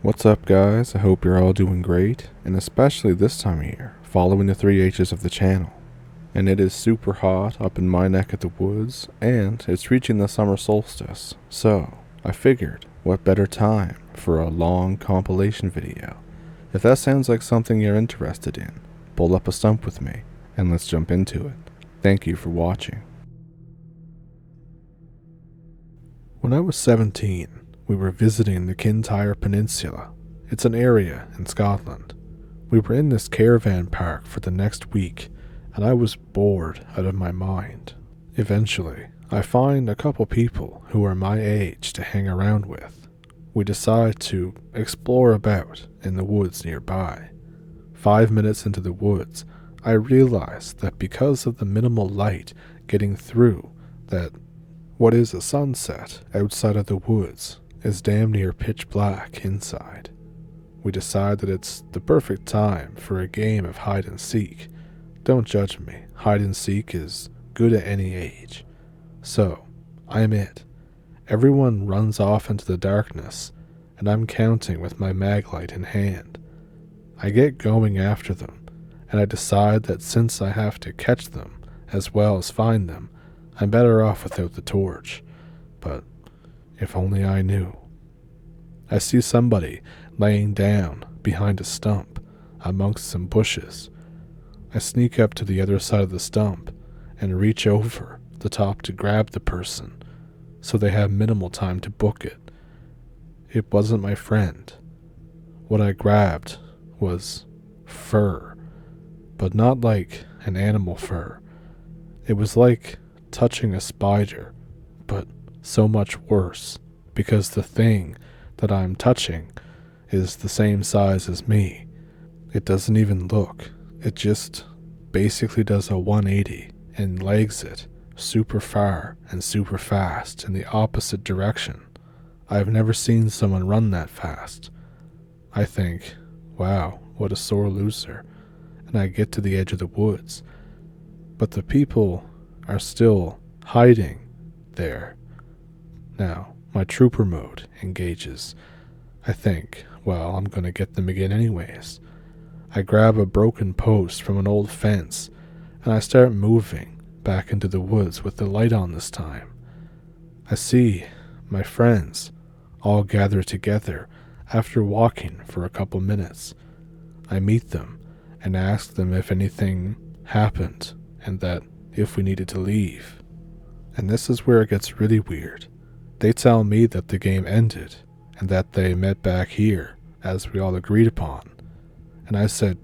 What's up, guys? I hope you're all doing great, and especially this time of year, following the 3H's of the channel. And it is super hot up in my neck of the woods, and it's reaching the summer solstice, so I figured, what better time for a long compilation video? If that sounds like something you're interested in, pull up a stump with me, and let's jump into it. Thank you for watching. When I was 17, we were visiting the Kintyre Peninsula. It's an area in Scotland. We were in this caravan park for the next week, and I was bored out of my mind. Eventually, I find a couple people who are my age to hang around with. We decide to explore about in the woods nearby. 5 minutes into the woods, I realize that because of the minimal light getting through, that what is a sunset outside of the woods is damn near pitch black inside. We decide that it's the perfect time for a game of hide and seek. Don't judge me, hide and seek is good at any age. So, I'm it. Everyone runs off into the darkness, and I'm counting with my mag light in hand. I get going after them, and I decide that since I have to catch them as well as find them, I'm better off without the torch. But if only I knew. I see somebody laying down behind a stump amongst some bushes. I sneak up to the other side of the stump and reach over the top to grab the person so they have minimal time to book it. It wasn't my friend. What I grabbed was fur, but not like an animal fur. It was like touching a spider, but so much worse, because the thing that I'm touching is the same size as me. It doesn't even look. It just basically does a 180 and legs it super far and super fast in the opposite direction. I've never seen someone run that fast. I think, wow, what a sore loser, and I get to the edge of the woods. But the people are still hiding there. Now, my trooper mode engages. I think, well, I'm gonna get them again anyways. I grab a broken post from an old fence, and I start moving back into the woods with the light on this time. I see my friends all gather together after walking for a couple minutes. I meet them and ask them if anything happened and that if we needed to leave. And this is where it gets really weird. They tell me that the game ended and that they met back here as we all agreed upon. And I said,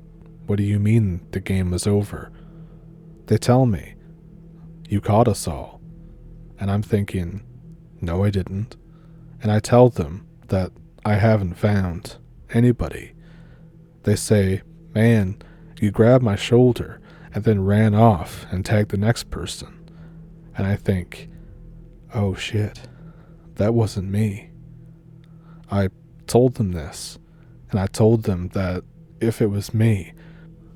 what do you mean the game was over? They tell me, you caught us all. And I'm thinking, no I didn't. And I tell them that I haven't found anybody. They say, man, you grabbed my shoulder and then ran off and tagged the next person. And I think, oh shit, that wasn't me. I told them this, and I told them that if it was me,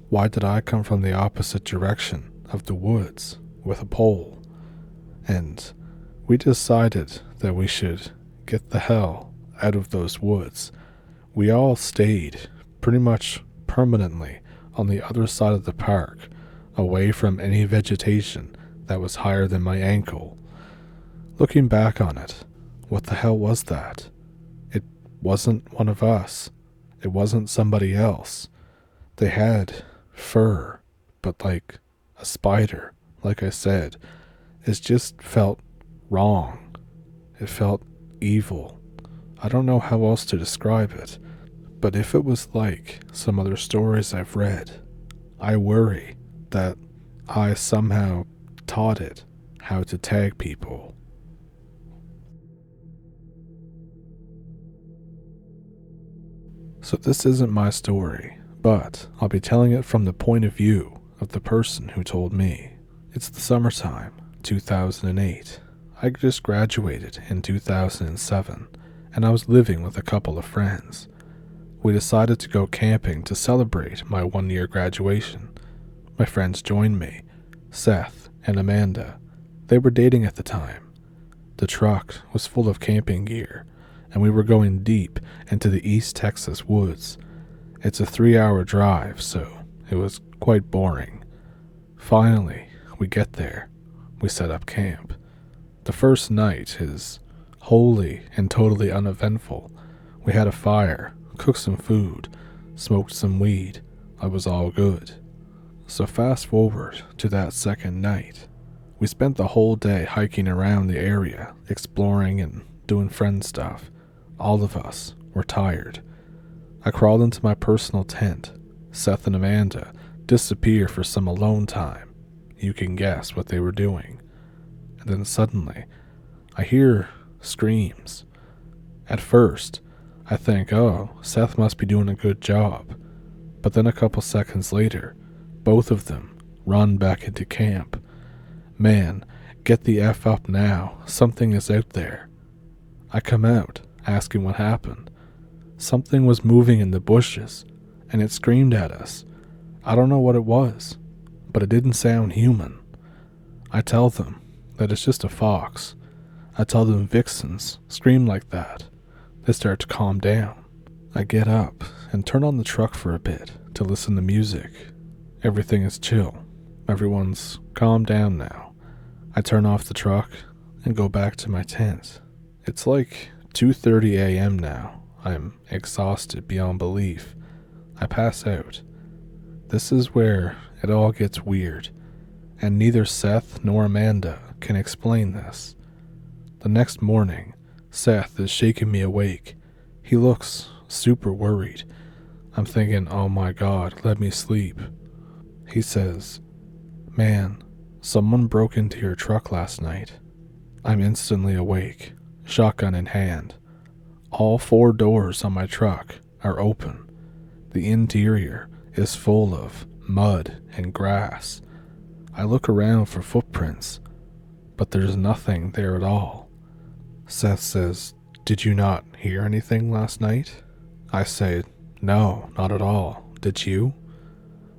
why did I come from the opposite direction of the woods with a pole? And we decided that we should get the hell out of those woods. We all stayed pretty much permanently on the other side of the park, away from any vegetation that was higher than my ankle. Looking back on it, what the hell was that? It wasn't one of us. It wasn't somebody else. They had fur, but like a spider, like I said. It just felt wrong. It felt evil. I don't know how else to describe it, but if it was like some other stories I've read, I worry that I somehow taught it how to tag people. So this isn't my story, but I'll be telling it from the point of view of the person who told me. It's the summertime, 2008. I just graduated in 2007, and I was living with a couple of friends. We decided to go camping to celebrate my 1-year graduation. My friends joined me, Seth and Amanda. They were dating at the time. The truck was full of camping gear, and we were going deep into the East Texas woods. It's a 3-hour drive, so it was quite boring. Finally, we get there. We set up camp. The first night is wholly and totally uneventful. We had a fire, cooked some food, smoked some weed. I was all good. So fast forward to that second night. We spent the whole day hiking around the area, exploring and doing friend stuff. All of us were tired. I crawled into my personal tent. Seth and Amanda disappear for some alone time. You can guess what they were doing. And then suddenly, I hear screams. At first, I think, oh, Seth must be doing a good job. But then a couple seconds later, both of them run back into camp. Man, get the F up now. Something is out there. I come out, asking what happened. Something was moving in the bushes, and it screamed at us. I don't know what it was, but it didn't sound human. I tell them that it's just a fox. I tell them vixens scream like that. They start to calm down. I get up and turn on the truck for a bit to listen to music. Everything is chill. Everyone's calmed down now. I turn off the truck and go back to my tent. It's like 2:30 a.m. now. I'm exhausted beyond belief. I pass out. This is where it all gets weird, and neither Seth nor Amanda can explain this. The next morning, Seth is shaking me awake. He looks super worried. I'm thinking, oh my God, let me sleep. He says, man, someone broke into your truck last night. I'm instantly awake, shotgun in hand. All 4 doors on my truck are open. The interior is full of mud and grass. I look around for footprints, but there's nothing there at all. Seth says, did you not hear anything last night? I say, no, not at all. Did you?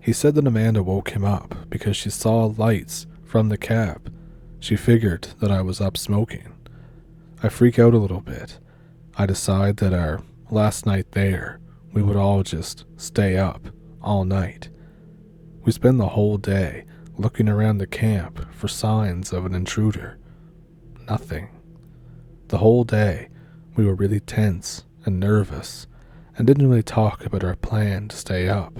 He said that Amanda woke him up because she saw lights from the cab. She figured that I was up smoking. I freak out a little bit. I decide that our last night there, we would all just stay up all night. We spend the whole day looking around the camp for signs of an intruder. Nothing. The whole day, we were really tense and nervous and didn't really talk about our plan to stay up.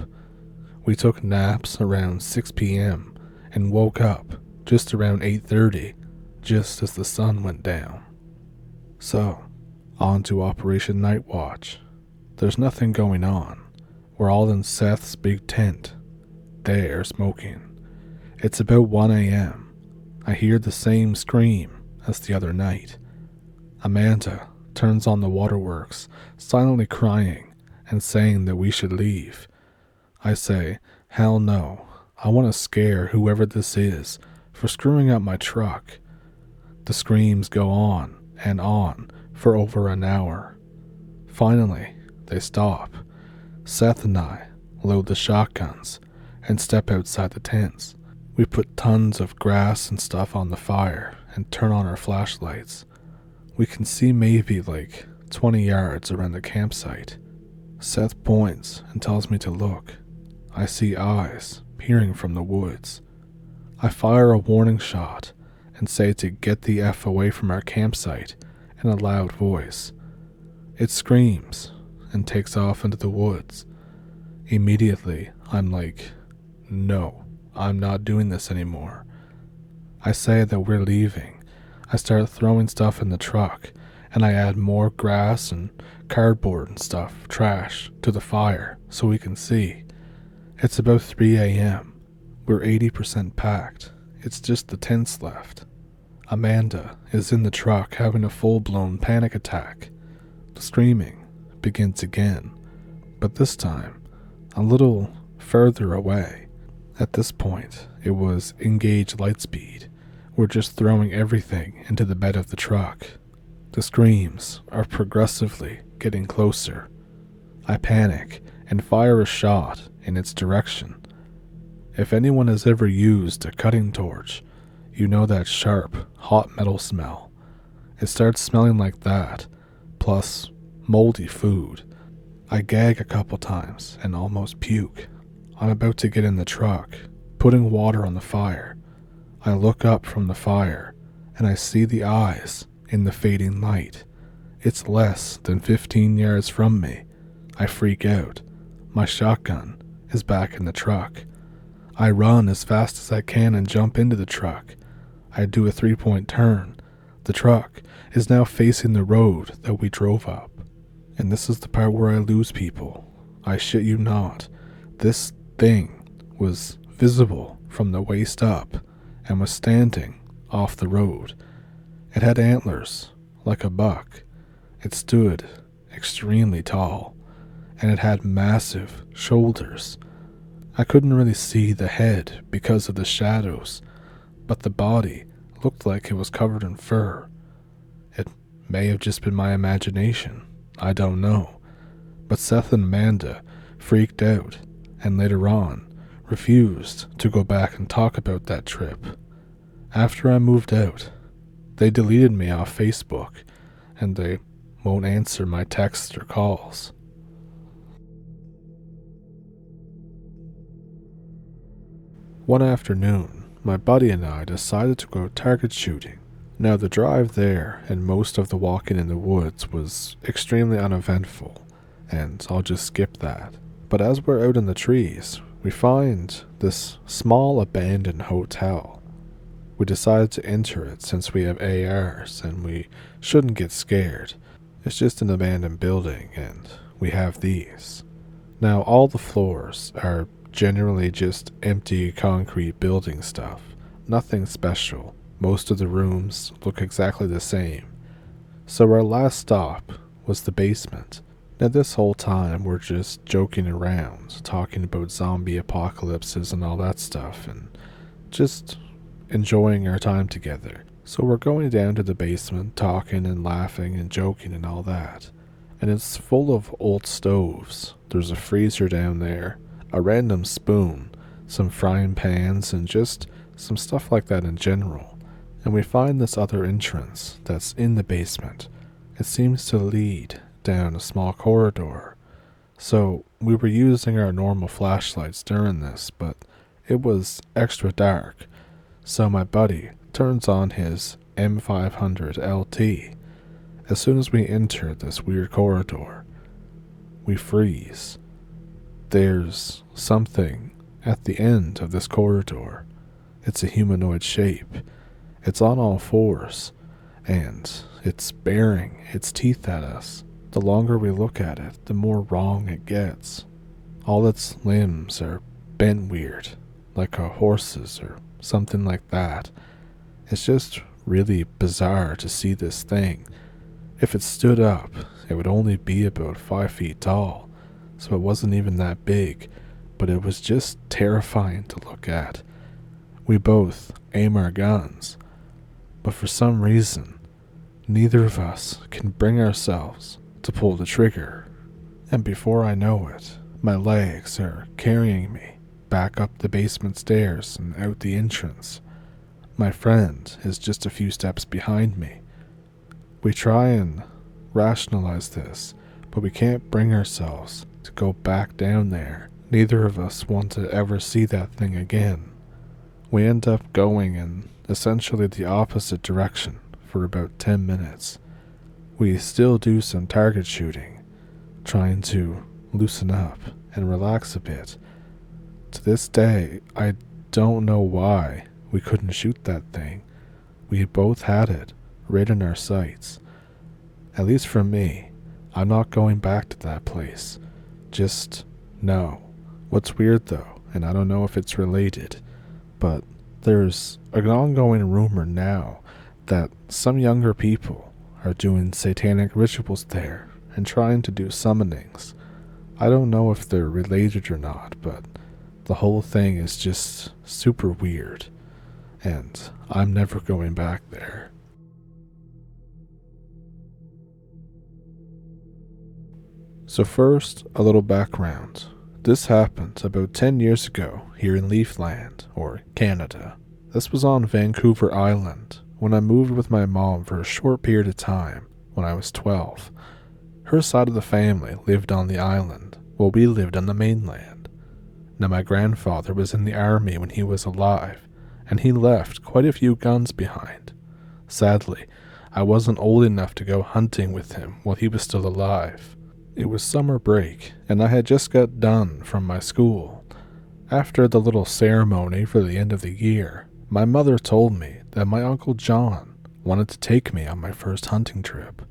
We took naps around 6 p.m. and woke up just around 8:30, just as the sun went down. So, on to Operation Night Watch. There's nothing going on. We're all in Seth's big tent. There, smoking. It's about 1 a.m. I hear the same scream as the other night. Amanda turns on the waterworks, silently crying and saying that we should leave. I say, hell no. I want to scare whoever this is for screwing up my truck. The screams go on and on for over an hour. Finally, they stop. Seth and I load the shotguns and step outside the tents. We put tons of grass and stuff on the fire and turn on our flashlights. We can see maybe like 20 yards around the campsite. Seth points and tells me to look. I see eyes peering from the woods. I fire a warning shot and say to get the F away from our campsite in a loud voice. It screams and takes off into the woods. Immediately, I'm like, no, I'm not doing this anymore. I say that we're leaving. I start throwing stuff in the truck, and I add more grass and cardboard and stuff, trash, to the fire so we can see. It's about 3 a.m. We're 80% packed. It's just the tents left. Amanda is in the truck having a full-blown panic attack. The screaming begins again, but this time a little further away. At this point, it was engage light speed. We're just throwing everything into the bed of the truck. The screams are progressively getting closer. I panic and fire a shot in its direction. If anyone has ever used a cutting torch, you know that sharp, hot metal smell. It starts smelling like that, plus moldy food. I gag a couple times and almost puke. I'm about to get in the truck, putting water on the fire. I look up from the fire and I see the eyes in the fading light. It's less than 15 yards from me. I freak out. My shotgun is back in the truck. I run as fast as I can and jump into the truck. I do a 3-point turn. The truck is now facing the road that we drove up. And this is the part where I lose people. I shit you not. This thing was visible from the waist up and was standing off the road. It had antlers, like a buck. It stood extremely tall, and it had massive shoulders. I couldn't really see the head because of the shadows, but the body looked like it was covered in fur. It may have just been my imagination. I don't know. But Seth and Amanda freaked out, and later on refused to go back and talk about that trip. After I moved out, they deleted me off Facebook, and they won't answer my texts or calls. One afternoon, my buddy and I decided to go target shooting. Now, the drive there and most of the walking in the woods was extremely uneventful, and I'll just skip that. But as we're out in the trees, we find this small abandoned hotel. We decided to enter it since we have ARs and we shouldn't get scared. It's just an abandoned building and we have these. Now, all the floors are generally just empty concrete building stuff. Nothing special. Most of the rooms look exactly the same. So our last stop was the basement. Now this whole time we're just joking around, talking about zombie apocalypses and all that stuff, and just enjoying our time together. So we're going down to the basement, talking and laughing and joking and all that. And it's full of old stoves. There's a freezer down there, a random spoon, some frying pans, and just some stuff like that in general. And we find this other entrance that's in the basement. It seems to lead down a small corridor. So we were using our normal flashlights during this, but it was extra dark. So my buddy turns on his M500 LT. As soon as we enter this weird corridor, we freeze. There's something at the end of this corridor. It's a humanoid shape. It's on all fours, and it's baring its teeth at us. The longer we look at it, the more wrong it gets. All its limbs are bent weird, like a horse's or something like that. It's just really bizarre to see this thing. If it stood up, it would only be about 5 feet tall, so it wasn't even that big, but it was just terrifying to look at. We both aim our guns, but for some reason, neither of us can bring ourselves to pull the trigger. And before I know it, my legs are carrying me back up the basement stairs and out the entrance. My friend is just a few steps behind me. We try and rationalize this, but we can't bring ourselves to go back down there. Neither of us want to ever see that thing again. We end up going in essentially the opposite direction for about 10 minutes. We still do some target shooting, trying to loosen up and relax a bit. To this day, I don't know why we couldn't shoot that thing. We both had it right in our sights. At least for me, I'm not going back to that place. Just no. What's weird though, and I don't know if it's related, but there's an ongoing rumor now that some younger people are doing satanic rituals there and trying to do summonings. I don't know if they're related or not, but the whole thing is just super weird, and I'm never going back there. So first, a little background. This happened about 10 years ago here in Leafland, or Canada. This was on Vancouver Island when I moved with my mom for a short period of time. when I was 12. Her side of the family lived on the island, while we lived on the mainland. Now my grandfather was in the army when he was alive, and he left quite a few guns behind. Sadly, I wasn't old enough to go hunting with him while he was still alive. It was summer break, and I had just got done from my school. After the little ceremony for the end of the year, my mother told me that my Uncle John wanted to take me on my first hunting trip.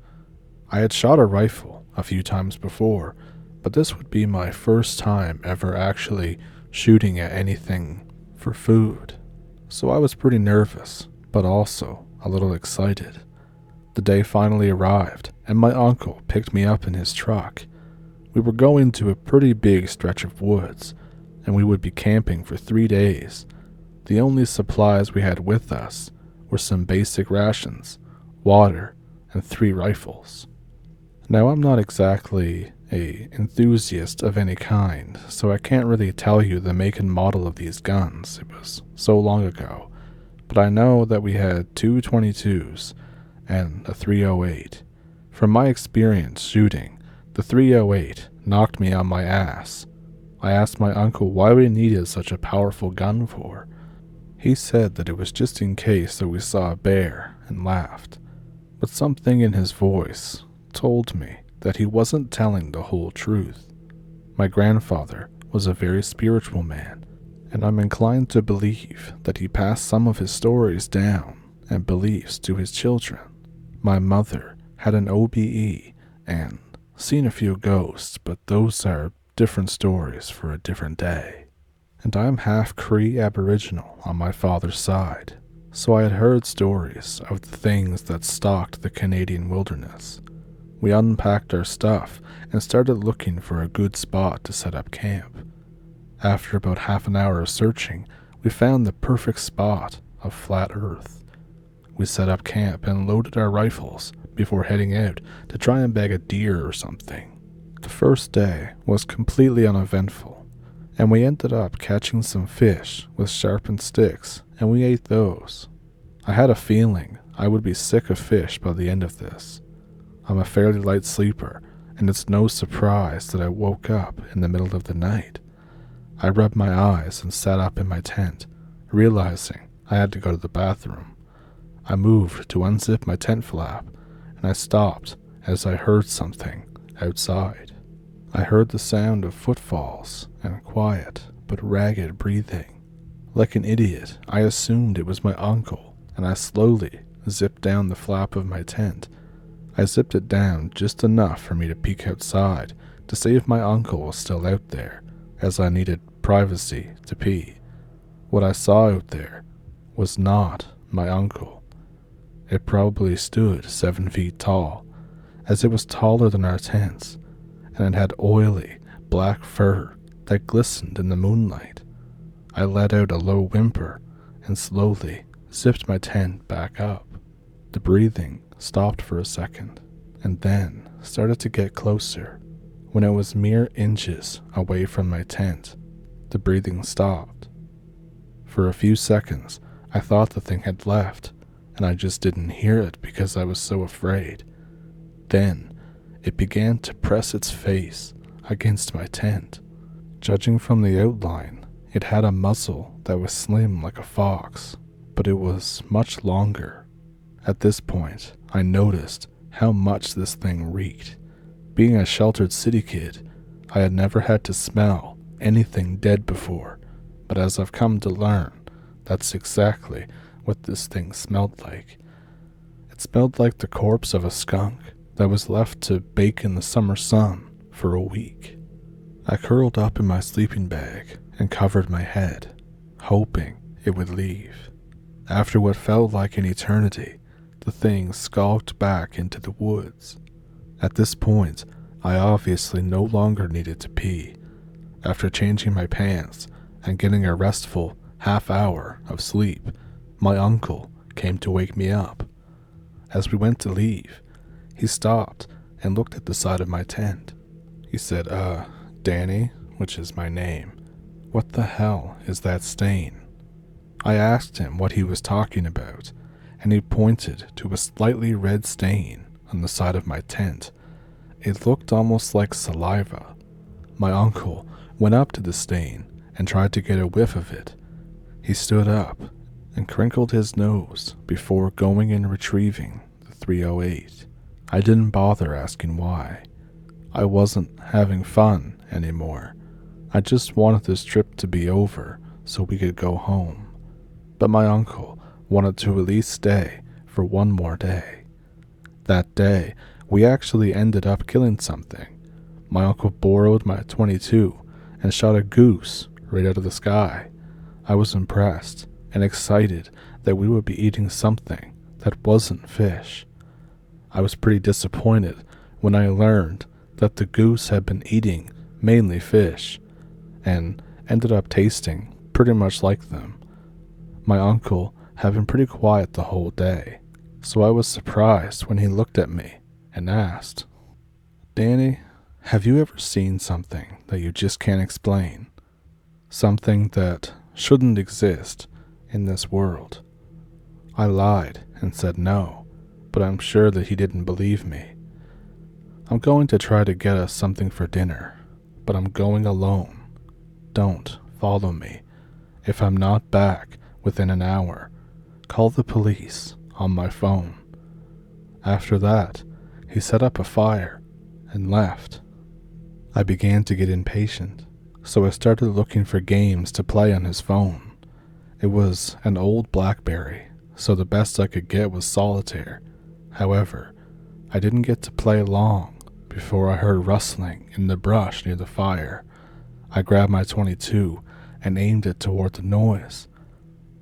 I had shot a rifle a few times before, but this would be my first time ever actually shooting at anything for food. So I was pretty nervous, but also a little excited. The day finally arrived, and my uncle picked me up in his truck. We were going to a pretty big stretch of woods, and we would be camping for 3 days. The only supplies we had with us were some basic rations, water, and 3 rifles. Now, I'm not exactly an enthusiast of any kind, so I can't really tell you the make and model of these guns. It was so long ago. But I know that we had 2 22s and a 308. From my experience shooting, the 308 knocked me on my ass. I asked my uncle why we needed such a powerful gun for. He said that it was just in case that we saw a bear, and laughed. But something in his voice told me that he wasn't telling the whole truth. My grandfather was a very spiritual man, and I'm inclined to believe that he passed some of his stories down and beliefs to his children. My mother had an OBE and seen a few ghosts, but those are different stories for a different day. And I'm half Cree Aboriginal on my father's side, so I had heard stories of the things that stalked the Canadian wilderness. We unpacked our stuff and started looking for a good spot to set up camp. After about half an hour of searching, we found the perfect spot of flat earth. We set up camp and loaded our rifles before heading out to try and bag a deer or something. The first day was completely uneventful, and we ended up catching some fish with sharpened sticks, and we ate those. I had a feeling I would be sick of fish by the end of this. I'm a fairly light sleeper, and it's no surprise that I woke up in the middle of the night. I rubbed my eyes and sat up in my tent, realizing I had to go to the bathroom. I moved to unzip my tent flap, and I stopped as I heard something outside. I heard the sound of footfalls and quiet but ragged breathing. Like an idiot, I assumed it was my uncle, and I slowly zipped down the flap of my tent. I zipped it down just enough for me to peek outside to see if my uncle was still out there, as I needed privacy to pee. What I saw out there was not my uncle. It probably stood 7 feet tall, as it was taller than our tents, and it had oily, black fur that glistened in the moonlight. I let out a low whimper and slowly zipped my tent back up. The breathing stopped for a second, and then started to get closer. When it was mere inches away from my tent, the breathing stopped. For a few seconds, I thought the thing had left, and I just didn't hear it because I was so afraid. Then, it began to press its face against my tent. Judging from the outline, it had a muzzle that was slim like a fox, but it was much longer. At this point, I noticed how much this thing reeked. Being a sheltered city kid, I had never had to smell anything dead before, but as I've come to learn, that's exactly what this thing smelled like. It smelled like the corpse of a skunk that was left to bake in the summer sun for a week. I curled up in my sleeping bag and covered my head, hoping it would leave. After what felt like an eternity, the thing skulked back into the woods. At this point, I obviously no longer needed to pee. After changing my pants and getting a restful half hour of sleep, my uncle came to wake me up. As we went to leave, he stopped and looked at the side of my tent. He said, Danny, which is my name, what the hell is that stain? I asked him what he was talking about, and he pointed to a slightly red stain on the side of my tent. It looked almost like saliva. My uncle went up to the stain and tried to get a whiff of it. He stood up and crinkled his nose before going and retrieving the 308. I didn't bother asking why. I wasn't having fun anymore. I just wanted this trip to be over so we could go home. But my uncle wanted to at least stay for one more day. That day, we actually ended up killing something. My uncle borrowed my .22 and shot a goose right out of the sky. I was impressed and excited that we would be eating something that wasn't fish. I was pretty disappointed when I learned that the goose had been eating mainly fish and ended up tasting pretty much like them. My uncle had been pretty quiet the whole day, so I was surprised when he looked at me and asked, "Danny, have you ever seen something that you just can't explain? Something that shouldn't exist in this world?" I lied and said no, but I'm sure that he didn't believe me. "I'm going to try to get us something for dinner, but I'm going alone. Don't follow me. If I'm not back within an hour, call the police on my phone." After that, he set up a fire and left. I began to get impatient, so I started looking for games to play on his phone. It was an old BlackBerry, so the best I could get was solitaire. However, I didn't get to play long before I heard rustling in the brush near the fire. I grabbed my .22 and aimed it toward the noise.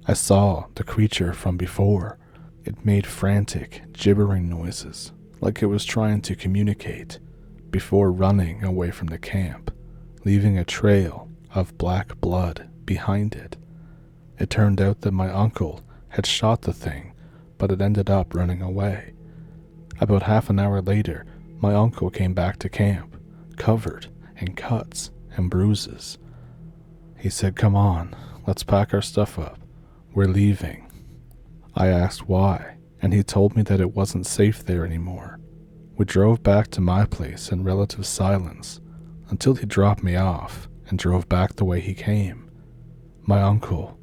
I saw the creature from before. It made frantic, gibbering noises, like it was trying to communicate, before running away from the camp, leaving a trail of black blood behind it. It turned out that my uncle had shot the thing, but it ended up running away. About half an hour later, my uncle came back to camp, covered in cuts and bruises. He said, "Come on, let's pack our stuff up. We're leaving." I asked why, and he told me that it wasn't safe there anymore. We drove back to my place in relative silence until he dropped me off and drove back the way he came. My uncle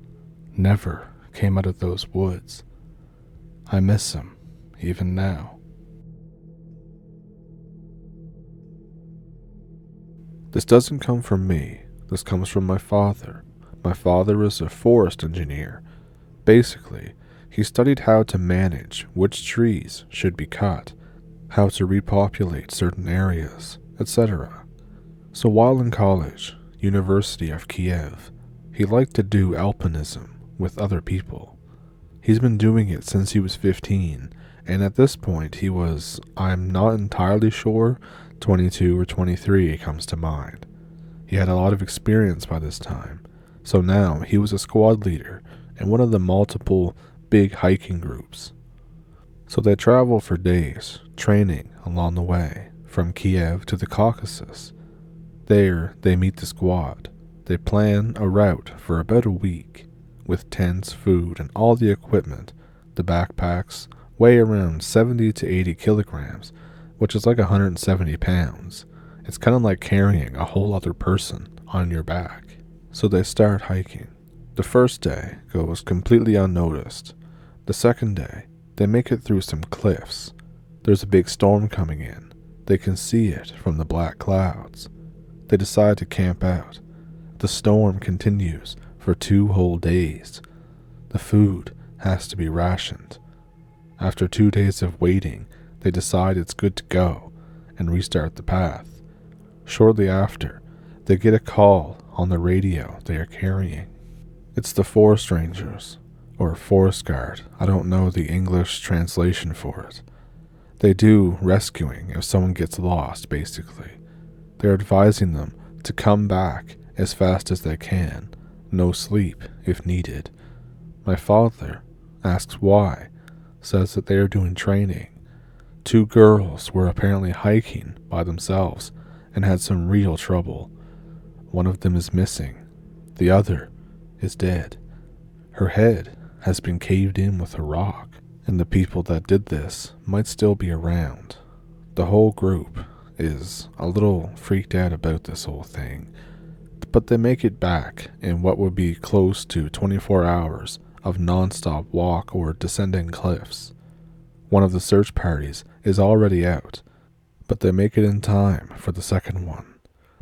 never came out of those woods. I miss him, even now. This doesn't come from me. This comes from my father. My father is a forest engineer. Basically, he studied how to manage which trees should be cut, how to repopulate certain areas, etc. So while in college, University of Kiev, he liked to do alpinism with other people. He's been doing it since he was 15, and at this point he was, I'm not entirely sure, 22 or 23 comes to mind. He had a lot of experience by this time, so now he was a squad leader in one of the multiple big hiking groups. So they travel for days, training along the way, from Kiev to the Caucasus. There, they meet the squad. They plan a route for about a week, with tents, food, and all the equipment. The backpacks weigh around 70 to 80 kilograms, which is like 170 pounds. It's kind of like carrying a whole other person on your back. So they start hiking. The first day goes completely unnoticed. The second day, they make it through some cliffs. There's a big storm coming in. They can see it from the black clouds. They decide to camp out. The storm continues for 2 whole days. The food has to be rationed. After 2 days of waiting, they decide it's good to go and restart the path. Shortly after, they get a call on the radio they are carrying. It's the forest rangers, or forest guard. I don't know the English translation for it. They do rescuing if someone gets lost, basically. They're advising them to come back as fast as they can, no sleep if needed. My father asks why, says that they are doing training. 2 girls were apparently hiking by themselves and had some real trouble. One of them is missing. The other is dead. Her head has been caved in with a rock, and the people that did this might still be around. The whole group is a little freaked out about this whole thing, but they make it back in what would be close to 24 hours of non-stop walk or descending cliffs. One of the search parties is already out, but they make it in time for the second one.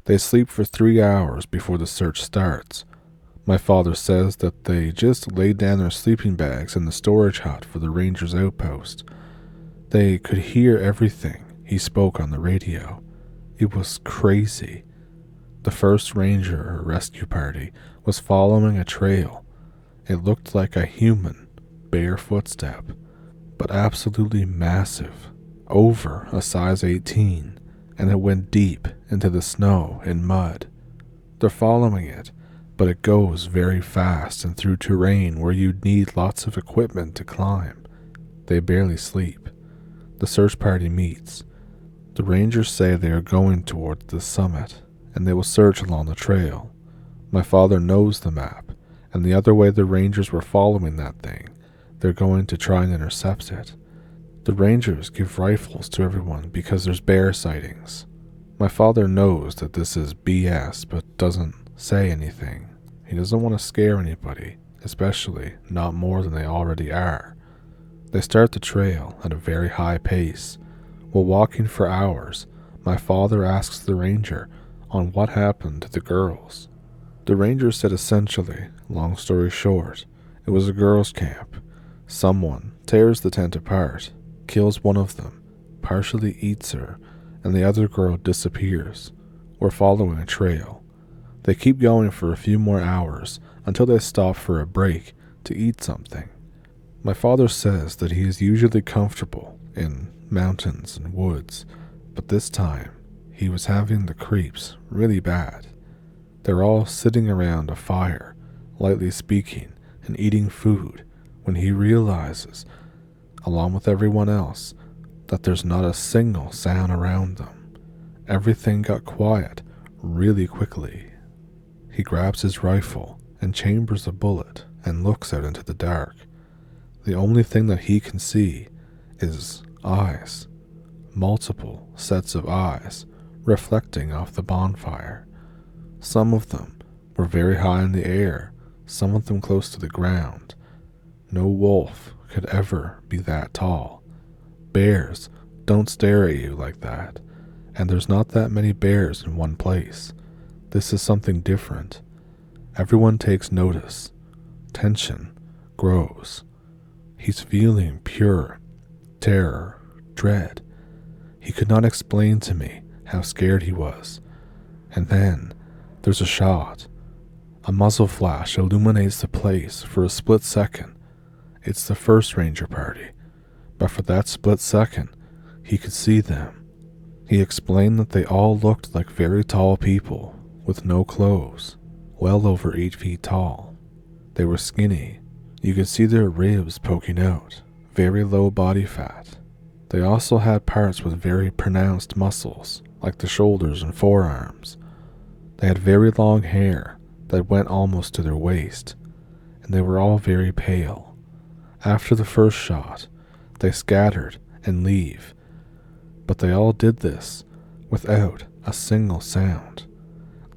They sleep for 3 hours before the search starts. My father says that they just laid down their sleeping bags in the storage hut for the rangers' outpost. They could hear everything he spoke on the radio. It was crazy. The first ranger or rescue party was following a trail. It looked like a human, bare footstep, but absolutely massive, over a size 18, and it went deep into the snow and mud. They're following it, but it goes very fast and through terrain where you'd need lots of equipment to climb. They barely sleep. The search party meets. The rangers say they are going towards the summit, and they will search along the trail. My father knows the map, and the other way the rangers were following that thing, they're going to try and intercept it. The rangers give rifles to everyone because there's bear sightings. My father knows that this is BS, but doesn't say anything. He doesn't want to scare anybody, especially not more than they already are. They start the trail at a very high pace. While walking for hours, my father asks the ranger on what happened to the girls. The ranger said essentially, long story short, it was a girls' camp. Someone tears the tent apart, kills one of them, partially eats her, and the other girl disappears. We're following a trail. They keep going for a few more hours until they stop for a break to eat something. My father says that he is usually comfortable in mountains and woods, but this time he was having the creeps really bad. They're all sitting around a fire, lightly speaking, and eating food when he realizes, along with everyone else, that there's not a single sound around them. Everything got quiet really quickly. He grabs his rifle and chambers a bullet and looks out into the dark. The only thing that he can see is eyes, multiple sets of eyes reflecting off the bonfire. Some of them were very high in the air, some of them close to the ground. No wolf could ever be that tall. Bears don't stare at you like that, and there's not that many bears in one place. This is something different. Everyone takes notice. Tension grows. He's feeling pure terror, dread. He could not explain to me how scared he was. And then there's a shot. A muzzle flash illuminates the place for a split second. It's the first ranger party, but for that split second, he could see them. He explained that they all looked like very tall people with no clothes, well over 8 feet tall. They were skinny. You could see their ribs poking out, very low body fat. They also had parts with very pronounced muscles, like the shoulders and forearms. They had very long hair that went almost to their waist, and they were all very pale. After the first shot, they scattered and leave, but they all did this without a single sound.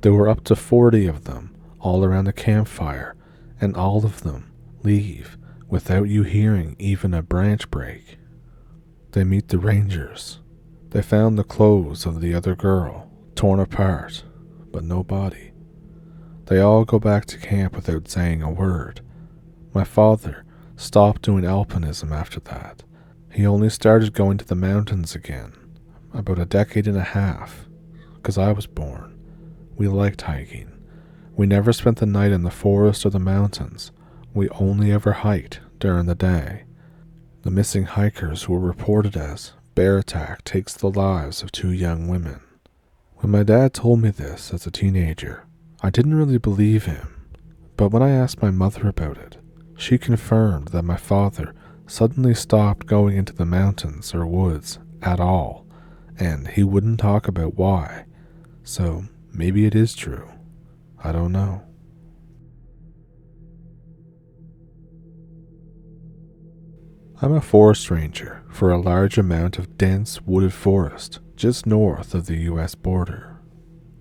There were up to 40 of them all around the campfire, and all of them leave without you hearing even a branch break. They meet the rangers. They found the clothes of the other girl torn apart, but no body. They all go back to camp without saying a word. My father stopped doing alpinism after that. He only started going to the mountains again about a decade and a half, because I was born. We liked hiking. We never spent the night in the forest or the mountains. We only ever hiked during the day. The missing hikers were reported as bear attack takes the lives of 2 young women. When my dad told me this as a teenager, I didn't really believe him, but when I asked my mother about it, she confirmed that my father suddenly stopped going into the mountains or woods at all, and he wouldn't talk about why. So maybe it is true. I don't know. I'm a forest ranger for a large amount of dense wooded forest just north of the US border.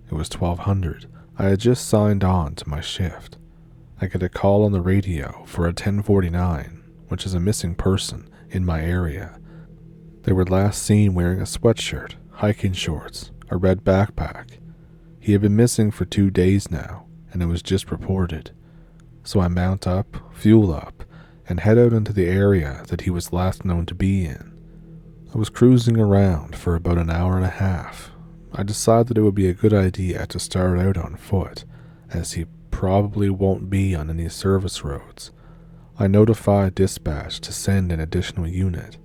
It was 1200. I had just signed on to my shift. I get a call on the radio for a 1049, which is a missing person in my area. They were last seen wearing a sweatshirt, hiking shorts, a red backpack. He had been missing for 2 days now, and it was just reported. So I mount up, fuel up, and head out into the area that he was last known to be in. I was cruising around for about an hour and a half. I decided it would be a good idea to start out on foot, as he probably won't be on any service roads. I notify dispatch to send an additional unit.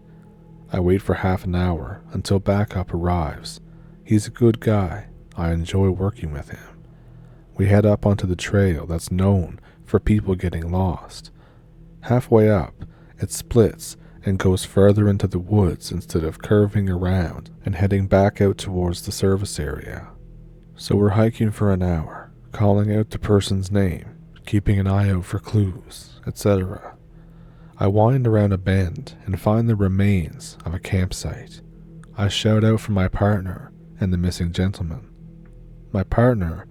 I wait for half an hour until backup arrives. He's a good guy. I enjoy working with him. We head up onto the trail that's known for people getting lost. Halfway up, it splits and goes further into the woods instead of curving around and heading back out towards the service area. So we're hiking for an hour, calling out the person's name, keeping an eye out for clues, etc. I wind around a bend and find the remains of a campsite. I shout out for my partner and the missing gentleman. My partner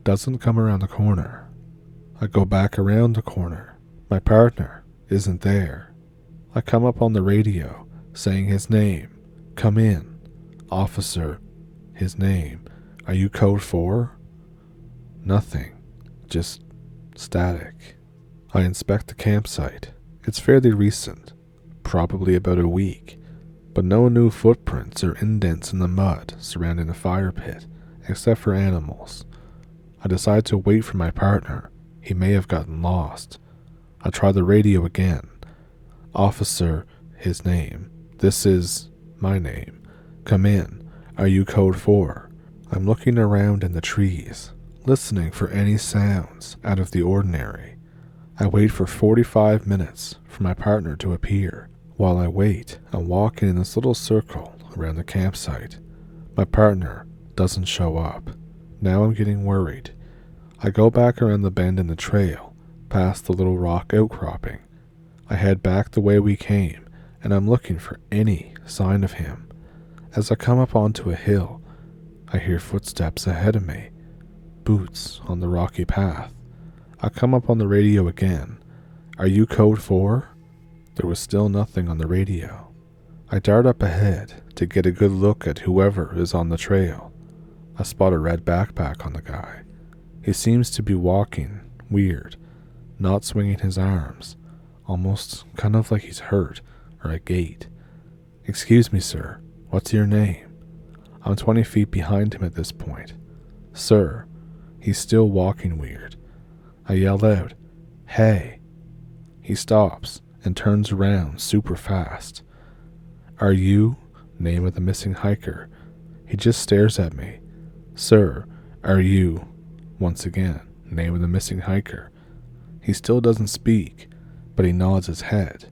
doesn't come around the corner. I go back around the corner. My partner isn't there. I come up on the radio, saying his name. Come in. Officer, his name. Are you code 4? Nothing. Just static. I inspect the campsite. It's fairly recent, probably about a week, but no new footprints or indents in the mud surrounding the fire pit, except for animals. I decide to wait for my partner. He may have gotten lost. I try the radio again. Officer, his name. This is my name. Come in. Are you code 4? I'm looking around in the trees, listening for any sounds out of the ordinary. I wait for 45 minutes for my partner to appear. While I wait, I'm walking in this little circle around the campsite. My partner doesn't show up. Now I'm getting worried. I go back around the bend in the trail, past the little rock outcropping. I head back the way we came, and I'm looking for any sign of him. As I come up onto a hill, I hear footsteps ahead of me, boots on the rocky path. I come up on the radio again. Are you code 4? There was still nothing on the radio. I dart up ahead to get a good look at whoever is on the trail. I spot a red backpack on the guy. He seems to be walking weird, not swinging his arms, almost kind of like he's hurt or a gait. Excuse me, sir, what's your name? I'm 20 feet behind him at this point. Sir, he's still walking weird. I yell out, hey. He stops and turns around super fast. Are you? Name of the missing hiker. He just stares at me. Sir, are you? Once again, name of the missing hiker. He still doesn't speak, but he nods his head.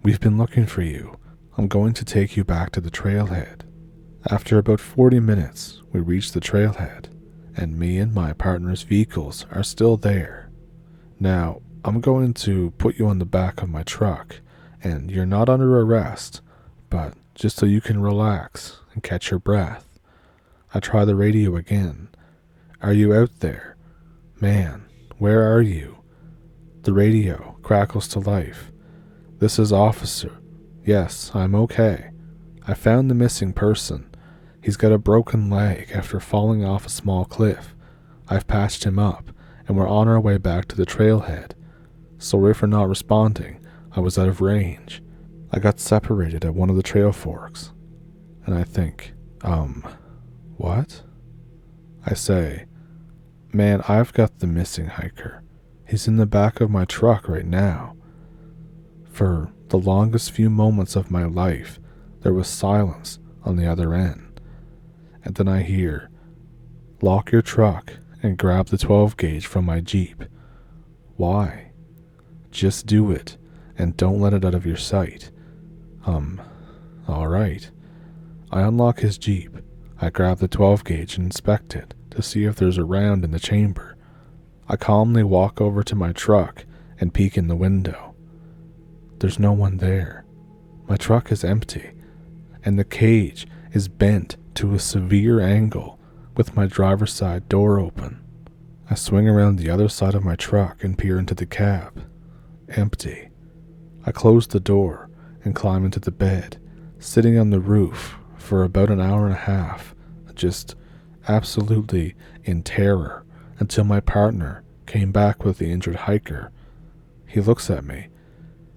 We've been looking for you. I'm going to take you back to the trailhead. After about 40 minutes, we reach the trailhead, and me and my partner's vehicles are still there. Now, I'm going to put you on the back of my truck, and you're not under arrest, but just so you can relax and catch your breath. I try the radio again. Are you out there? Man, where are you? The radio crackles to life. This is Officer. Yes, I'm okay. I found the missing person. He's got a broken leg after falling off a small cliff. I've patched him up, and we're on our way back to the trailhead. Sorry for not responding. I was out of range. I got separated at one of the trail forks. And I think, what? I say, man, I've got the missing hiker. He's in the back of my truck right now. For the longest few moments of my life, there was silence on the other end. And then I hear, lock your truck and grab the 12 gauge from my Jeep. Why? Just do it and don't let it out of your sight. Alright. I unlock his Jeep. I grab the 12 gauge and inspect it to see if there's a round in the chamber. I calmly walk over to my truck and peek in the window. There's no one there. My truck is empty, and the cage is bent to a severe angle with my driver's side door open. I swing around the other side of my truck and peer into the cab. Empty. I close the door and climb into the bed, sitting on the roof for about an hour and a half, just absolutely in terror, until my partner came back with the injured hiker. He looks at me.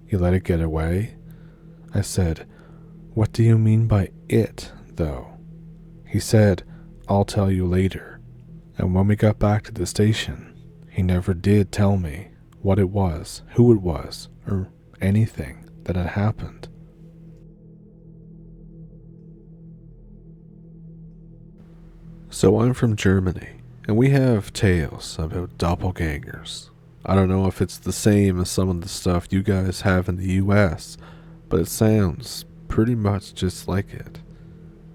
"You let it get away?" I said, "What do you mean by it, though?" He said, "I'll tell you later." And when we got back to the station, he never did tell me what it was, who it was, or anything that had happened. So I'm from Germany, and we have tales about doppelgangers. I don't know if it's the same as some of the stuff you guys have in the US, but it sounds pretty much just like it.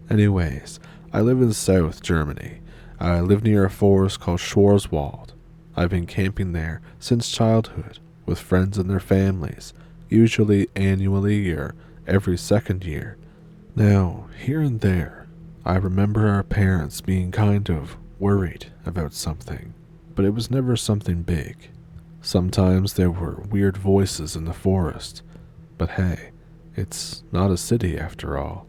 Anyways, I live in South Germany. I live near a forest called Schwarzwald. I've been camping there since childhood with friends and their families, usually annually or every second year. Now, here and there, I remember our parents being kind of worried about something, but it was never something big. Sometimes there were weird voices in the forest, but hey, it's not a city after all.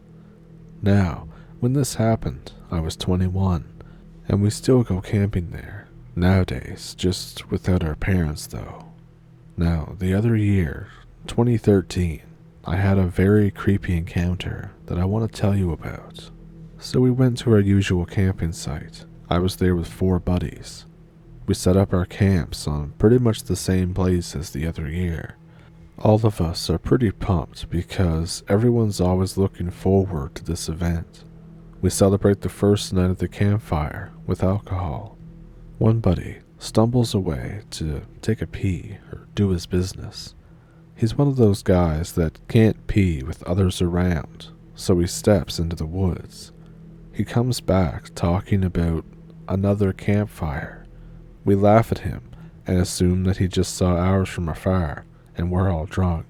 Now, when this happened, I was 21, and we still go camping there, nowadays, just without our parents though. Now, the other year, 2013, I had a very creepy encounter that I want to tell you about. So we went to our usual camping site. I was there with 4 buddies. We set up our camps on pretty much the same place as the other year. All of us are pretty pumped because everyone's always looking forward to this event. We celebrate the first night of the campfire with alcohol. One buddy stumbles away to take a pee or do his business. He's one of those guys that can't pee with others around, so he steps into the woods. He comes back talking about another campfire. We laugh at him and assume that he just saw ours from afar and we're all drunk.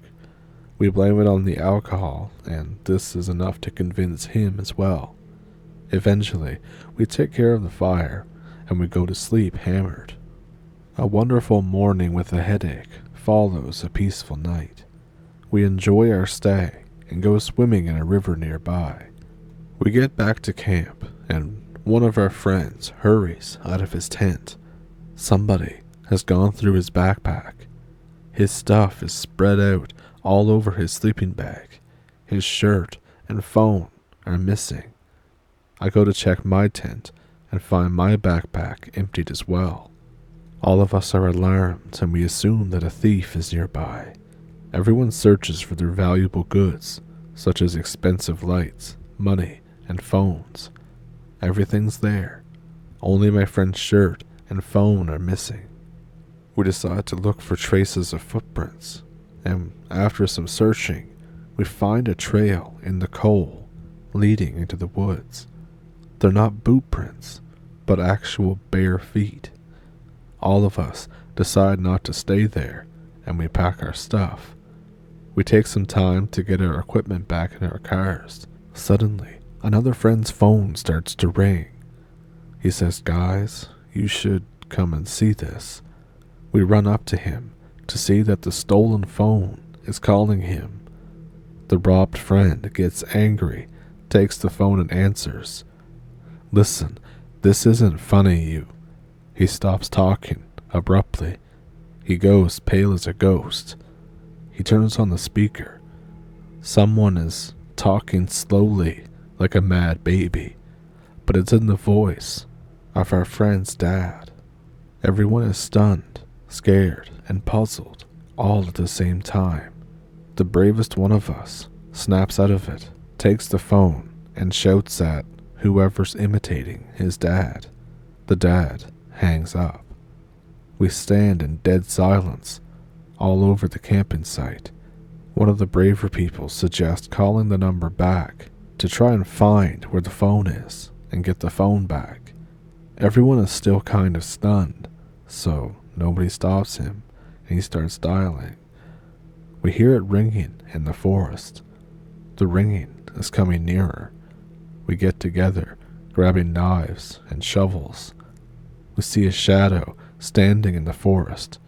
We blame it on the alcohol, and this is enough to convince him as well. Eventually, we take care of the fire and we go to sleep hammered. A wonderful morning with a headache follows a peaceful night. We enjoy our stay and go swimming in a river nearby. We get back to camp, and one of our friends hurries out of his tent. Somebody has gone through his backpack. His stuff is spread out all over his sleeping bag. His shirt and phone are missing. I go to check my tent and find my backpack emptied as well. All of us are alarmed, and we assume that a thief is nearby. Everyone searches for their valuable goods, such as expensive lights, money, and phones. Everything's there. Only my friend's shirt and phone are missing. We decide to look for traces of footprints, and after some searching, we find a trail in the coal leading into the woods. They're not boot prints, but actual bare feet. All of us decide not to stay there, and we pack our stuff. We take some time to get our equipment back in our cars. Suddenly, another friend's phone starts to ring. He says, "Guys, you should come and see this." We run up to him to see that the stolen phone is calling him. The robbed friend gets angry, takes the phone and answers. "Listen, this isn't funny, you." He stops talking abruptly. He goes pale as a ghost. He turns on the speaker. Someone is talking slowly like a mad baby, but it's in the voice of our friend's dad. Everyone is stunned, scared, and puzzled all at the same time. The bravest one of us snaps out of it, takes the phone, and shouts at whoever's imitating his dad. The dad hangs up. We stand in dead silence all over the camping site. One of the braver people suggests calling the number back to try and find where the phone is and get the phone back. Everyone is still kind of stunned, so nobody stops him, and he starts dialing. We hear it ringing in the forest. The ringing is coming nearer. We get together, grabbing knives and shovels. We see a shadow standing in the forest.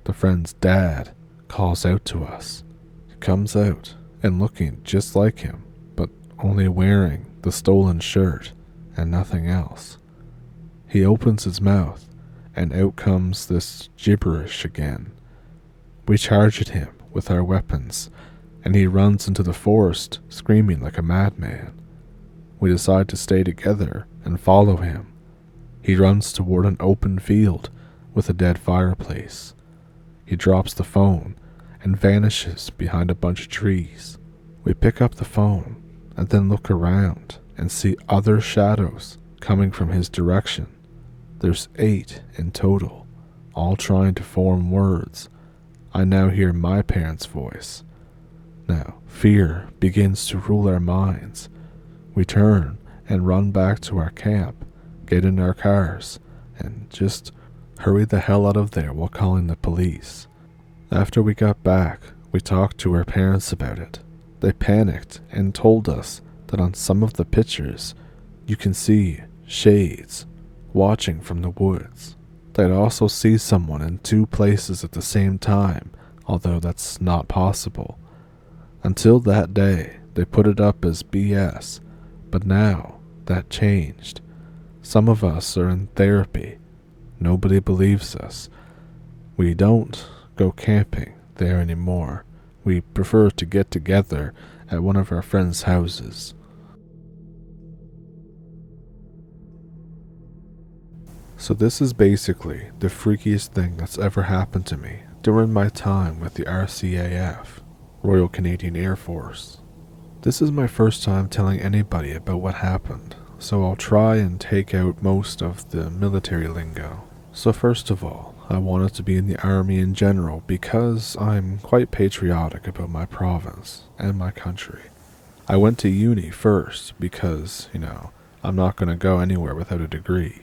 The friend's dad calls out to us. He comes out and looking just like him, but only wearing the stolen shirt and nothing else. He opens his mouth and out comes this gibberish again. We charge at him with our weapons, and he runs into the forest screaming like a madman. We decide to stay together and follow him. He runs toward an open field with a dead fireplace. He drops the phone and vanishes behind a bunch of trees. We pick up the phone and then look around and see other shadows coming from his direction. There's 8 in total, all trying to form words. I now hear my parents' voice. Now, fear begins to rule our minds. We turn and run back to our camp, get in our cars, and just hurry the hell out of there while calling the police. After we got back, we talked to our parents about it. They panicked and told us that on some of the pictures, you can see shades watching from the woods. They'd also see someone in 2 places at the same time, although that's not possible. Until that day, they put it up as BS, but now that changed. Some of us are in therapy. Nobody believes us. We don't go camping there anymore. We prefer to get together at one of our friends' houses. So this is basically the freakiest thing that's ever happened to me during my time with the RCAF, Royal Canadian Air Force. This is my first time telling anybody about what happened, so I'll try and take out most of the military lingo. So first of all, I wanted to be in the army in general because I'm quite patriotic about my province and my country. I went to uni first because, I'm not going to go anywhere without a degree.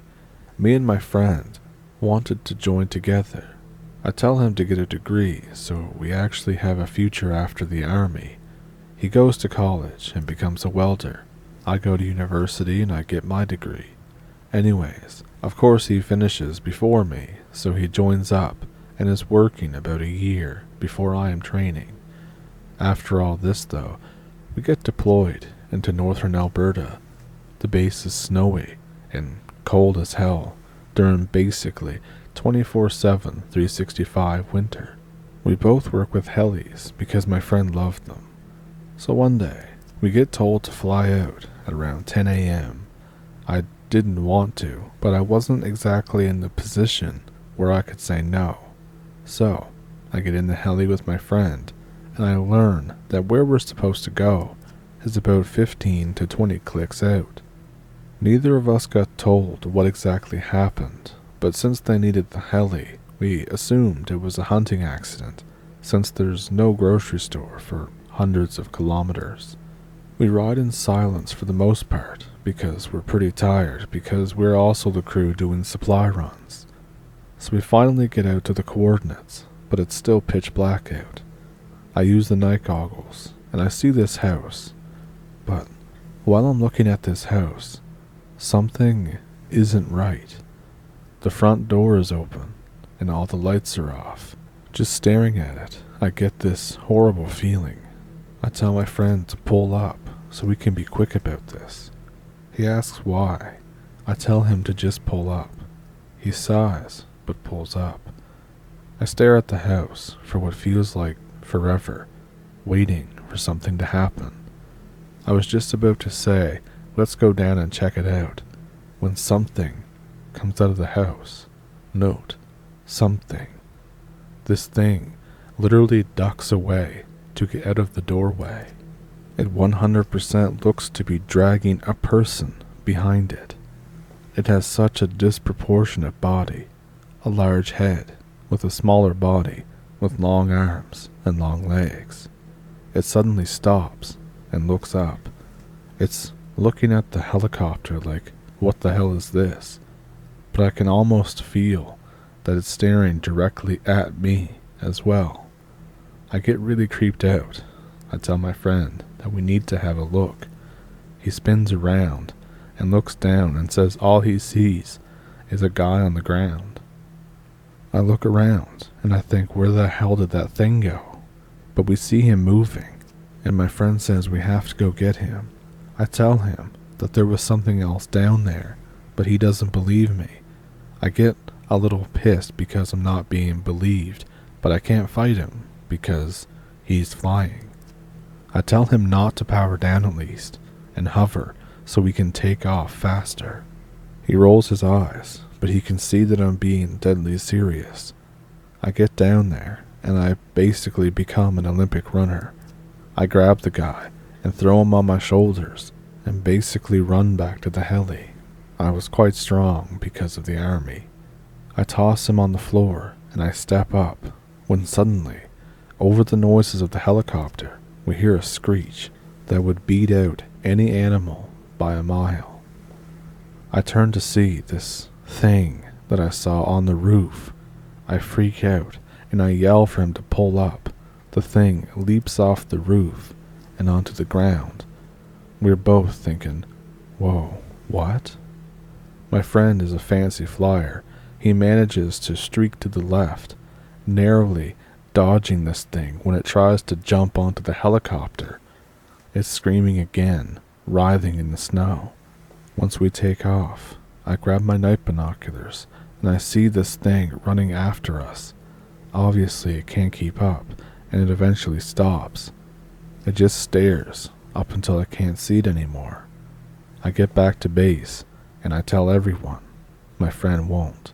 Me and my friend wanted to join together. I tell him to get a degree so we actually have a future after the army. He goes to college and becomes a welder. I go to university and I get my degree. Anyways, of course he finishes before me, so he joins up and is working about a year before I am training. After all this though, we get deployed into northern Alberta. The base is snowy and cold as hell during basically 24/7, 365 winter. We both work with helis because my friend loved them. So one day, we get told to fly out at around 10 a.m. I didn't want to, but I wasn't exactly in the position where I could say no. So, I get in the heli with my friend, and I learn that where we're supposed to go is about 15 to 20 clicks out. Neither of us got told what exactly happened, but since they needed the heli, we assumed it was a hunting accident, since there's no grocery store for hundreds of kilometers. We ride in silence for the most part, because we're pretty tired, because we're also the crew doing supply runs. So we finally get out to the coordinates, but it's still pitch black out. I use the night goggles, and I see this house, but while I'm looking at this house, something isn't right. The front door is open, and all the lights are off. Just staring at it, I get this horrible feeling. I tell my friend to pull up so we can be quick about this. He asks why. I tell him to just pull up. He sighs, but pulls up. I stare at the house for what feels like forever, waiting for something to happen. I was just about to say, let's go down and check it out, when something comes out of the house. Note, something. This thing literally ducks away to get out of the doorway. It 100% looks to be dragging a person behind it. It has such a disproportionate body, a large head with a smaller body with long arms and long legs. It suddenly stops and looks up. It's looking at the helicopter like, what the hell is this? But I can almost feel that it's staring directly at me as well. I get really creeped out. I tell my friend that we need to have a look. He spins around and looks down and says all he sees is a guy on the ground. I look around and I think, where the hell did that thing go? But we see him moving, and my friend says we have to go get him. I tell him that there was something else down there, but he doesn't believe me. I get a little pissed because I'm not being believed, but I can't fight him because he's flying. I tell him not to power down at least, and hover so we can take off faster. He rolls his eyes, but he can see that I'm being deadly serious. I get down there, and I basically become an Olympic runner. I grab the guy and throw him on my shoulders and basically run back to the heli. I was quite strong because of the army. I toss him on the floor and I step up, when suddenly, over the noises of the helicopter, we hear a screech that would beat out any animal by a mile. I turn to see this thing that I saw on the roof. I freak out and I yell for him to pull up. The thing leaps off the roof and onto the ground. We're both thinking, whoa, what? My friend is a fancy flyer. He manages to streak to the left, narrowly dodging this thing when it tries to jump onto the helicopter. It's screaming again, writhing in the snow. Once we take off, I grab my night binoculars and I see this thing running after us. Obviously it can't keep up, and it eventually stops. It just stares up until I can't see it anymore. I get back to base and I tell everyone. My friend won't.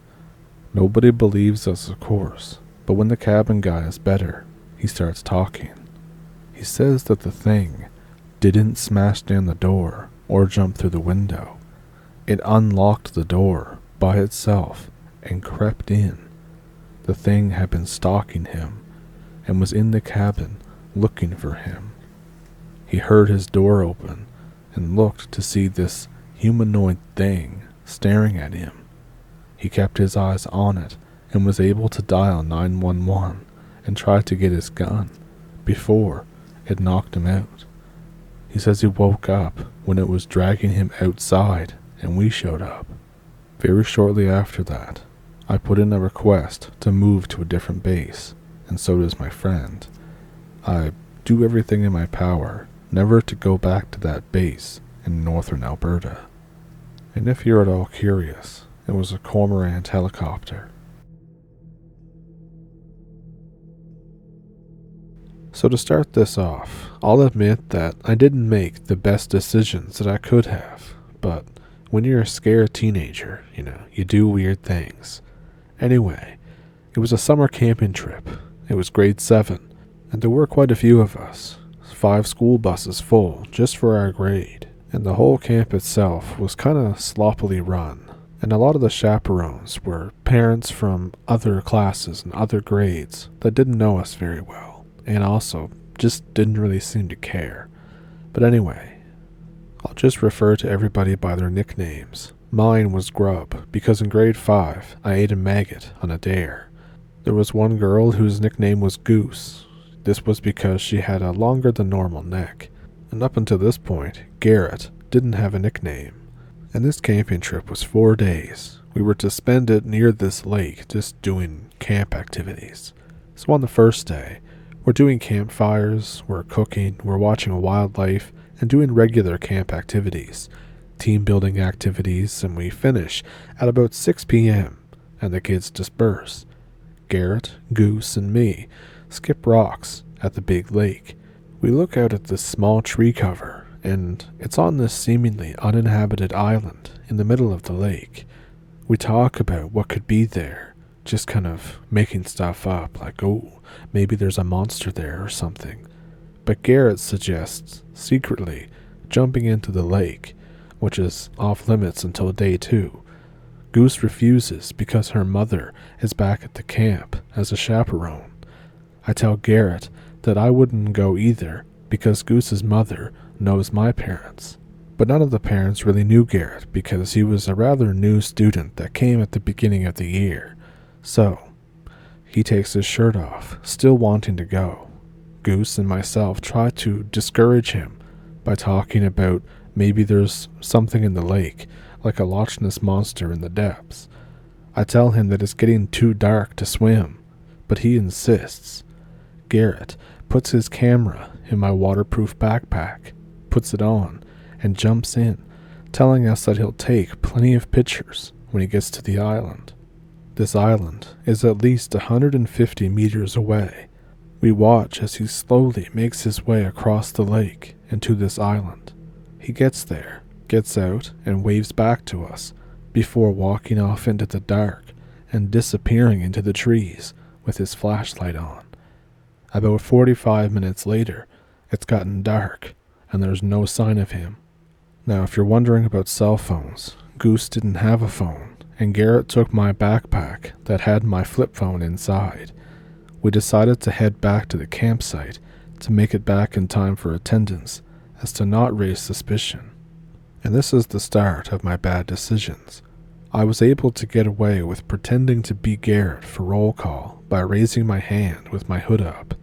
Nobody believes us, of course, but when the cabin guy is better, he starts talking. He says that the thing didn't smash down the door or jump through the window. It unlocked the door by itself and crept in. The thing had been stalking him and was in the cabin looking for him. He heard his door open and looked to see this humanoid thing staring at him. He kept his eyes on it and was able to dial 911 and try to get his gun before it knocked him out. He says he woke up when it was dragging him outside and we showed up. Very shortly after that, I put in a request to move to a different base, and so does my friend. I do everything in my power never to go back to that base in northern Alberta. And if you're at all curious, it was a Cormorant helicopter. So to start this off, I'll admit that I didn't make the best decisions that I could have, but when you're a scared teenager, you do weird things. Anyway, it was a summer camping trip. It was grade 7, and there were quite a few of us, 5 school buses full just for our grade, and the whole camp itself was kind of sloppily run. And a lot of the chaperones were parents from other classes and other grades that didn't know us very well, and also just didn't really seem to care. But anyway, I'll just refer to everybody by their nicknames. Mine was Grub, because in grade 5, I ate a maggot on a dare. There was one girl whose nickname was Goose. This was because she had a longer than normal neck. And up until this point, Garrett didn't have a nickname. And this camping trip was 4 days. We were to spend it near this lake, just doing camp activities. So on the first day, we're doing campfires, we're cooking, we're watching wildlife, and doing regular camp activities, team building activities, and we finish at about 6 p.m. and the kids disperse. Garrett, Goose, and me skip rocks at the big lake. We look out at this small tree cover, and it's on this seemingly uninhabited island in the middle of the lake. We talk about what could be there, just kind of making stuff up, like, oh, maybe there's a monster there or something. But Garrett suggests, secretly, jumping into the lake, which is off limits until day 2. Goose refuses because her mother is back at the camp as a chaperone. I tell Garrett that I wouldn't go either because Goose's mother knows my parents. But none of the parents really knew Garrett because he was a rather new student that came at the beginning of the year. So, he takes his shirt off, still wanting to go. Goose and myself try to discourage him by talking about maybe there's something in the lake, like a Loch Ness monster in the depths. I tell him that it's getting too dark to swim, but he insists. Garrett puts his camera in my waterproof backpack, puts it on, and jumps in, telling us that he'll take plenty of pictures when he gets to the island. This island is at least 150 meters away. We watch as he slowly makes his way across the lake and to this island. He gets there, gets out, and waves back to us before walking off into the dark and disappearing into the trees with his flashlight on. About 45 minutes later, it's gotten dark and there's no sign of him. Now, if you're wondering about cell phones, Goose didn't have a phone, and Garrett took my backpack that had my flip phone inside. We decided to head back to the campsite to make it back in time for attendance, as to not raise suspicion. And this is the start of my bad decisions. I was able to get away with pretending to be Garrett for roll call by raising my hand with my hood up.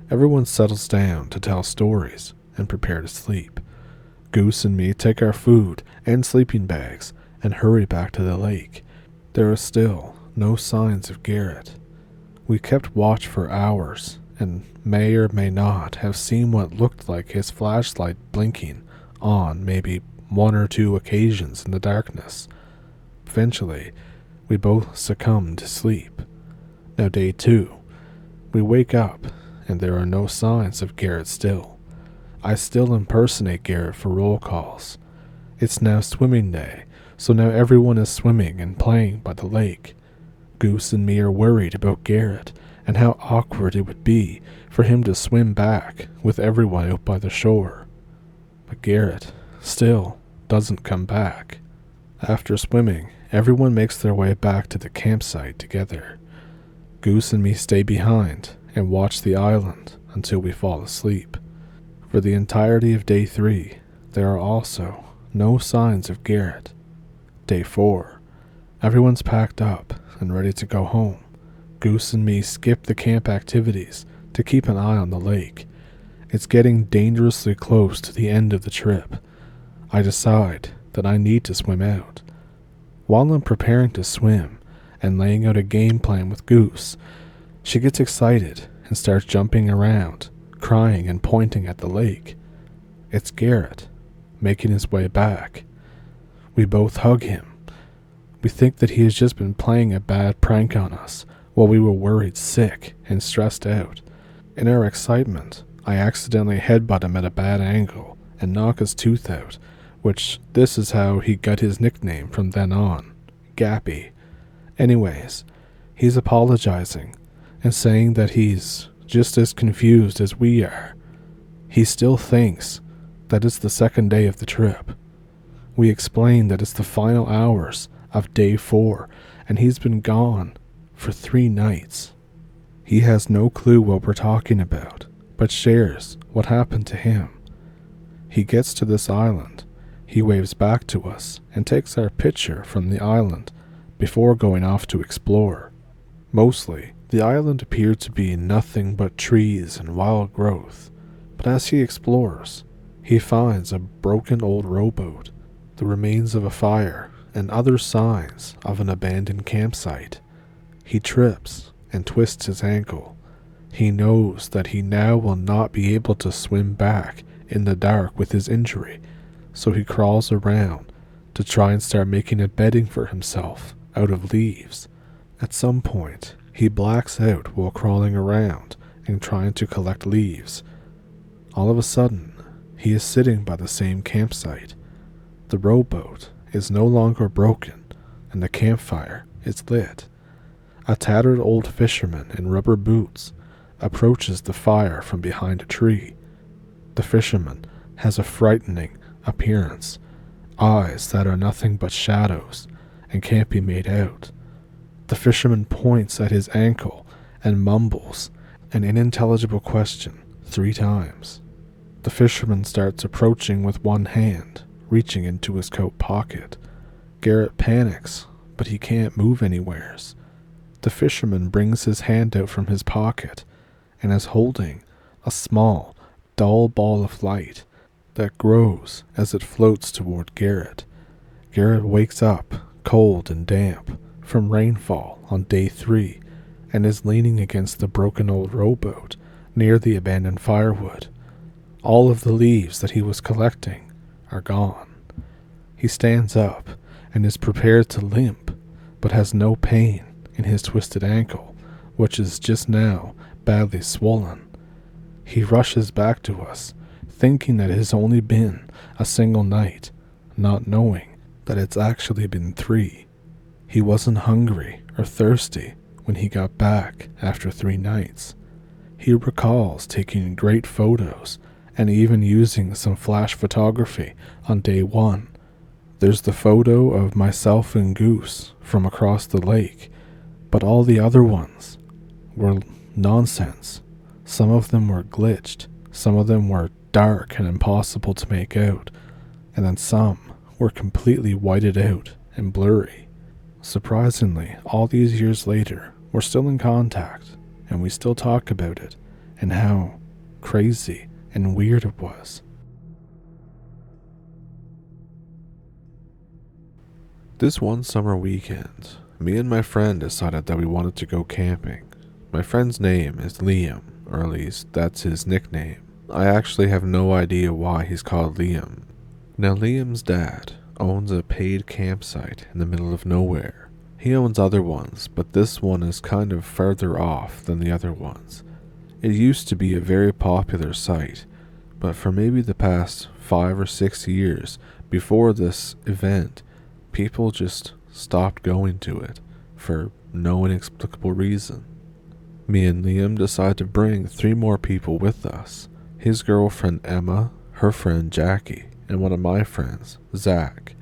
Everyone settles down to tell stories and prepare to sleep. Goose and me take our food and sleeping bags and hurry back to the lake. There are still no signs of Garrett. We kept watch for hours and may or may not have seen what looked like his flashlight blinking on maybe 1 or 2 occasions in the darkness. Eventually, we both succumbed to sleep. Now day 2, we wake up and there are no signs of Garrett still. I still impersonate Garrett for roll calls. It's now swimming day, so now everyone is swimming and playing by the lake. Goose and me are worried about Garrett and how awkward it would be for him to swim back with everyone out by the shore. But Garrett still doesn't come back. After swimming, everyone makes their way back to the campsite together. Goose and me stay behind and watch the island until we fall asleep. For the entirety of day 3, there are also no signs of Garrett. Day 4, everyone's packed up and ready to go home. Goose and me skip the camp activities to keep an eye on the lake. It's getting dangerously close to the end of the trip. I decide that I need to swim out. While I'm preparing to swim and laying out a game plan with Goose, she gets excited and starts jumping around, crying and pointing at the lake. It's Garrett, making his way back. We both hug him. We think that he has just been playing a bad prank on us while we were worried sick and stressed out. In our excitement, I accidentally headbutt him at a bad angle and knock his tooth out, which this is how he got his nickname from then on, Gappy. Anyways, he's apologizing and saying that he's just as confused as we are. He still thinks that it's the second day of the trip. We explain that it's the final hours of day 4 and he's been gone for 3 nights. He has no clue what we're talking about, but shares what happened to him. He gets to this island, he waves back to us and takes our picture from the island before going off to explore. Mostly, the island appeared to be nothing but trees and wild growth, but as he explores, he finds a broken old rowboat, the remains of a fire, and other signs of an abandoned campsite. He trips and twists his ankle. He knows that he now will not be able to swim back in the dark with his injury, so he crawls around to try and start making a bedding for himself out of leaves. At some point, he blacks out while crawling around and trying to collect leaves. All of a sudden, he is sitting by the same campsite. The rowboat is no longer broken, and the campfire is lit. A tattered old fisherman in rubber boots approaches the fire from behind a tree. The fisherman has a frightening appearance, eyes that are nothing but shadows and can't be made out. The fisherman points at his ankle and mumbles an unintelligible question 3 times. The fisherman starts approaching with one hand, reaching into his coat pocket. Garrett panics, but he can't move anywheres. The fisherman brings his hand out from his pocket and is holding a small, dull ball of light that grows as it floats toward Garrett. Garrett wakes up, cold and damp, from rainfall on day 3, and is leaning against the broken old rowboat near the abandoned firewood. All of the leaves that he was collecting are gone. He stands up and is prepared to limp, but has no pain in his twisted ankle, which is just now badly swollen. He rushes back to us, thinking that it has only been a single night, not knowing that it's actually been 3. He wasn't hungry or thirsty when he got back after 3 nights. He recalls taking great photos and even using some flash photography on day 1. There's the photo of myself and Goose from across the lake, but all the other ones were nonsense. Some of them were glitched, some of them were dark and impossible to make out, and then some were completely whited out and blurry. Surprisingly, all these years later, we're still in contact, and we still talk about it, and how crazy and weird it was. This one summer weekend, me and my friend decided that we wanted to go camping. My friend's name is Liam, or at least that's his nickname. I actually have no idea why he's called Liam. Now, Liam's dad owns a paid campsite in the middle of nowhere. He owns other ones, but this one is kind of further off than the other ones. It used to be a very popular site, but for maybe the past 5 or 6 years before this event, people just stopped going to it for no inexplicable reason. Me and Liam decided to bring 3 more people with us. His girlfriend Emma, her friend Jackie, and one of my friends, Zach.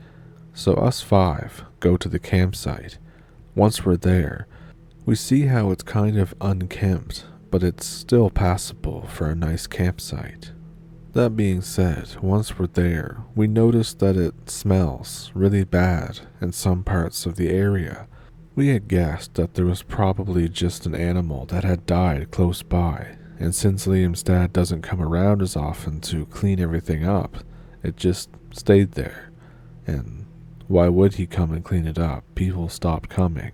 So us 5 go to the campsite. Once we're there, we see how it's kind of unkempt, but it's still passable for a nice campsite. That being said, once we're there, we notice that it smells really bad in some parts of the area. We had guessed that there was probably just an animal that had died close by, and since Liam's dad doesn't come around as often to clean everything up, it just stayed there. And why would he come and clean it up? People stopped coming.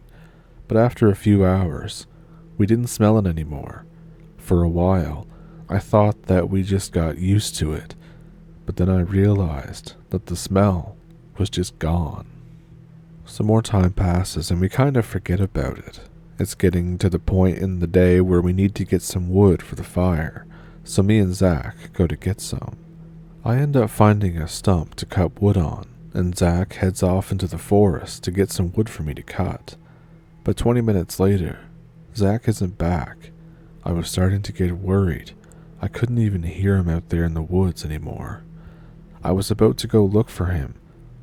But after a few hours, we didn't smell it anymore. For a while, I thought that we just got used to it, but then I realized that the smell was just gone. Some more time passes and we kind of forget about it. It's getting to the point in the day where we need to get some wood for the fire, so me and Zach go to get some. I end up finding a stump to cut wood on, and Zach heads off into the forest to get some wood for me to cut. But 20 minutes later, Zach isn't back. I was starting to get worried. I couldn't even hear him out there in the woods anymore. I was about to go look for him,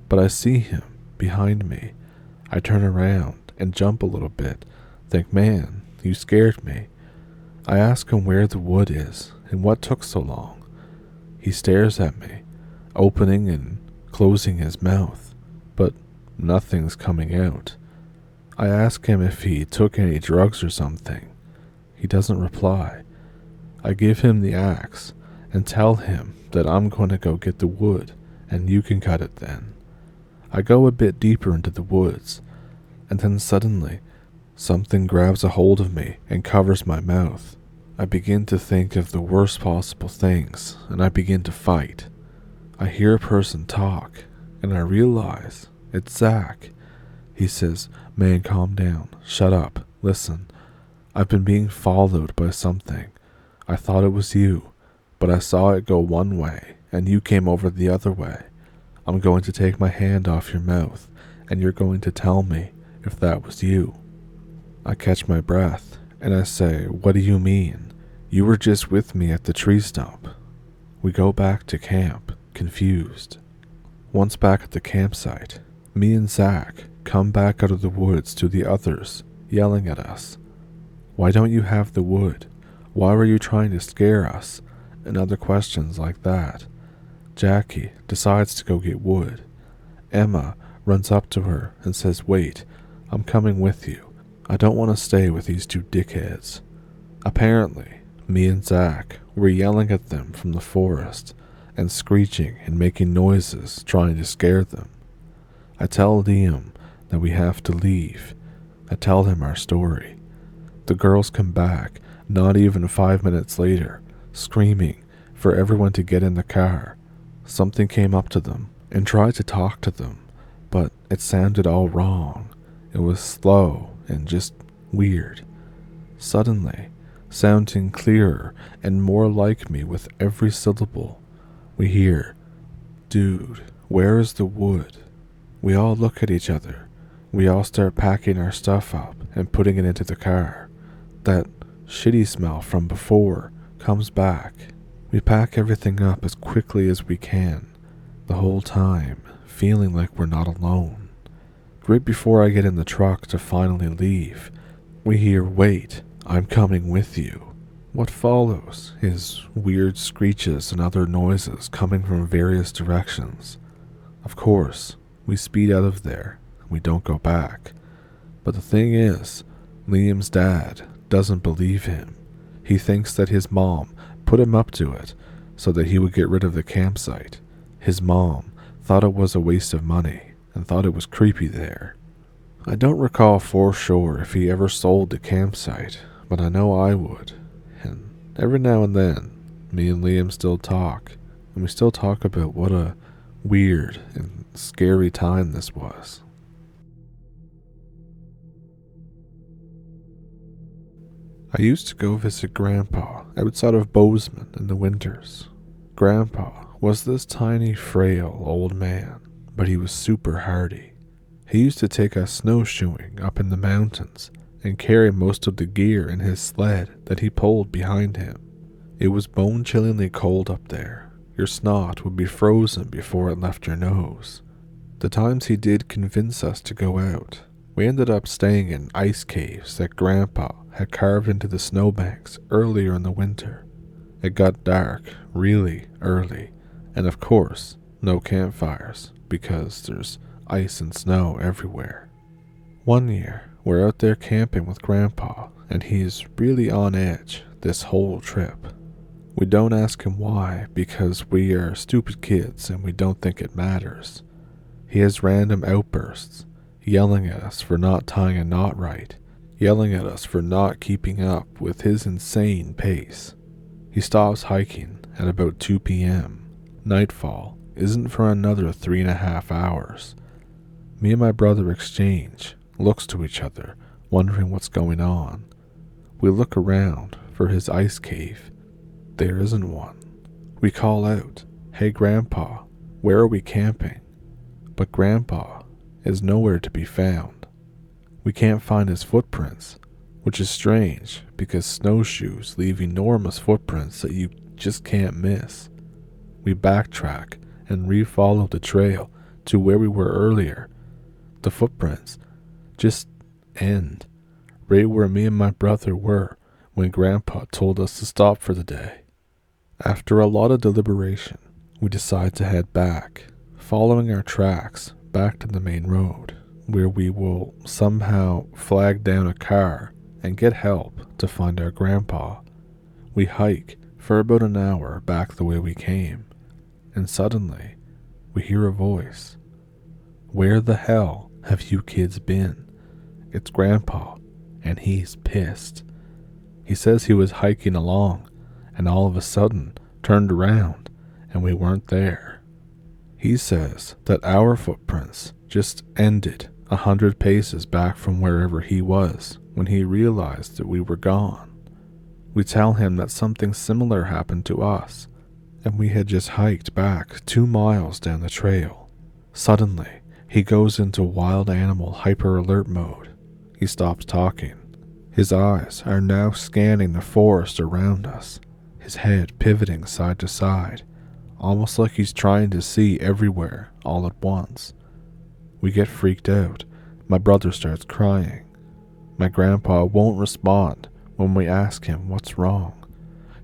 but I see him behind me. I turn around and jump a little bit. Think, man, you scared me. I ask him where the wood is and what took so long. He stares at me, opening and closing his mouth, but nothing's coming out. I ask him if he took any drugs or something. He doesn't reply. I give him the axe and tell him that I'm going to go get the wood and you can cut it then. I go a bit deeper into the woods, and then suddenly, something grabs a hold of me and covers my mouth. I begin to think of the worst possible things, and I begin to fight. I hear a person talk, and I realize it's Zach. He says, "Man, calm down. Shut up. Listen. I've been being followed by something. I thought it was you, but I saw it go one way, and you came over the other way. I'm going to take my hand off your mouth, and you're going to tell me if that was you." I catch my breath, and I say, "What do you mean? You were just with me at the tree stump." We go back to camp, confused. Once back at the campsite, me and Zach come back out of the woods to the others, yelling at us. "Why don't you have the wood? Why were you trying to scare us?" And other questions like that. Jackie decides to go get wood. Emma runs up to her and says, "Wait, I'm coming with you. I don't want to stay with these 2 dickheads." Apparently, Me and Zach were yelling at them from the forest and screeching and making noises trying to scare them. I tell Liam that we have to leave. I tell him our story. The girls come back, not even 5 minutes later, screaming for everyone to get in the car. Something came up to them and tried to talk to them, but it sounded all wrong. It was slow and just weird. Suddenly, sounding clearer and more like me with every syllable, we hear, "Dude, where is the wood?" We all look at each other. We all start packing our stuff up and putting it into the car. That shitty smell from before comes back. We pack everything up as quickly as we can, the whole time feeling like we're not alone. Right before I get in the truck to finally leave, we hear, "Wait, I'm coming with you." What follows is weird screeches and other noises coming from various directions. Of course, we speed out of there. We don't go back. But the thing is, Liam's dad doesn't believe him. He thinks that his mom put him up to it so that he would get rid of the campsite. His mom thought it was a waste of money and thought it was creepy there. I don't recall for sure if he ever sold the campsite, but I know I would. And every now and then, me and Liam still talk, and we still talk about what a weird and scary time this was. I used to go visit Grandpa outside of Bozeman in the winters. Grandpa was this tiny, frail old man, but he was super hardy. He used to take us snowshoeing up in the mountains and carry most of the gear in his sled that he pulled behind him. It was bone-chillingly cold up there. Your snot would be frozen before it left your nose. The times he did convince us to go out, we ended up staying in ice caves that Grandpa had carved into the snowbanks earlier in the winter. It got dark really early, and of course, no campfires because there's ice and snow everywhere. One year, we're out there camping with Grandpa, and he's really on edge this whole trip. We don't ask him why because we are stupid kids and we don't think it matters. He has random outbursts, yelling at us for not tying a knot right, yelling at us for not keeping up with his insane pace. He stops hiking at about 2 p.m. Nightfall isn't for another 3.5 hours. Me and my brother exchange looks to each other, wondering what's going on. We look around for his ice cave. There isn't one. We call out, "Hey Grandpa, where are we camping?" But Grandpa is nowhere to be found. We can't find his footprints, which is strange because snowshoes leave enormous footprints that you just can't miss. We backtrack and re-follow the trail to where we were earlier. The footprints just end right where me and my brother were when Grandpa told us to stop for the day. After a lot of deliberation, we decide to head back, following our tracks back to the main road, where we will somehow flag down a car and get help to find our Grandpa. We hike for about an hour back the way we came, and suddenly we hear a voice. "Where the hell have you kids been?" It's Grandpa, and he's pissed. He says he was hiking along, and all of a sudden turned around, and we weren't there. He says that our footprints just ended 100 paces back from wherever he was when he realized that we were gone. We tell him that something similar happened to us, and we had just hiked back 2 miles down the trail. Suddenly, he goes into wild animal hyper-alert mode. He stops talking. His eyes are now scanning the forest around us, his head pivoting side to side, almost like he's trying to see everywhere all at once. We get freaked out. My brother starts crying. My grandpa won't respond when we ask him what's wrong.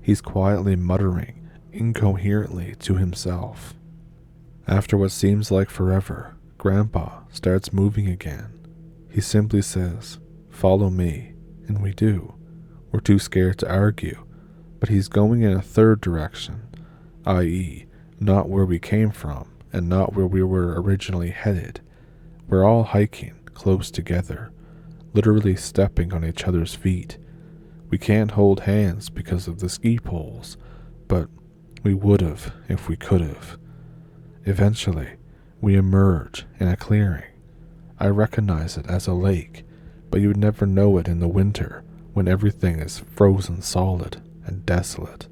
He's quietly muttering incoherently to himself. After what seems like forever, Grandpa starts moving again. He simply says, "Follow me," and we do. We're too scared to argue, but he's going in a third direction, i.e., not where we came from and not where we were originally headed. We're all hiking close together, literally stepping on each other's feet. We can't hold hands because of the ski poles, but we would have if we could have. Eventually, we emerge in a clearing. I recognize it as a lake, but you would never know it in the winter when everything is frozen solid and desolate.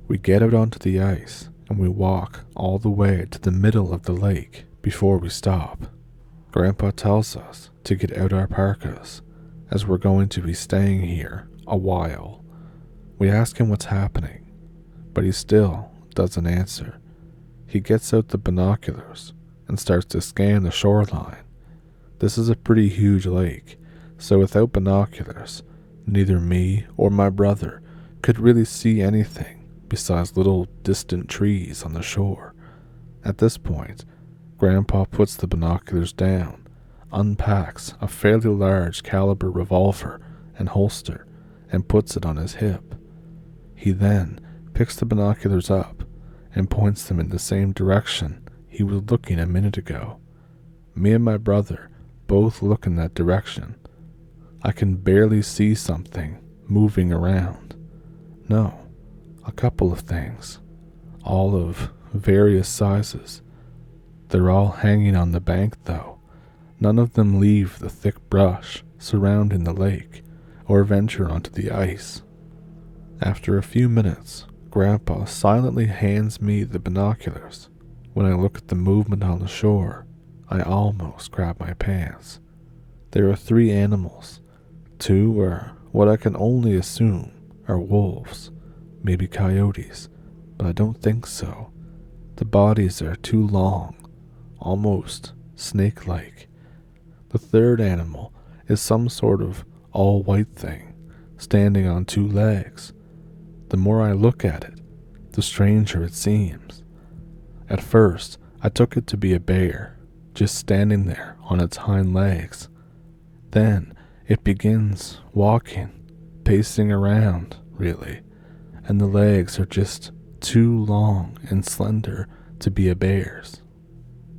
We get out onto the ice and we walk all the way to the middle of the lake before we stop. Grandpa tells us to get out our parkas, as we're going to be staying here a while. We ask him what's happening, but he still doesn't answer. He gets out the binoculars and starts to scan the shoreline. This is a pretty huge lake, so without binoculars, neither me or my brother could really see anything besides little distant trees on the shore. At this point, Grandpa puts the binoculars down, unpacks a fairly large caliber revolver and holster, and puts it on his hip. He then picks the binoculars up and points them in the same direction he was looking a minute ago. Me and my brother both look in that direction. I can barely see something moving around. No, a couple of things, all of various sizes. They're all hanging on the bank though. None of them leave the thick brush surrounding the lake or venture onto the ice. After a few minutes, Grandpa silently hands me the binoculars. When I look at the movement on the shore, I almost grab my pants. There are 3 animals. 2 are what I can only assume are wolves, maybe coyotes, but I don't think so. The bodies are too long, almost snake-like. The 3rd animal is some sort of all-white thing, standing on 2 legs. The more I look at it, the stranger it seems. At first, I took it to be a bear, just standing there on its hind legs. Then, it begins walking, pacing around, really, and the legs are just too long and slender to be a bear's.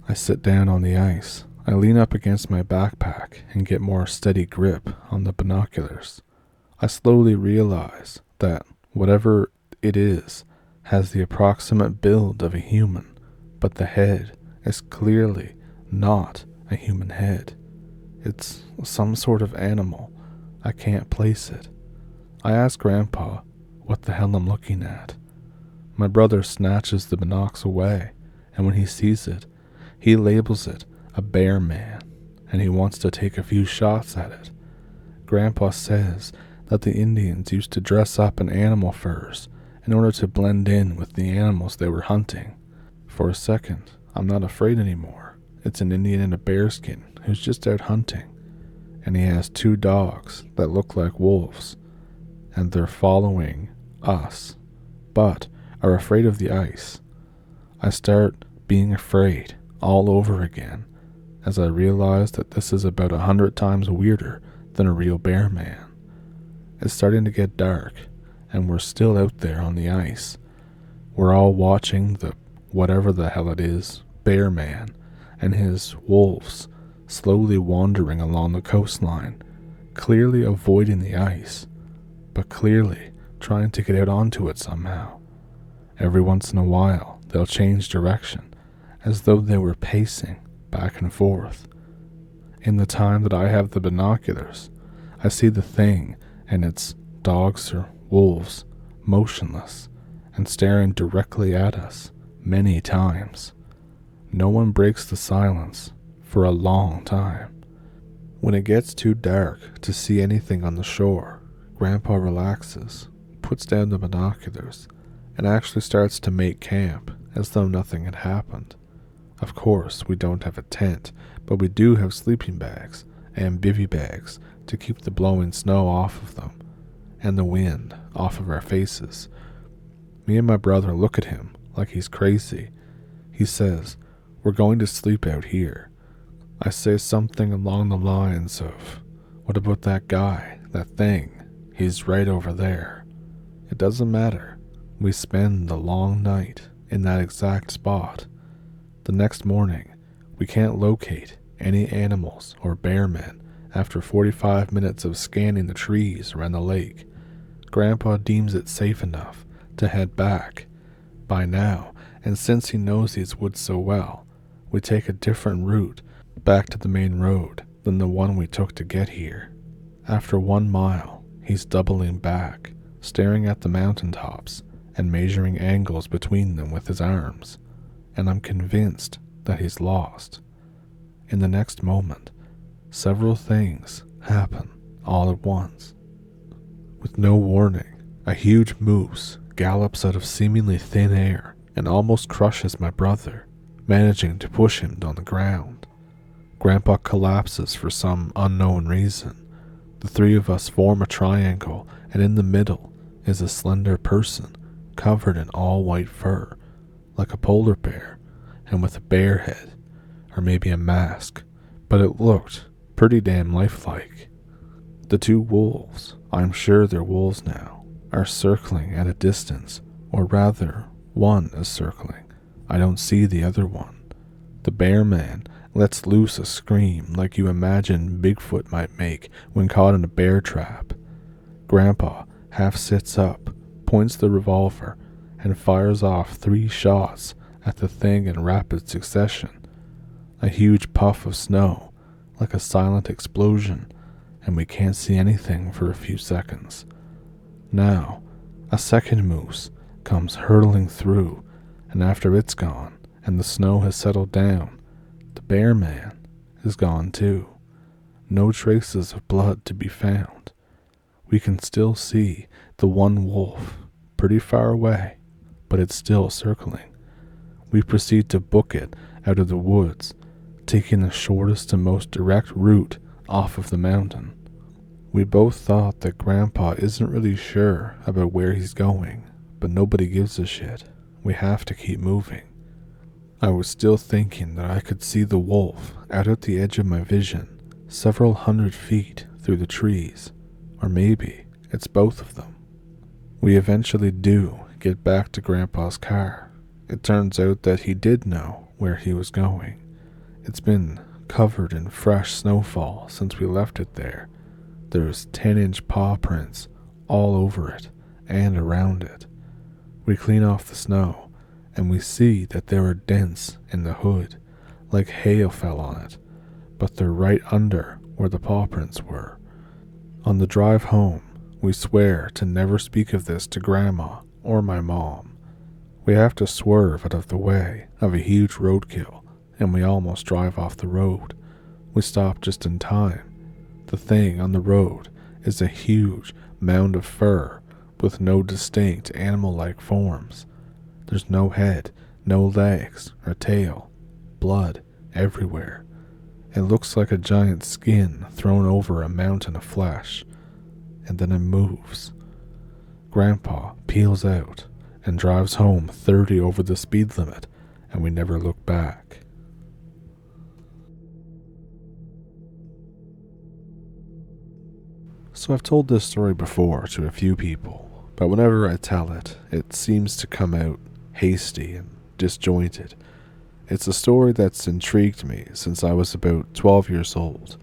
I sit down on the ice. I lean up against my backpack and get more steady grip on the binoculars. I slowly realize that whatever it is has the approximate build of a human, but the head is clearly not a human head. It's some sort of animal. I can't place it. I ask Grandpa what the hell I'm looking at. My brother snatches the binocs away, and when he sees it, he labels it a bear man, and he wants to take a few shots at it. Grandpa says that the Indians used to dress up in animal furs in order to blend in with the animals they were hunting. For a second, I'm not afraid anymore. It's an Indian in a bearskin who's just out hunting, and he has 2 dogs that look like wolves, and they're following us, but are afraid of the ice. I start being afraid all over again as I realize that this is about 100 times weirder than a real bear man. It's starting to get dark, and we're still out there on the ice. We're all watching the whatever the hell it is, bear man, and his wolves slowly wandering along the coastline, clearly avoiding the ice, but clearly trying to get out onto it somehow. Every once in a while, they'll change direction, as though they were pacing back and forth. In the time that I have the binoculars, I see the thing and its dogs or wolves motionless and staring directly at us many times. No one breaks the silence for a long time. When it gets too dark to see anything on the shore, Grandpa relaxes, puts down the binoculars, and actually starts to make camp as though nothing had happened. Of course, we don't have a tent, but we do have sleeping bags and bivy bags to keep the blowing snow off of them and the wind off of our faces. Me and my brother look at him like he's crazy. He says, "We're going to sleep out here." I say something along the lines of, "What about that guy, that thing? He's right over there." It doesn't matter. We spend the long night in that exact spot. The next morning, we can't locate any animals or bearmen after 45 minutes of scanning the trees around the lake. Grandpa deems it safe enough to head back. By now, and since he knows these woods so well, we take a different route back to the main road than the one we took to get here. After 1 mile, he's doubling back, staring at the mountaintops and measuring angles between them with his arms, and I'm convinced that he's lost. In the next moment, several things happen all at once. With no warning, a huge moose gallops out of seemingly thin air and almost crushes my brother, managing to push him on the ground. Grandpa collapses for some unknown reason. The three of us form a triangle, and in the middle is a slender person covered in all white fur, like a polar bear, and with a bear head, or maybe a mask, but it looked pretty damn lifelike. The two wolves, I'm sure they're wolves now, are circling at a distance, or rather, one is circling. I don't see the other one. The bear man lets loose a scream like you imagine Bigfoot might make when caught in a bear trap. Grandpa half sits up, points the revolver, and fires off 3 shots at the thing in rapid succession. A huge puff of snow, like a silent explosion, and we can't see anything for a few seconds. Now, a second moose comes hurtling through, and after it's gone and the snow has settled down, the bear man is gone too. No traces of blood to be found. We can still see the one wolf pretty far away, but it's still circling. We proceed to book it out of the woods, taking the shortest and most direct route off of the mountain. We both thought that Grandpa isn't really sure about where he's going, but nobody gives a shit. We have to keep moving. I was still thinking that I could see the wolf out at the edge of my vision, several 100 feet through the trees, or maybe it's both of them. We eventually do get back to Grandpa's car. It turns out that he did know where he was going. It's been covered in fresh snowfall since we left it there. There's 10-inch paw prints all over it and around it. We clean off the snow, and we see that there are dents in the hood, like hail fell on it, but they're right under where the paw prints were. On the drive home, we swear to never speak of this to Grandma or my mom. We have to swerve out of the way of a huge roadkill, and we almost drive off the road. We stop just in time. The thing on the road is a huge mound of fur with no distinct animal-like forms. There's no head, no legs or tail, blood everywhere. It looks like a giant skin thrown over a mountain of flesh, and then it moves. Grandpa peels out and drives home 30 over the speed limit, and we never look back. So I've told this story before to a few people, but whenever I tell it, it seems to come out hasty and disjointed. It's a story that's intrigued me since I was about 12 years old.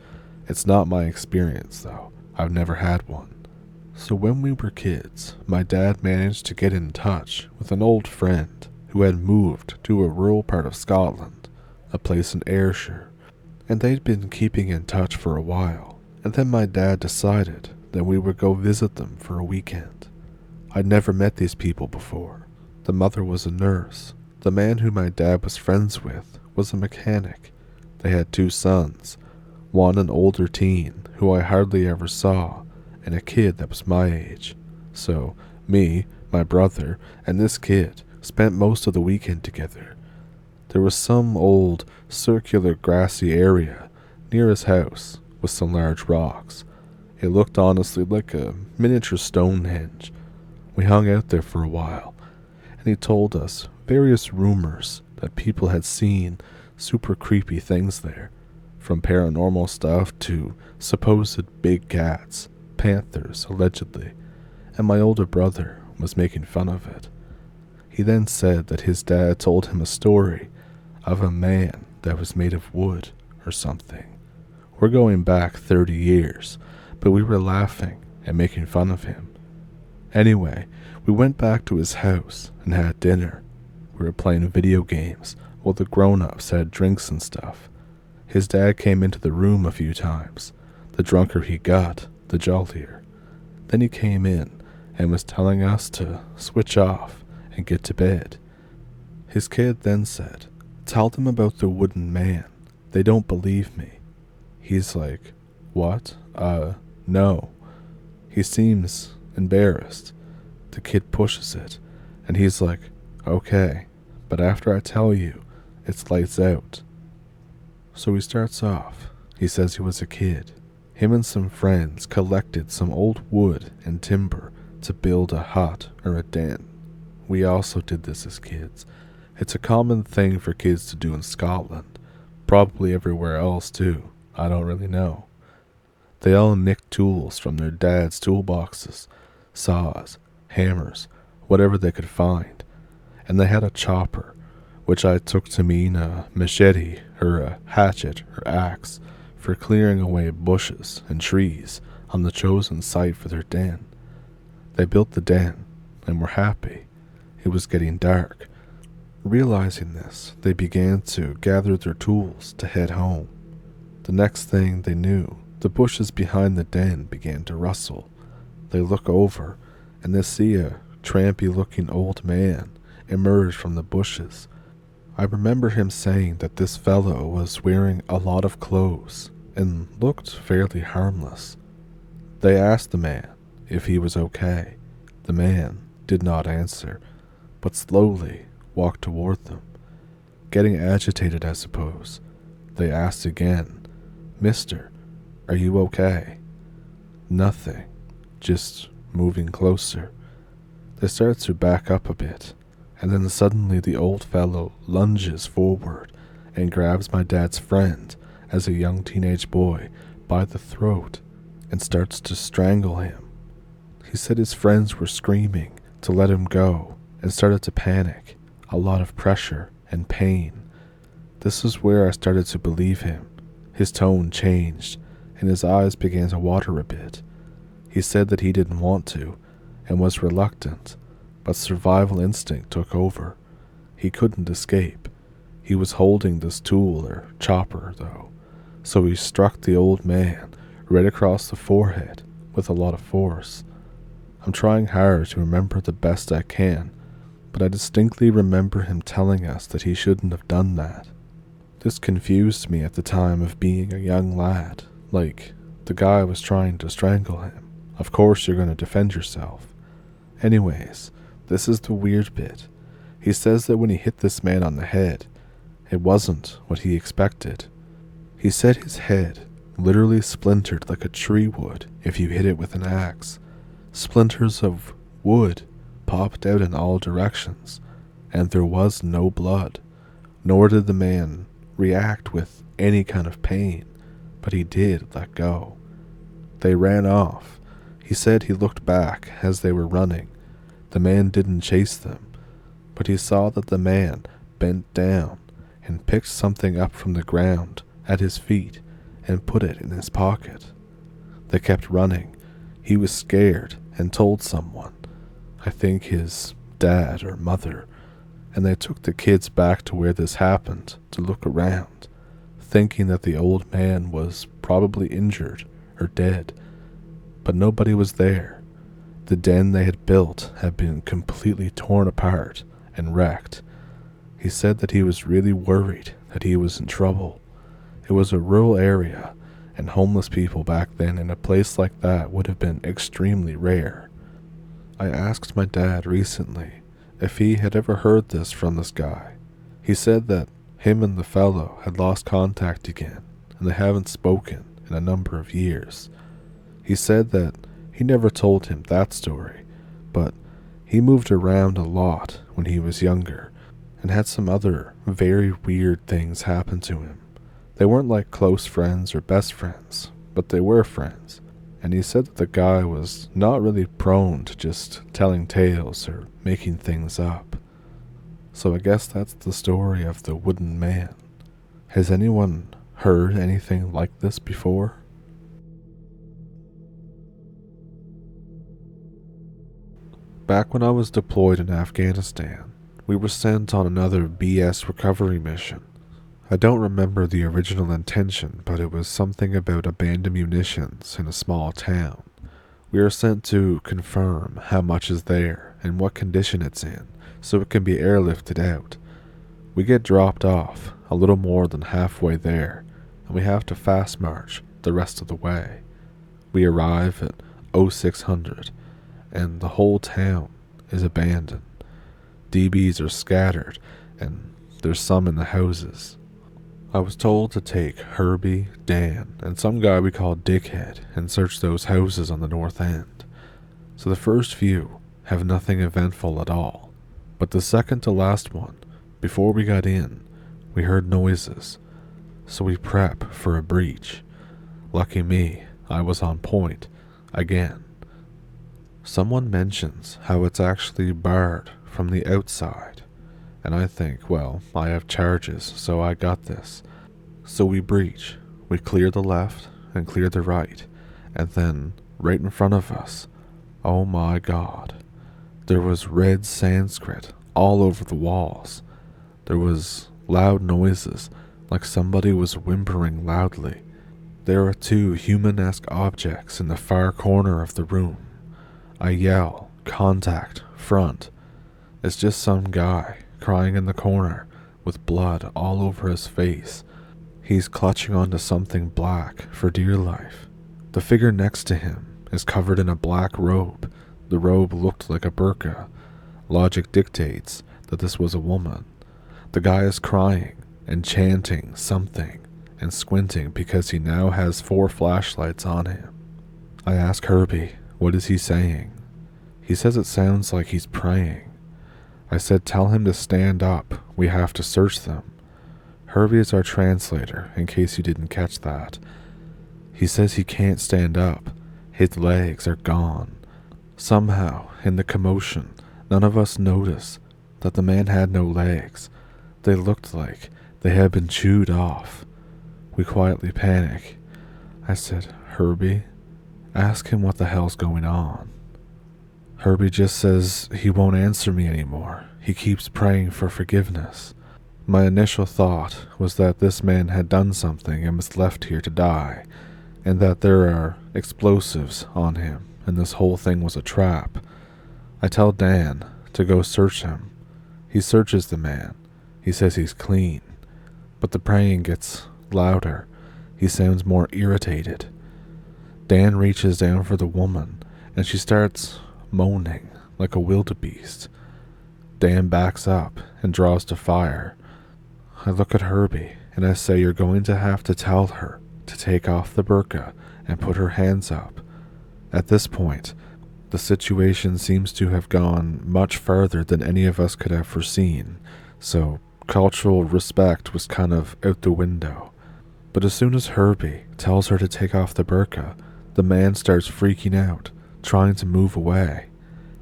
It's not my experience, though. I've never had one. So when we were kids, my dad managed to get in touch with an old friend who had moved to a rural part of Scotland, a place in Ayrshire, and they'd been keeping in touch for a while. And then my dad decided that we would go visit them for a weekend. I'd never met these people before. The mother was a nurse. The man who my dad was friends with was a mechanic. They had 2 sons, one an older teen who I hardly ever saw, and a kid that was my age. So me, my brother, and this kid spent most of the weekend together. There was some old, circular grassy area near his house with some large rocks. It looked honestly like a miniature Stonehenge. We hung out there for a while, and he told us various rumors that people had seen super creepy things there, from paranormal stuff to supposed big cats, panthers allegedly, and my older brother was making fun of it. He then said that his dad told him a story of a man that was made of wood or something. We're going back 30 years, but we were laughing and making fun of him. Anyway, we went back to his house and had dinner. We were playing video games while the grown-ups had drinks and stuff. His dad came into the room a few times. The drunker he got, the jollier. Then he came in and was telling us to switch off and get to bed. His kid then said, "Tell them about the wooden man. They don't believe me." He's like, "What? No." He seems embarrassed. The kid pushes it, and he's like, "Okay, but after I tell you, it's lights out." So he starts off. He says he was a kid. Him and some friends collected some old wood and timber to build a hut or a den. We also did this as kids. It's a common thing for kids to do in Scotland, probably everywhere else too, I don't really know. They all nicked tools from their dad's toolboxes, saws, hammers, whatever they could find, and they had a chopper, which I took to mean a machete or a hatchet or axe, for clearing away bushes and trees on the chosen site for their den. They built the den and were happy. It was getting dark. Realizing this, they began to gather their tools to head home. The next thing they knew, the bushes behind the den began to rustle. They look over, and they see a trampy-looking old man emerge from the bushes. I remember him saying that this fellow was wearing a lot of clothes and looked fairly harmless. They asked the man if he was okay. The man did not answer, but slowly walked toward them. Getting agitated, I suppose, they asked again, "Mister, are you okay?" Nothing, just moving closer. They start to back up a bit, and then suddenly the old fellow lunges forward and grabs my dad's friend as a young teenage boy by the throat and starts to strangle him. He said his friends were screaming to let him go and started to panic, a lot of pressure and pain. This is where I started to believe him. His tone changed and his eyes began to water a bit. He said that he didn't want to and was reluctant, but survival instinct took over. He couldn't escape. He was holding this tool or chopper, though, so he struck the old man right across the forehead with a lot of force. I'm trying hard to remember the best I can, but I distinctly remember him telling us that he shouldn't have done that. This confused me at the time of being a young lad, like the guy was trying to strangle him. Of course you're going to defend yourself. Anyways, this is the weird bit. He says that when he hit this man on the head, it wasn't what he expected. He said his head literally splintered like a tree would if you hit it with an axe. Splinters of wood popped out in all directions, and there was no blood, nor did the man react with any kind of pain, but he did let go. They ran off. He said he looked back as they were running. The man didn't chase them, but he saw that the man bent down and picked something up from the ground at his feet and put it in his pocket. They kept running. He was scared and told someone, I think his dad or mother, and they took the kids back to where this happened to look around, thinking that the old man was probably injured or dead, but nobody was there. The den they had built had been completely torn apart and wrecked. He said that he was really worried that he was in trouble. It was a rural area, and homeless people back then in a place like that would have been extremely rare. I asked my dad recently if he had ever heard this from this guy. He said that him and the fellow had lost contact again, and they haven't spoken in a number of years. He said that he never told him that story, but he moved around a lot when he was younger, and had some other very weird things happen to him. They weren't like close friends or best friends, but they were friends, and he said that the guy was not really prone to just telling tales or making things up. So I guess that's the story of the wooden man. Has anyone heard anything like this before? Back when I was deployed in Afghanistan, we were sent on another BS recovery mission. I don't remember the original intention, but it was something about abandoned munitions in a small town. We are sent to confirm how much is there and what condition it's in, so it can be airlifted out. We get dropped off a little more than halfway there, and we have to fast march the rest of the way. We arrive at 0600, and the whole town is abandoned. DBs are scattered, and there's some in the houses. I was told to take Herbie, Dan, and some guy we call Dickhead and search those houses on the north end. So the first few have nothing eventful at all, but the second to last one, before we got in, we heard noises, so we prep for a breach. Lucky me, I was on point, again. Someone mentions how it's actually barred from the outside, and I think, well, I have charges, so I got this. So we breach. We clear the left and clear the right, and then, right in front of us, oh my god, there was red Sanskrit all over the walls. There was loud noises, like somebody was whimpering loudly. There are two human-esque objects in the far corner of the room. I yell, contact, front. It's just some guy crying in the corner with blood all over his face. He's clutching onto something black for dear life. The figure next to him is covered in a black robe. The robe looked like a burqa. Logic dictates that this was a woman. The guy is crying and chanting something and squinting because he now has 4 flashlights on him. I ask Herbie, what is he saying? He says it sounds like he's praying. I said, tell him to stand up. We have to search them. Herbie is our translator, in case you didn't catch that. He says he can't stand up. His legs are gone. Somehow, in the commotion, none of us noticed that the man had no legs. They looked like they had been chewed off. We quietly panic. I said, Herbie, ask him what the hell's going on. Herbie just says he won't answer me anymore. He keeps praying for forgiveness. My initial thought was that this man had done something and was left here to die, and that there are explosives on him, and this whole thing was a trap. I tell Dan to go search him. He searches the man. He says he's clean, but the praying gets louder. He sounds more irritated. Dan reaches down for the woman, and she starts moaning like a wildebeest. Dan backs up and draws to fire. I look at Herbie and I say, you're going to have to tell her to take off the burqa and put her hands up. At this point, the situation seems to have gone much further than any of us could have foreseen, so cultural respect was kind of out the window. But as soon as Herbie tells her to take off the burqa, the man starts freaking out, trying to move away,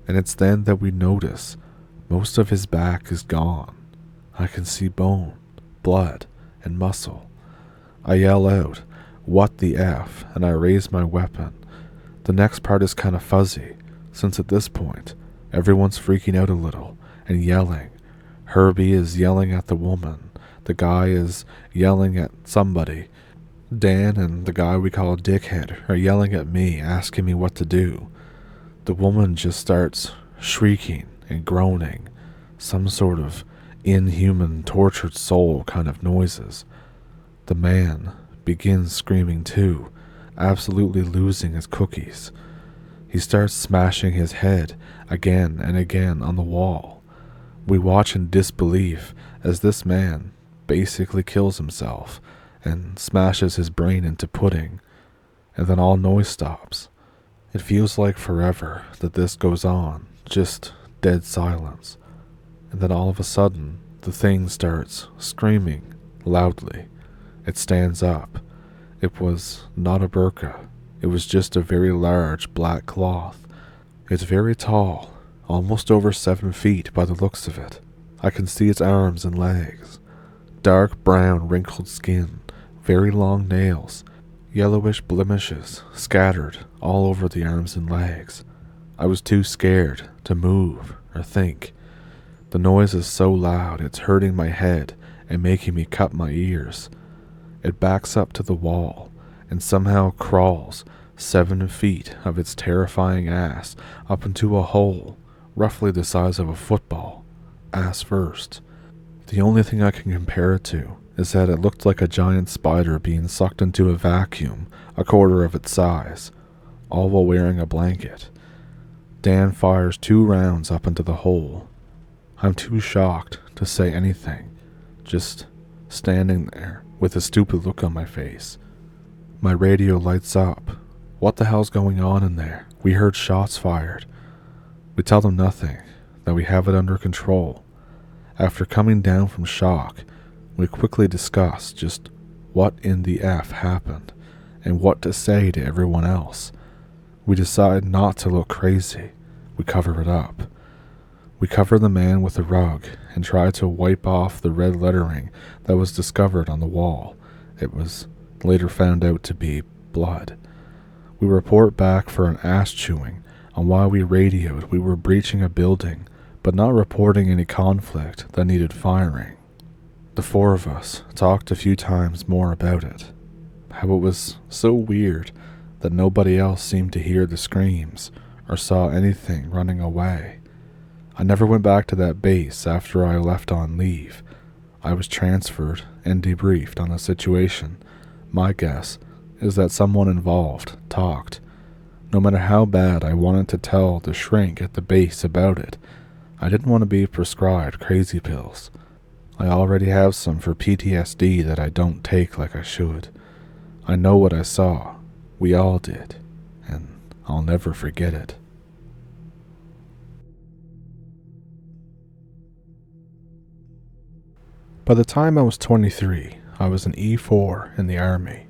and it's then that we notice most of his back is gone. I can see bone, blood, and muscle. I yell out, what the F, and I raise my weapon. The next part is kind of fuzzy, since at this point, everyone's freaking out a little and yelling. Herbie is yelling at the woman. The guy is yelling at somebody. Dan and the guy we call Dickhead are yelling at me, asking me what to do. The woman just starts shrieking and groaning, some sort of inhuman, tortured soul kind of noises. The man begins screaming too, absolutely losing his cookies. He starts smashing his head again and again on the wall. We watch in disbelief as this man basically kills himself and smashes his brain into pudding, and then all noise stops. It feels like forever that this goes on, just dead silence. And then all of a sudden, the thing starts screaming loudly. It stands up. It was not a burqa. It was just a very large black cloth. It's very tall, almost over 7 feet by the looks of it. I can see its arms and legs. Dark brown wrinkled skin, very long nails, yellowish blemishes scattered all over the arms and legs. I was too scared to move or think. The noise is so loud it's hurting my head and making me cut my ears. It backs up to the wall and somehow crawls 7 feet of its terrifying ass up into a hole roughly the size of a football, ass first. The only thing I can compare it to is that it looked like a giant spider being sucked into a vacuum a quarter of its size, all while wearing a blanket. Dan fires 2 rounds up into the hole. I'm too shocked to say anything, just standing there with a stupid look on my face. My radio lights up. What the hell's going on in there? We heard shots fired. We tell them nothing, that we have it under control. After coming down from shock, we quickly discuss just what in the F happened and what to say to everyone else. We decide not to look crazy. We cover it up. We cover the man with a rug and try to wipe off the red lettering that was discovered on the wall. It was later found out to be blood. We report back for an ass chewing on why we radioed we were breaching a building, but not reporting any conflict that needed firing. The 4 of us talked a few times more about it, how it was so weird that nobody else seemed to hear the screams or saw anything running away. I never went back to that base after I left on leave. I was transferred and debriefed on the situation. My guess is that someone involved talked. No matter how bad I wanted to tell the shrink at the base about it, I didn't want to be prescribed crazy pills. I already have some for PTSD that I don't take like I should. I know what I saw. We all did. And I'll never forget it. By the time I was 23, I was an E4 in the Army.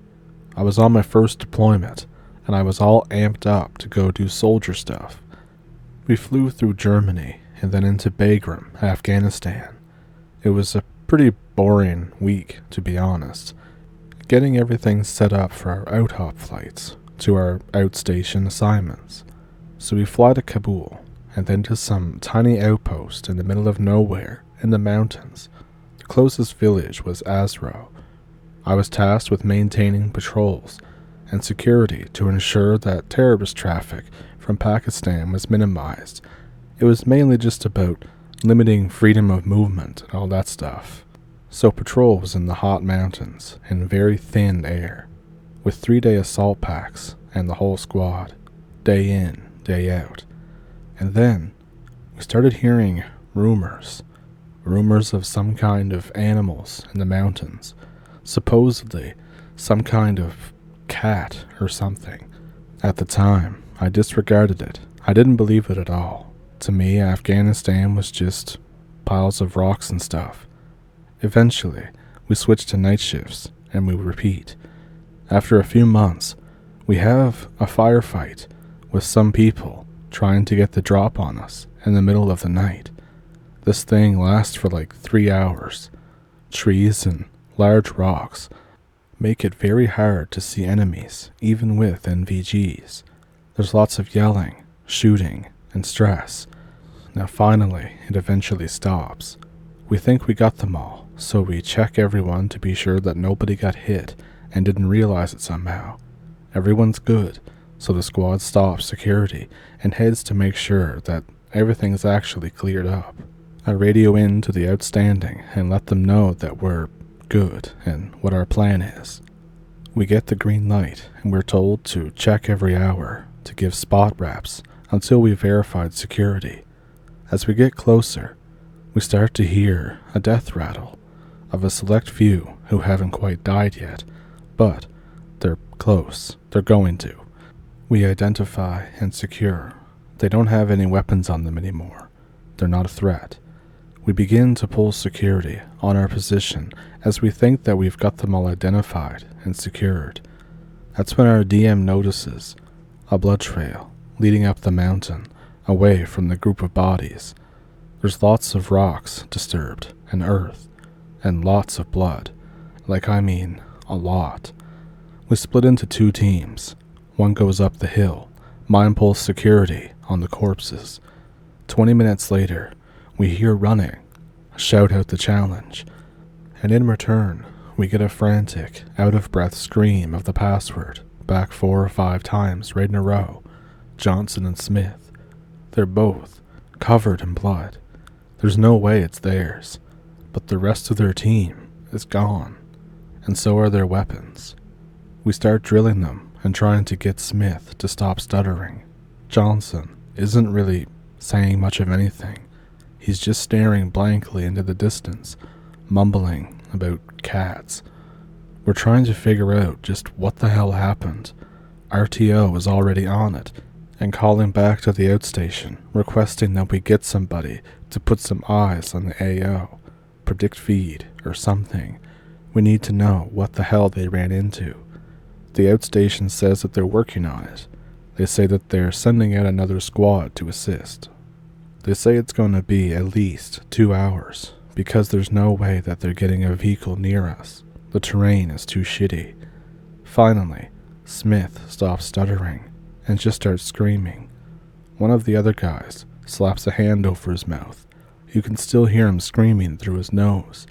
I was on my first deployment, and I was all amped up to go do soldier stuff. We flew through Germany and then into Bagram, Afghanistan. It was a pretty boring week, to be honest, getting everything set up for our out-hop flights to our outstation assignments. So we fly to Kabul, and then to some tiny outpost in the middle of nowhere in the mountains. The closest village was Azro. I was tasked with maintaining patrols and security to ensure that terrorist traffic from Pakistan was minimized. It was mainly just about limiting freedom of movement and all that stuff. So patrol was in the hot mountains in very thin air, with 3-day assault packs and the whole squad, day in, day out. And then we started hearing rumors of some kind of animals in the mountains, supposedly some kind of cat or something. At the time, I disregarded it. I didn't believe it at all. To me, Afghanistan was just piles of rocks and stuff. Eventually, we switched to night shifts, and we repeat. After a few months, we have a firefight with some people trying to get the drop on us in the middle of the night. This thing lasts for like 3 hours. Trees and large rocks make it very hard to see enemies, even with NVGs. There's lots of yelling, shooting, and stress. Now finally, it eventually stops. We think we got them all, so we check everyone to be sure that nobody got hit and didn't realize it somehow. Everyone's good, so the squad stops security and heads to make sure that everything's actually cleared up. I radio in to the outstanding and let them know that we're good and what our plan is. We get the green light and we're told to check every hour to give spot reps until we verified security. As we get closer, we start to hear a death rattle of a select few who haven't quite died yet, but they're close. They're going to. We identify and secure. They don't have any weapons on them anymore. They're not a threat. We begin to pull security on our position as we think that we've got them all identified and secured. That's when our DM notices a blood trail leading up the mountain, away from the group of bodies. There's lots of rocks disturbed, and earth, and lots of blood. A lot. We split into 2 teams. One goes up the hill, mine pulls security on the corpses. 20 minutes later, we hear running, shout out the challenge, and in return, we get a frantic, out-of-breath scream of the password, back 4 or 5 times right in a row. Johnson and Smith. They're both covered in blood. There's no way it's theirs, but the rest of their team is gone, and so are their weapons. We start drilling them and trying to get Smith to stop stuttering. Johnson isn't really saying much of anything. He's just staring blankly into the distance, mumbling about cats. We're trying to figure out just what the hell happened. RTO is already on it, and calling back to the outstation, requesting that we get somebody to put some eyes on the AO, predict feed, or something. We need to know what the hell they ran into. The outstation says that they're working on it. They say that they're sending out another squad to assist. They say it's going to be at least 2 hours, because there's no way that they're getting a vehicle near us. The terrain is too shitty. Finally, Smith stops stuttering and just starts screaming. One of the other guys slaps a hand over his mouth. You can still hear him screaming through his nose.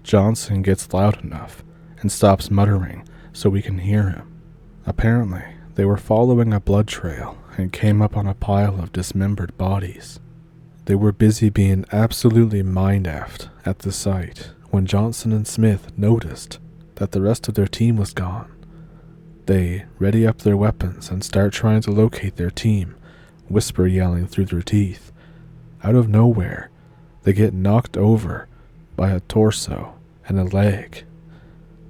Johnson gets loud enough and stops muttering so we can hear him. Apparently, they were following a blood trail and came up on a pile of dismembered bodies. They were busy being absolutely mind-effed at the site when Johnson and Smith noticed that the rest of their team was gone. They ready up their weapons and start trying to locate their team, whisper yelling through their teeth. Out of nowhere, they get knocked over by a torso and a leg.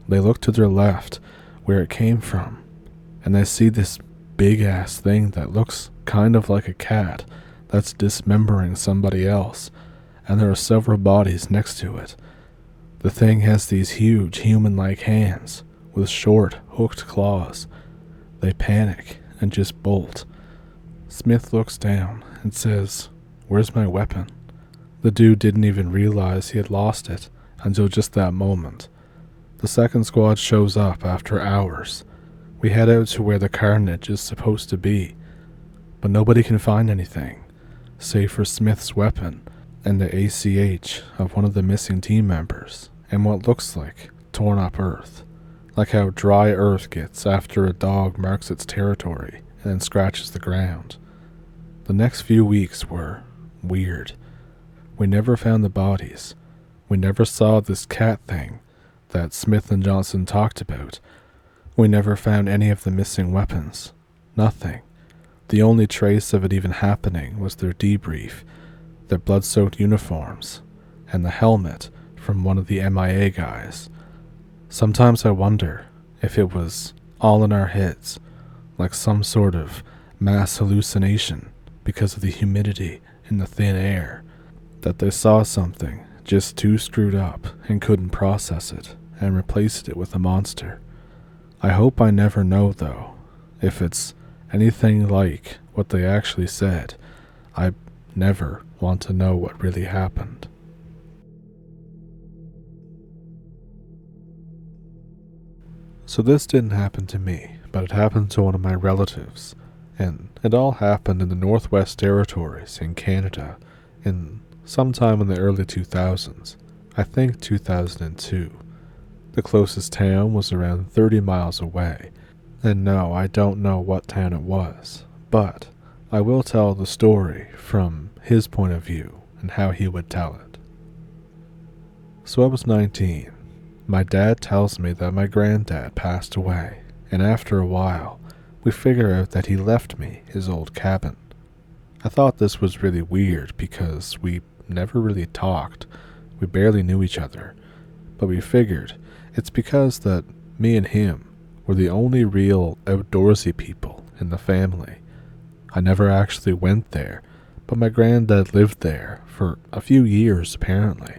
They look to their left, where it came from, and they see this big-ass thing that looks kind of like a cat that's dismembering somebody else, and there are several bodies next to it. The thing has these huge human-like hands with short, hooked claws. They panic and just bolt. Smith looks down and says, "Where's my weapon?" The dude didn't even realize he had lost it until just that moment. The second squad shows up after hours. We head out to where the carnage is supposed to be, but nobody can find anything, save for Smith's weapon and the ACH of one of the missing team members, and what looks like torn up earth, like how dry earth gets after a dog marks its territory and then scratches the ground. The next few weeks were weird. We never found the bodies. We never saw this cat thing that Smith and Johnson talked about. We never found any of the missing weapons. Nothing. The only trace of it even happening was their debrief, their blood-soaked uniforms, and the helmet from one of the MIA guys. Sometimes I wonder if it was all in our heads, like some sort of mass hallucination because of the humidity in the thin air, that they saw something just too screwed up and couldn't process it and replaced it with a monster. I hope I never know, though. If it's anything like what they actually said, I never want to know what really happened. So this didn't happen to me, but it happened to one of my relatives, and it all happened in the Northwest Territories in Canada in sometime in the early 2000s, I think 2002. The closest town was around 30 miles away, and no, I don't know what town it was, but I will tell the story from his point of view and how he would tell it. So I was 19. My dad tells me that my granddad passed away, and after a while, we figure out that he left me his old cabin. I thought this was really weird because we never really talked. We barely knew each other, but we figured it's because that me and him were the only real outdoorsy people in the family. I never actually went there, but my granddad lived there for a few years apparently.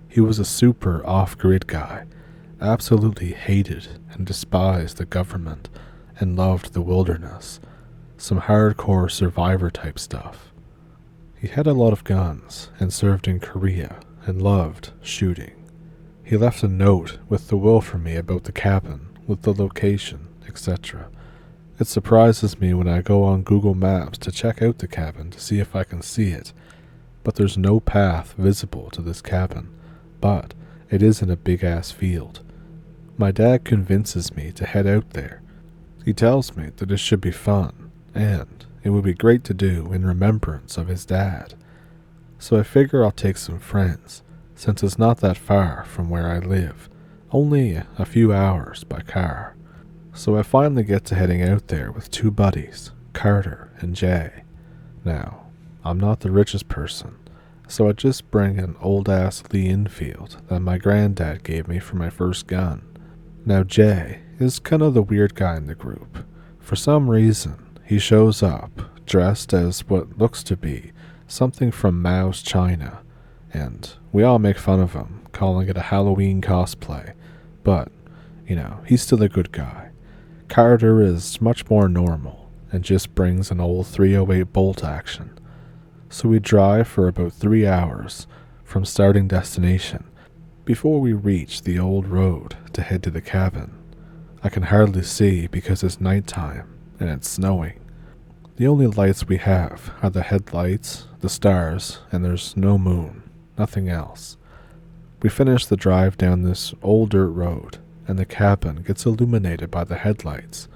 He was a super off-grid guy, absolutely hated and despised the government and loved the wilderness. Some hardcore survivor type stuff. He had a lot of guns and served in Korea and loved shooting. He left a note with the will for me about the cabin, with the location, etc. It surprises me when I go on Google Maps to check out the cabin to see if I can see it, but there's no path visible to this cabin, but it is in a big-ass field. My dad convinces me to head out there. He tells me that it should be fun, and it would be great to do in remembrance of his dad. So I figure I'll take some friends, since it's not that far from where I live, only a few hours by car. So I finally get to heading out there with two buddies, Carter and Jay. Now, I'm not the richest person, so I just bring an old-ass Lee Enfield that my granddad gave me for my first gun. Now Jay is kind of the weird guy in the group. For some reason, he shows up dressed as what looks to be something from Mao's China, and we all make fun of him, calling it a Halloween cosplay, but, he's still a good guy. Carter is much more normal, and just brings an old 308 bolt action. So we drive for about 3 hours from starting destination before we reach the old road to head to the cabin. I can hardly see because it's nighttime and it's snowing. The only lights we have are the headlights, the stars, and there's no moon, nothing else. We finish the drive down this old dirt road, and the cabin gets illuminated by the headlights.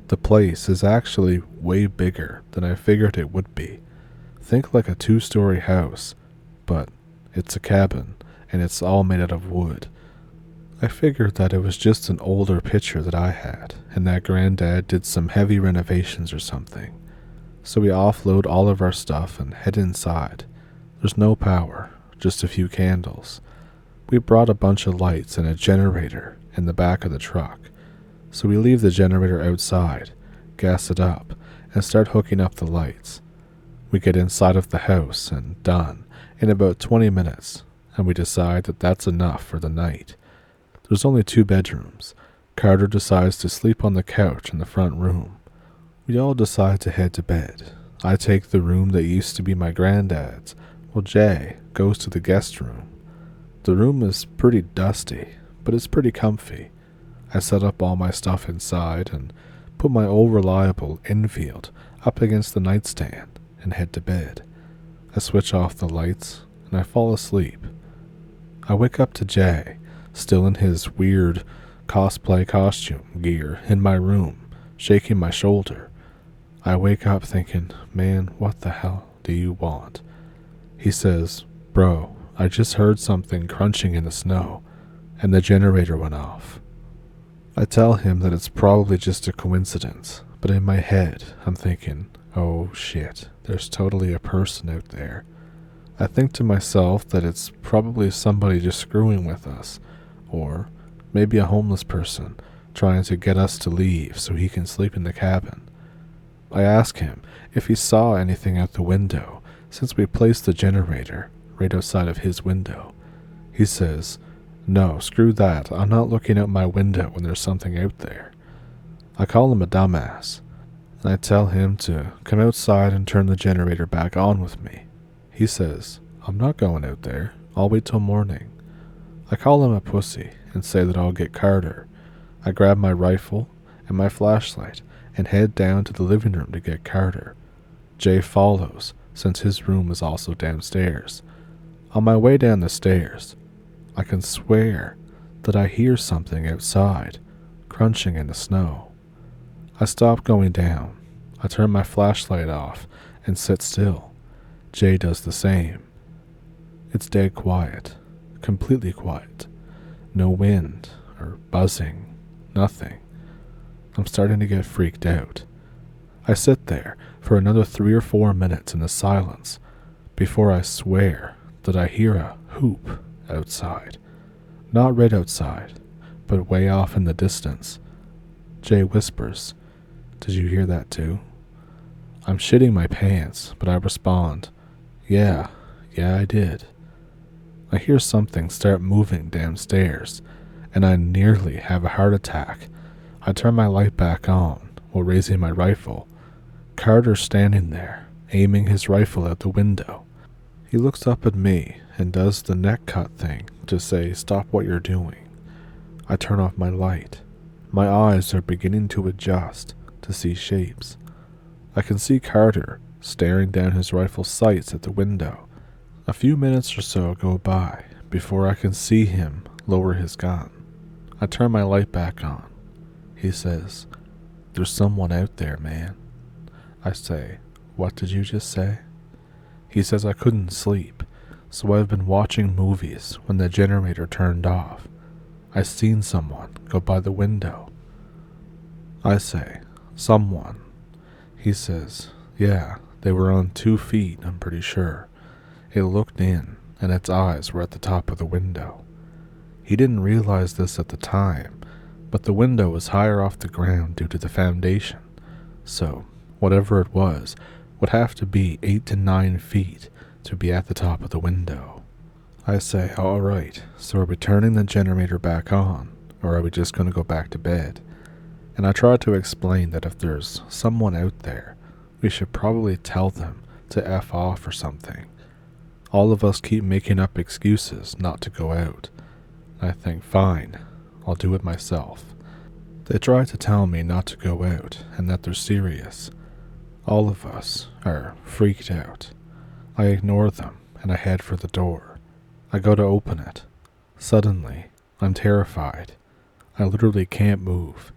The place is actually way bigger than I figured it would be. Think like a 2-story house, but it's a cabin, and it's all made out of wood. I figured that it was just an older picture that I had, and that Granddad did some heavy renovations or something. So we offload all of our stuff and head inside. There's no power, just a few candles. We brought a bunch of lights and a generator in the back of the truck. So we leave the generator outside, gas it up, and start hooking up the lights. We get inside of the house and done in about 20 minutes, and we decide that that's enough for the night. There's only 2 bedrooms. Carter decides to sleep on the couch in the front room. We all decide to head to bed. I take the room that used to be my granddad's, while Jay goes to the guest room. The room is pretty dusty, but it's pretty comfy. I set up all my stuff inside and put my old reliable Enfield up against the nightstand and head to bed. I switch off the lights and I fall asleep. I wake up to Jay, still in his weird cosplay costume gear in my room, shaking my shoulder. I wake up thinking, man, what the hell do you want? He says, bro, I just heard something crunching in the snow, and the generator went off. I tell him that it's probably just a coincidence, but in my head, I'm thinking, oh shit, there's totally a person out there. I think to myself that it's probably somebody just screwing with us, or maybe a homeless person trying to get us to leave so he can sleep in the cabin. I ask him if he saw anything out the window since we placed the generator right outside of his window. He says, no, screw that, I'm not looking out my window when there's something out there. I call him a dumbass, and I tell him to come outside and turn the generator back on with me. He says, I'm not going out there, I'll wait till morning. I call him a pussy and say that I'll get Carter. I grab my rifle and my flashlight and head down to the living room to get Carter. Jay follows, since his room is also downstairs. On my way down the stairs, I can swear that I hear something outside, crunching in the snow. I stop going down. I turn my flashlight off and sit still. Jay does the same. It's dead quiet, completely quiet. No wind or buzzing, nothing. I'm starting to get freaked out. I sit there for another 3 or 4 minutes in the silence before I swear that I hear a hoop outside. Not right outside, but way off in the distance. Jay whispers, did you hear that too? I'm shitting my pants, but I respond, yeah, I did. I hear something start moving downstairs, and I nearly have a heart attack. I turn my light back on while raising my rifle. Carter's standing there, aiming his rifle out the window. He looks up at me and does the neck cut thing to say, "Stop what you're doing." I turn off my light. My eyes are beginning to adjust to see shapes. I can see Carter staring down his rifle sights at the window. A few minutes or so go by before I can see him lower his gun. I turn my light back on. He says, "There's someone out there, man." I say, "What did you just say?" He says, "I couldn't sleep, so I've been watching movies when the generator turned off. I seen someone go by the window." I say, "Someone?" He says, "Yeah, they were on 2 feet, I'm pretty sure. It looked in, and its eyes were at the top of the window." He didn't realize this at the time, but the window was higher off the ground due to the foundation, so whatever it was would have to be 8 to 9 feet to be at the top of the window. I say, "Alright, so are we turning the generator back on, or are we just going to go back to bed?" And I try to explain that if there's someone out there, we should probably tell them to F off or something. All of us keep making up excuses not to go out. I think, fine, I'll do it myself. They try to tell me not to go out and that they're serious. All of us are freaked out. I ignore them and I head for the door. I go to open it. Suddenly, I'm terrified. I literally can't move.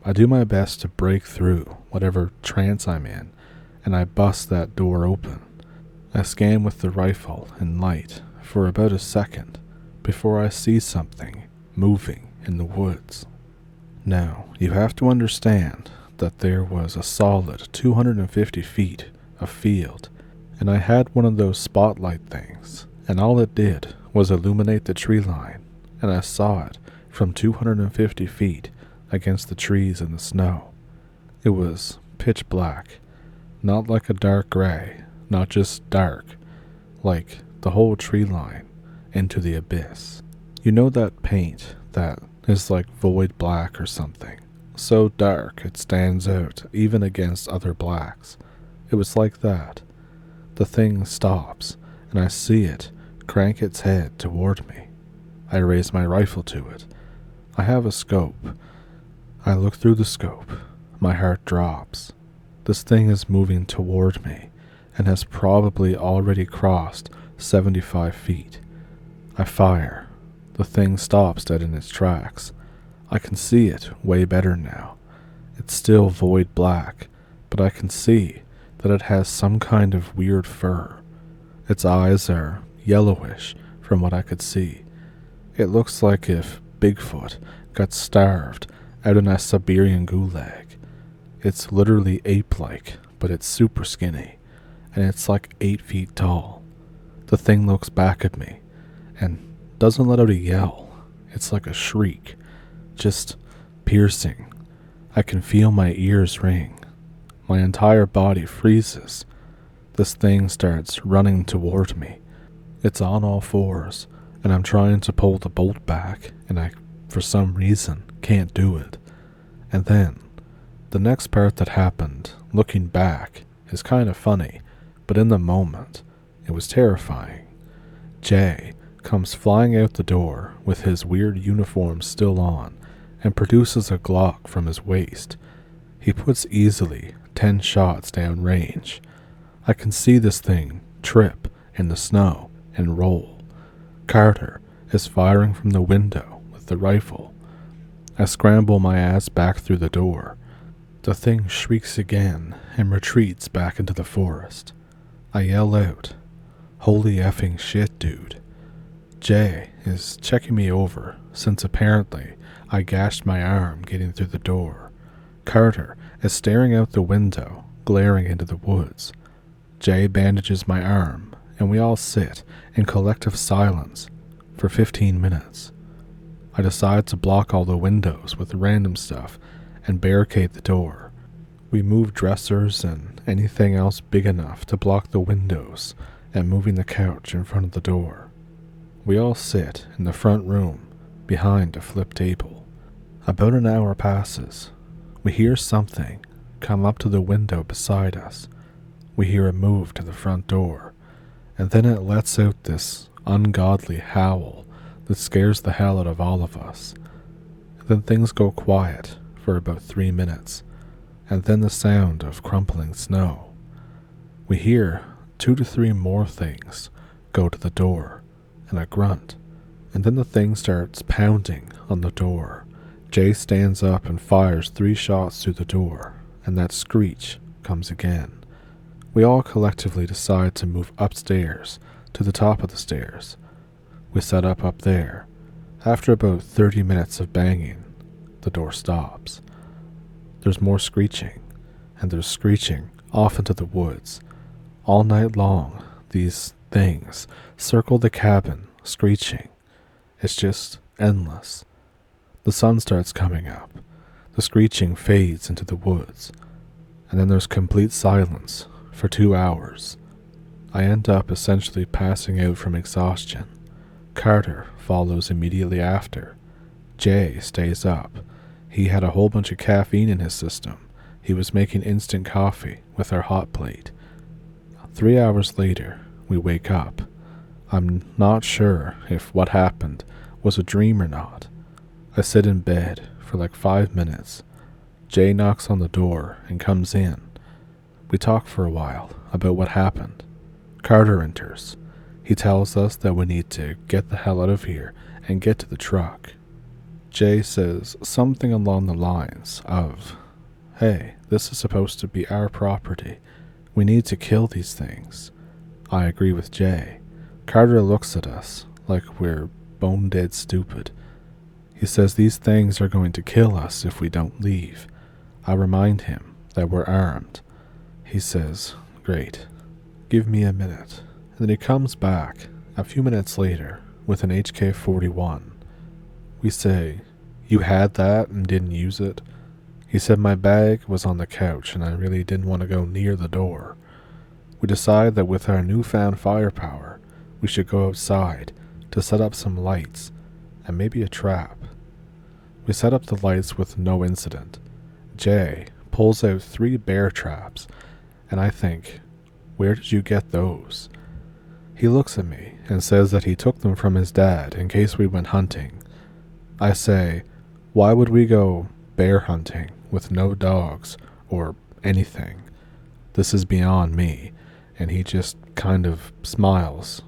I do my best to break through whatever trance I'm in, and I bust that door open. I scan with the rifle and light for about a second before I see something moving in the woods. Now, you have to understand that there was a solid 250 feet of field, and I had one of those spotlight things, and all it did was illuminate the tree line, and I saw it from 250 feet against the trees and the snow. It was pitch black, not like a dark gray, not just dark, like the whole tree line into the abyss. You know that paint that is like void black or something, so dark it stands out even against other blacks. It was like that. The thing stops, and I see it crank its head toward me. I raise my rifle to it. I have a scope. I look through the scope. My heart drops. This thing is moving toward me and has probably already crossed 75 feet. I fire. The thing stops dead in its tracks. I can see it way better now. It's still void black, but I can see that it has some kind of weird fur. Its eyes are yellowish from what I could see. It looks like if Bigfoot got starved out in a Siberian gulag. It's literally ape-like, but it's super skinny, and it's like 8 feet tall. The thing looks back at me, and doesn't let out a yell. It's like a shriek, just piercing. I can feel my ears ring. My entire body freezes. This thing starts running toward me. It's on all fours, and I'm trying to pull the bolt back, and I, for some reason, can't do it. And then, the next part that happened, looking back, is kind of funny, but in the moment, it was terrifying. Jay comes flying out the door with his weird uniform still on and produces a Glock from his waist. He puts easily 10 shots down range. I can see this thing trip in the snow and roll. Carter is firing from the window with the rifle. I scramble my ass back through the door. The thing shrieks again and retreats back into the forest. I yell out, "Holy effing shit, dude." Jay is checking me over since apparently I gashed my arm getting through the door. Carter is staring out the window, glaring into the woods. Jay bandages my arm, and we all sit in collective silence for 15 minutes. I decide to block all the windows with random stuff and barricade the door. We move dressers and anything else big enough to block the windows and moving the couch in front of the door. We all sit in the front room behind a flip table. About an hour passes. We hear something come up to the window beside us. We hear a move to the front door, and then it lets out this ungodly howl that scares the hell out of all of us. Then things go quiet for about 3 minutes, and then the sound of crumpling snow. We hear 2 to 3 more things go to the door, and a grunt, and then the thing starts pounding on the door. Jay stands up and fires 3 shots through the door, and that screech comes again. We all collectively decide to move upstairs to the top of the stairs. We set up there. After about 30 minutes of banging, the door stops. There's more screeching, and there's screeching off into the woods. All night long, these things circle the cabin, screeching. It's just endless. The sun starts coming up. The screeching fades into the woods, and then there's complete silence for 2 hours. I end up essentially passing out from exhaustion. Carter follows immediately after. Jay stays up. He had a whole bunch of caffeine in his system. He was making instant coffee with our hot plate. 3 hours later, we wake up. I'm not sure if what happened was a dream or not. I sit in bed for like 5 minutes. Jay knocks on the door and comes in. We talk for a while about what happened. Carter enters. He tells us that we need to get the hell out of here and get to the truck. Jay says something along the lines of, "Hey, this is supposed to be our property. We need to kill these things." I agree with Jay. Carter looks at us like we're bone dead stupid. He says these things are going to kill us if we don't leave. I remind him that we're armed. He says, "Great, give me a minute." And then he comes back a few minutes later with an HK-41. We say, "You had that and didn't use it?" He said my bag was on the couch and I really didn't want to go near the door. We decide that with our newfound firepower, we should go outside to set up some lights and maybe a trap. We set up the lights with no incident. Jay pulls out 3 bear traps, and I think, "Where did you get those?" He looks at me and says that he took them from his dad in case we went hunting. I say, "Why would we go bear hunting with no dogs or anything? This is beyond me," and he just kind of smiles.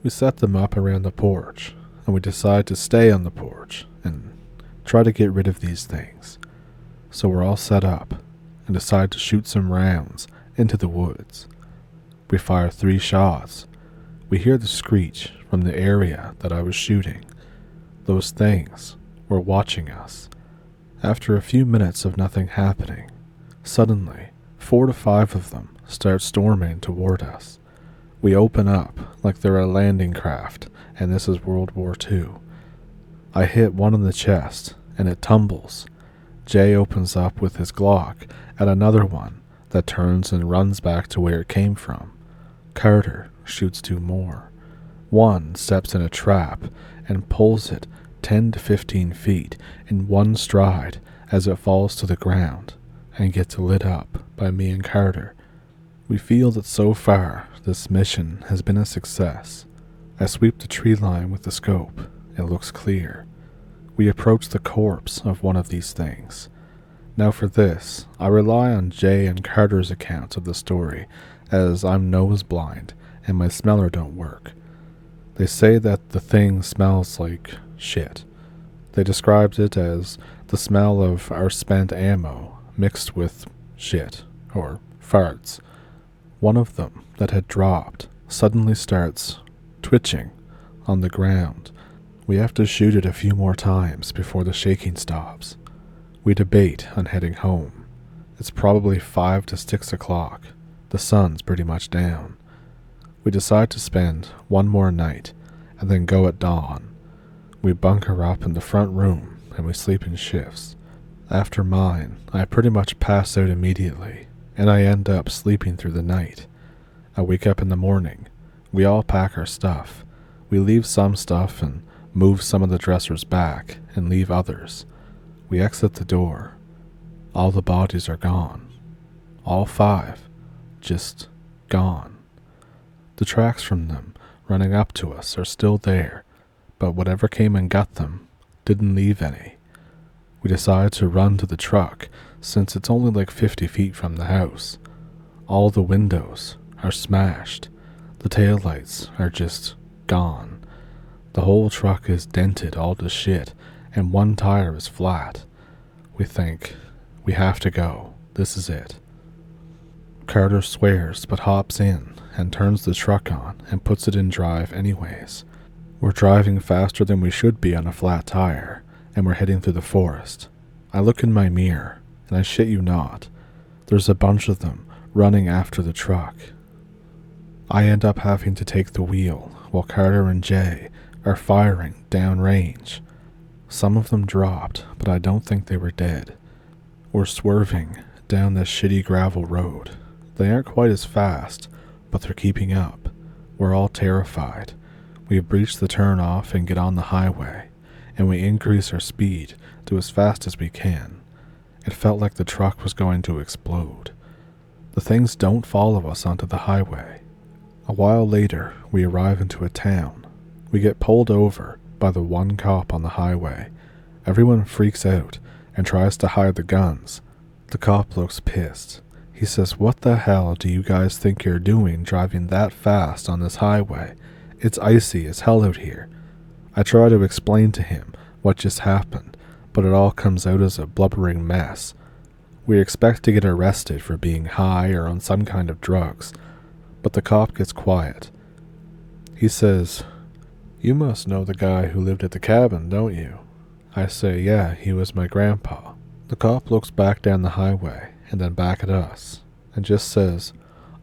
We set them up around the porch, and we decide to stay on the porch and try to get rid of these things. So we're all set up and decide to shoot some rounds into the woods. We fire 3 shots. We hear the screech from the area that I was shooting. Those things were watching us. After a few minutes of nothing happening, suddenly 4 to 5 of them start storming toward us. We open up like they're a landing craft, and this is World War II. I hit one in the chest, and it tumbles. Jay opens up with his Glock at another one that turns and runs back to where it came from. Carter shoots 2 more. One steps in a trap and pulls it 10 to 15 feet in one stride as it falls to the ground and gets lit up by me and Carter. We feel that so far this mission has been a success. I sweep the tree line with the scope. It looks clear. We approach the corpse of one of these things. Now for this, I rely on Jay and Carter's accounts of the story, as I'm nose blind and my smeller don't work. They say that the thing smells like shit. They described it as the smell of our spent ammo mixed with shit, or farts. One of them that had dropped suddenly starts twitching on the ground. We have to shoot it a few more times before the shaking stops. We debate on heading home. It's probably 5 to 6 o'clock. The sun's pretty much down. We decide to spend one more night and then go at dawn. We bunker up in the front room and we sleep in shifts. After mine, I pretty much pass out immediately, and I end up sleeping through the night. I wake up in the morning. We all pack our stuff. We leave some stuff and move some of the dressers back, and leave others. We exit the door. All the bodies are gone. All 5. Just gone. The tracks from them running up to us are still there, but whatever came and got them didn't leave any. We decide to run to the truck since it's only like 50 feet from the house. All the windows are smashed. The taillights are just gone. The whole truck is dented all to shit, and one tire is flat. We think, we have to go. This is it. Carter swears but hops in and turns the truck on and puts it in drive anyways. We're driving faster than we should be on a flat tire, and we're heading through the forest. I look in my mirror, and I shit you not, there's a bunch of them running after the truck. I end up having to take the wheel while Carter and Jay are firing downrange. Some of them dropped, but I don't think they were dead. We're swerving down this shitty gravel road. They aren't quite as fast, but they're keeping up. We're all terrified. We breach the turn off and get on the highway, and we increase our speed to as fast as we can. It felt like the truck was going to explode. The things don't follow us onto the highway. A while later, we arrive into a town. We get pulled over by the one cop on the highway. Everyone freaks out and tries to hide the guns. The cop looks pissed. He says, "What the hell do you guys think you're doing driving that fast on this highway? It's icy as hell out here." I try to explain to him what just happened, but it all comes out as a blubbering mess. We expect to get arrested for being high or on some kind of drugs, but the cop gets quiet. He says, "You must know the guy who lived at the cabin, don't you?" I say, "Yeah, he was my grandpa." The cop looks back down the highway and then back at us and just says,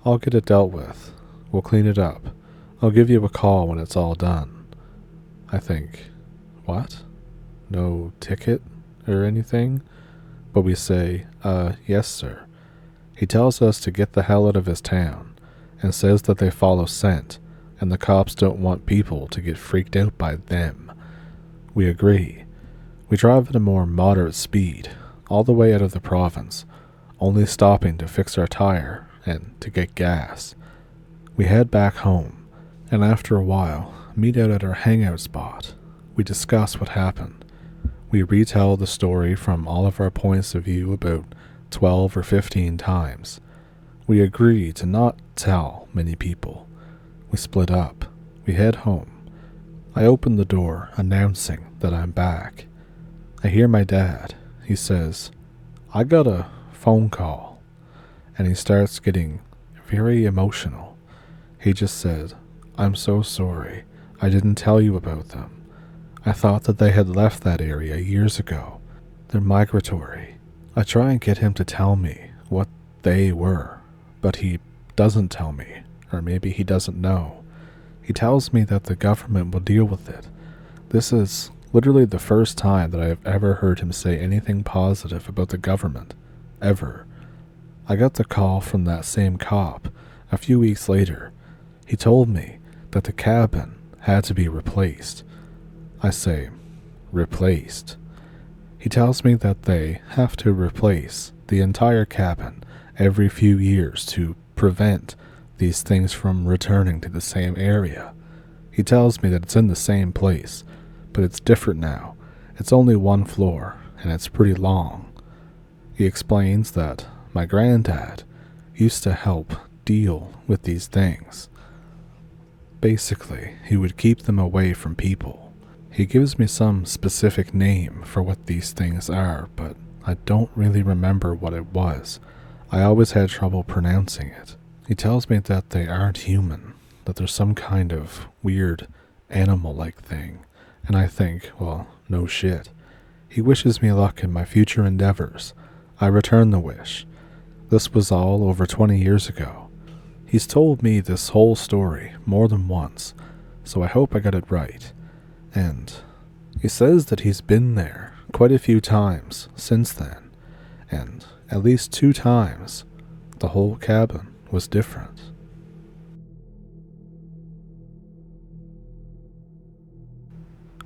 "I'll get it dealt with. We'll clean it up. I'll give you a call when it's all done." I think, what? No ticket or anything? But we say, yes, sir." He tells us to get the hell out of his town and says that they follow scent and the cops don't want people to get freaked out by them. We agree. We drive at a more moderate speed all the way out of the province, only stopping to fix our tire and to get gas. We head back home, and after a while, meet out at our hangout spot. We discuss what happened. We retell the story from all of our points of view about 12 or 15 times. We agree to not tell many people. We split up. We head home. I open the door, announcing that I'm back. I hear my dad. He says, "I got a phone call," and he starts getting very emotional. He just said, "I'm so sorry. I didn't tell you about them. I thought that they had left that area years ago. They're migratory." I try and get him to tell me what they were, but he doesn't tell me, or maybe he doesn't know. He tells me that the government will deal with it. This is literally the first time that I have ever heard him say anything positive about the government, ever. I got the call from that same cop a few weeks later. He told me that the cabin had to be replaced. I say, "Replaced?" He tells me that they have to replace the entire cabin every few years to prevent these things from returning to the same area. He tells me that it's in the same place, but it's different now. It's only one floor, and it's pretty long. He explains that my granddad used to help deal with these things. Basically, he would keep them away from people. He gives me some specific name for what these things are, but I don't really remember what it was. I always had trouble pronouncing it. He tells me that they aren't human, that they're some kind of weird animal-like thing, and I think, well, no shit. He wishes me luck in my future endeavors. I return the wish. This was all over 20 years ago. He's told me this whole story more than once, so I hope I got it right. And he says that he's been there quite a few times since then, and at least 2 times, the whole cabin was different.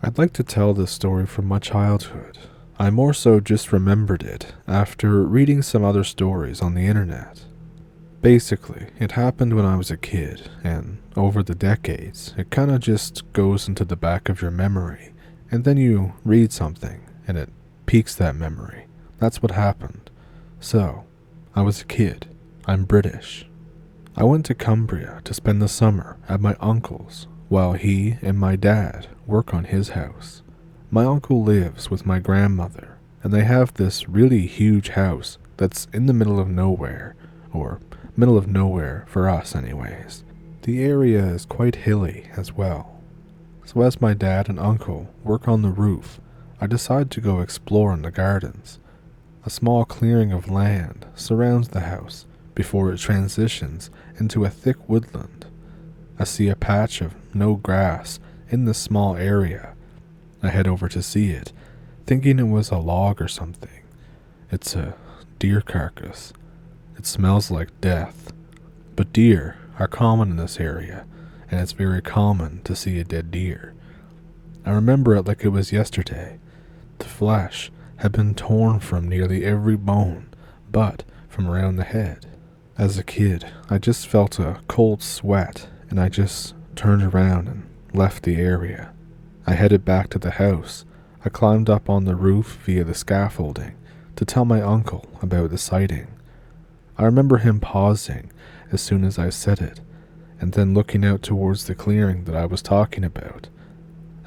I'd like to tell this story from my childhood. I more so just remembered it after reading some other stories on the internet. Basically, it happened when I was a kid, and over the decades, it kinda just goes into the back of your memory, and then you read something, and it piques that memory. That's what happened. So, I was a kid. I'm British. I went to Cumbria to spend the summer at my uncle's, while he and my dad work on his house. My uncle lives with my grandmother, and they have this really huge house that's in the middle of nowhere, or middle of nowhere for us anyways. The area is quite hilly as well. So as my dad and uncle work on the roof, I decide to go explore in the gardens. A small clearing of land surrounds the house before it transitions into a thick woodland. I see a patch of no grass in this small area. I head over to see it, thinking it was a log or something. It's a deer carcass. It smells like death. But deer are common in this area, and it's very common to see a dead deer. I remember it like it was yesterday. The flesh had been torn from nearly every bone, but from around the head. As a kid, I just felt a cold sweat, and I just turned around and left the area. I headed back to the house. I climbed up on the roof via the scaffolding to tell my uncle about the sighting. I remember him pausing as soon as I said it, and then looking out towards the clearing that I was talking about.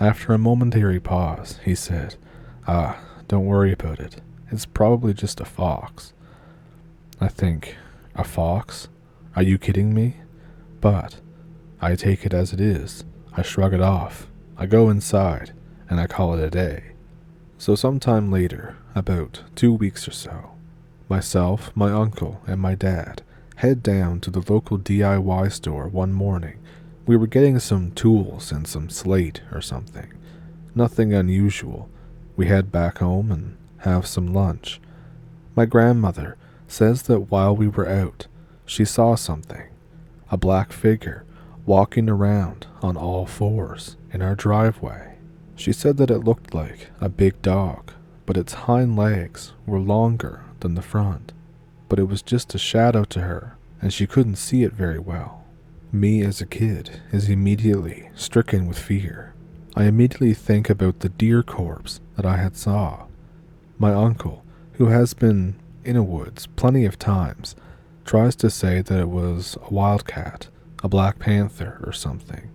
After a momentary pause, he said, don't worry about it. It's probably just a fox." I think, a fox? Are you kidding me? But I take it as it is. I shrug it off. I go inside, and I call it a day. So sometime later, about 2 weeks or so, myself, my uncle, and my dad head down to the local DIY store one morning. We were getting some tools and some slate or something. Nothing unusual. We head back home and have some lunch. My grandmother says that while we were out, she saw something. A black figure walking around on all fours in our driveway. She said that it looked like a big dog, but its hind legs were longer than the front. But it was just a shadow to her, and she couldn't see it very well. Me as a kid is immediately stricken with fear. I immediately think about the deer corpse that I had saw. My uncle, who has been in a woods plenty of times, tries to say that it was a wildcat, a black panther or something.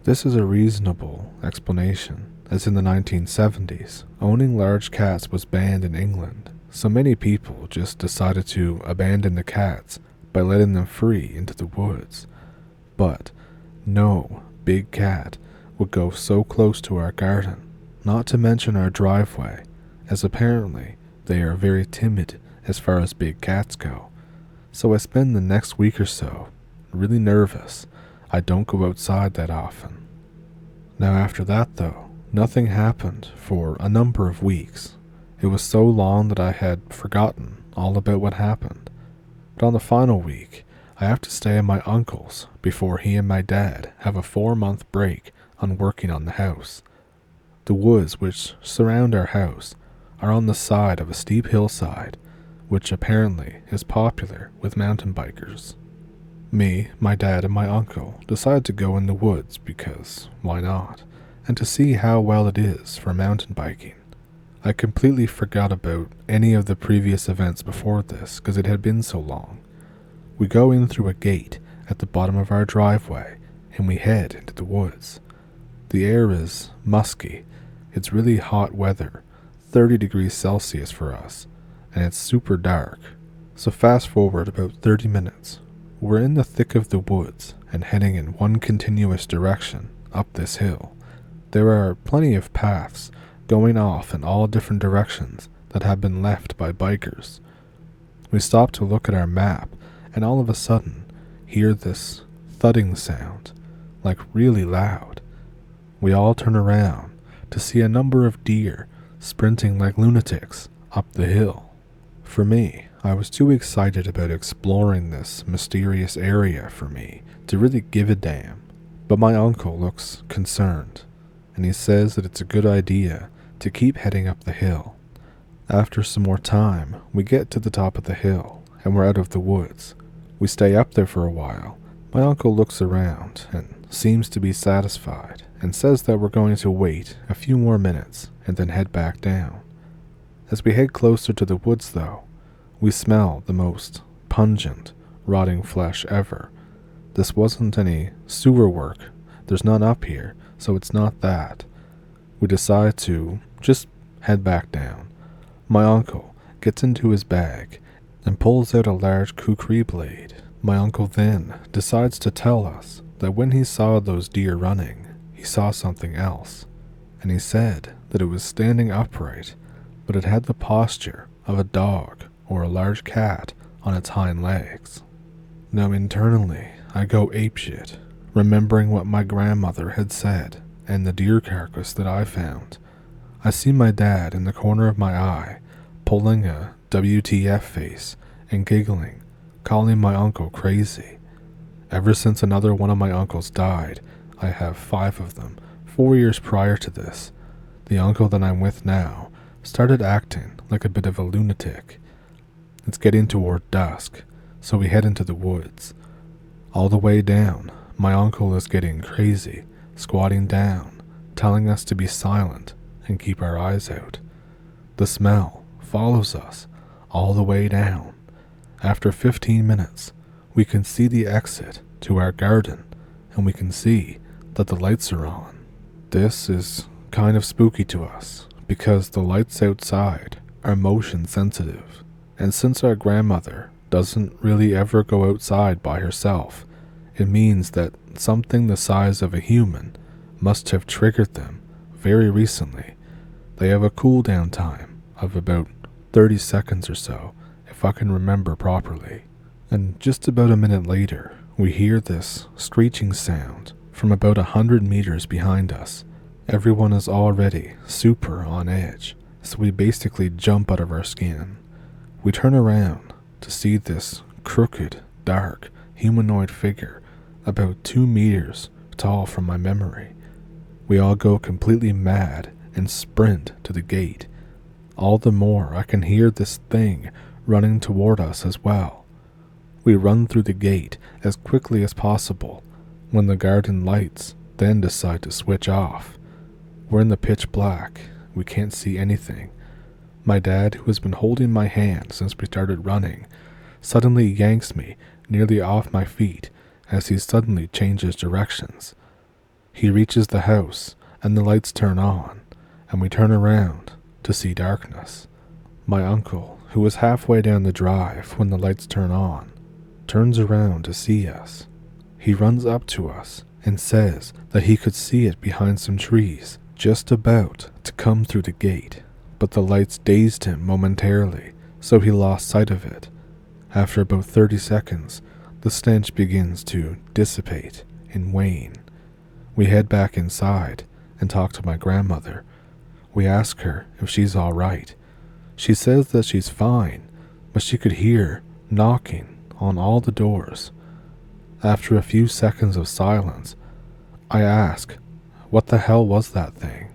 This is a reasonable explanation, as in the 1970s, owning large cats was banned in England, so many people just decided to abandon the cats by letting them free into the woods. But no big cat would go so close to our garden, not to mention our driveway, as apparently they are very timid as far as big cats go. So I spend the next week or so really nervous. I don't go outside that often. Now after that though, nothing happened for a number of weeks. It was so long that I had forgotten all about what happened. But on the final week, I have to stay at my uncle's before he and my dad have a 4-month break on working on the house. The woods which surround our house are on the side of a steep hillside, which apparently is popular with mountain bikers. Me, my dad, and my uncle decide to go in the woods because why not, and to see how well it is for mountain biking. I completely forgot about any of the previous events before this because it had been so long. We go in through a gate at the bottom of our driveway and we head into the woods. The air is musky. It's really hot weather, 30 degrees Celsius for us, and it's super dark. So fast forward about 30 minutes. We're in the thick of the woods and heading in one continuous direction up this hill. There are plenty of paths going off in all different directions that have been left by bikers. We stop to look at our map and all of a sudden hear this thudding sound, like really loud. We all turn around to see a number of deer sprinting like lunatics up the hill. For me, I was too excited about exploring this mysterious area for me to really give a damn, but my uncle looks concerned, and he says that it's a good idea to keep heading up the hill. After some more time, we get to the top of the hill, and we're out of the woods. We stay up there for a while. My uncle looks around and seems to be satisfied and says that we're going to wait a few more minutes and then head back down. As we head closer to the woods though, we smell the most pungent, rotting flesh ever. This wasn't any sewer work. There's none up here, so it's not that. We decide to just head back down. My uncle gets into his bag and pulls out a large kukri blade. My uncle then decides to tell us that when he saw those deer running, he saw something else, and he said that it was standing upright, but it had the posture of a dog or a large cat on its hind legs. Now internally, I go apeshit, remembering what my grandmother had said and the deer carcass that I found. I see my dad in the corner of my eye, pulling a WTF face and giggling, calling my uncle crazy. Ever since another one of my uncles died, I have 5 of them, 4 years prior to this. The uncle that I'm with now started acting like a bit of a lunatic. It's getting toward dusk, so we head into the woods. All the way down, my uncle is getting crazy, squatting down, telling us to be silent and keep our eyes out. The smell follows us all the way down. After 15 minutes, we can see the exit to our garden, and we can see that the lights are on. This is kind of spooky to us, because the lights outside are motion sensitive, and since our grandmother doesn't really ever go outside by herself, it means that something the size of a human must have triggered them very recently. They have a cooldown time of about 30 seconds or so, if I can remember properly. And just about a minute later, we hear this screeching sound from about 100 meters behind us. Everyone is already super on edge, so we basically jump out of our skin. We turn around to see this crooked, dark, humanoid figure about 2 meters tall from my memory. We all go completely mad and sprint to the gate. All the more I can hear this thing running toward us as well. We run through the gate as quickly as possible when the garden lights then decide to switch off. We're in the pitch black. We can't see anything. My dad, who has been holding my hand since we started running, suddenly yanks me nearly off my feet as he suddenly changes directions. He reaches the house and the lights turn on, and we turn around to see darkness. My uncle, who was halfway down the drive when the lights turn on, turns around to see us. He runs up to us and says that he could see it behind some trees, just about to come through the gate, but the lights dazed him momentarily, so he lost sight of it. After about 30 seconds, the stench begins to dissipate and wane. We head back inside and talk to my grandmother. We ask her if she's all right. She says that she's fine, but she could hear knocking on all the doors. After a few seconds of silence, I ask, what the hell was that thing?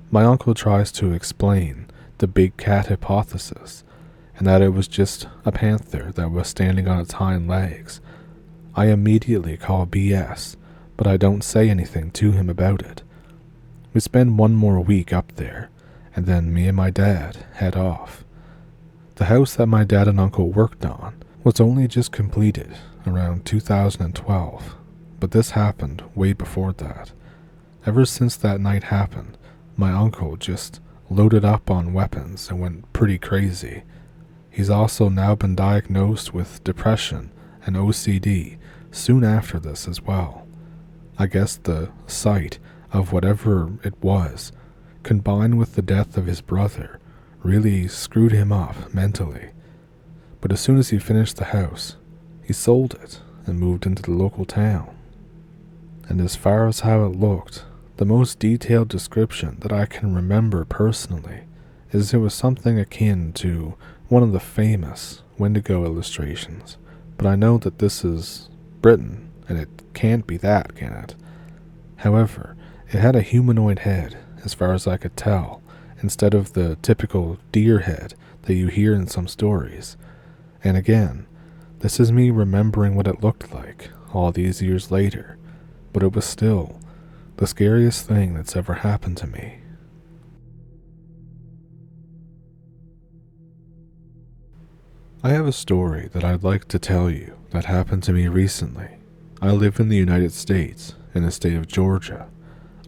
My uncle tries to explain the big cat hypothesis, and that it was just a panther that was standing on its hind legs. I immediately call BS, but I don't say anything to him about it. We spend one more week up there, and then me and my dad head off. The house that my dad and uncle worked on was only just completed around 2012, but this happened way before that. Ever since that night happened, my uncle just loaded up on weapons and went pretty crazy. He's also now been diagnosed with depression and OCD soon after this as well. I guess the sight of whatever it was, combined with the death of his brother, really screwed him up mentally. But as soon as he finished the house, he sold it and moved into the local town. And as far as how it looked, the most detailed description that I can remember personally is it was something akin to one of the famous Wendigo illustrations, but I know that this is Britain, and it can't be that, can it? However, It had a humanoid head, as far as I could tell, instead of the typical deer head that you hear in some stories. And again, this is me remembering what it looked like all these years later, but it was still the scariest thing that's ever happened to me. I have a story that I'd like to tell you that happened to me recently. I live in the United States, in the state of Georgia.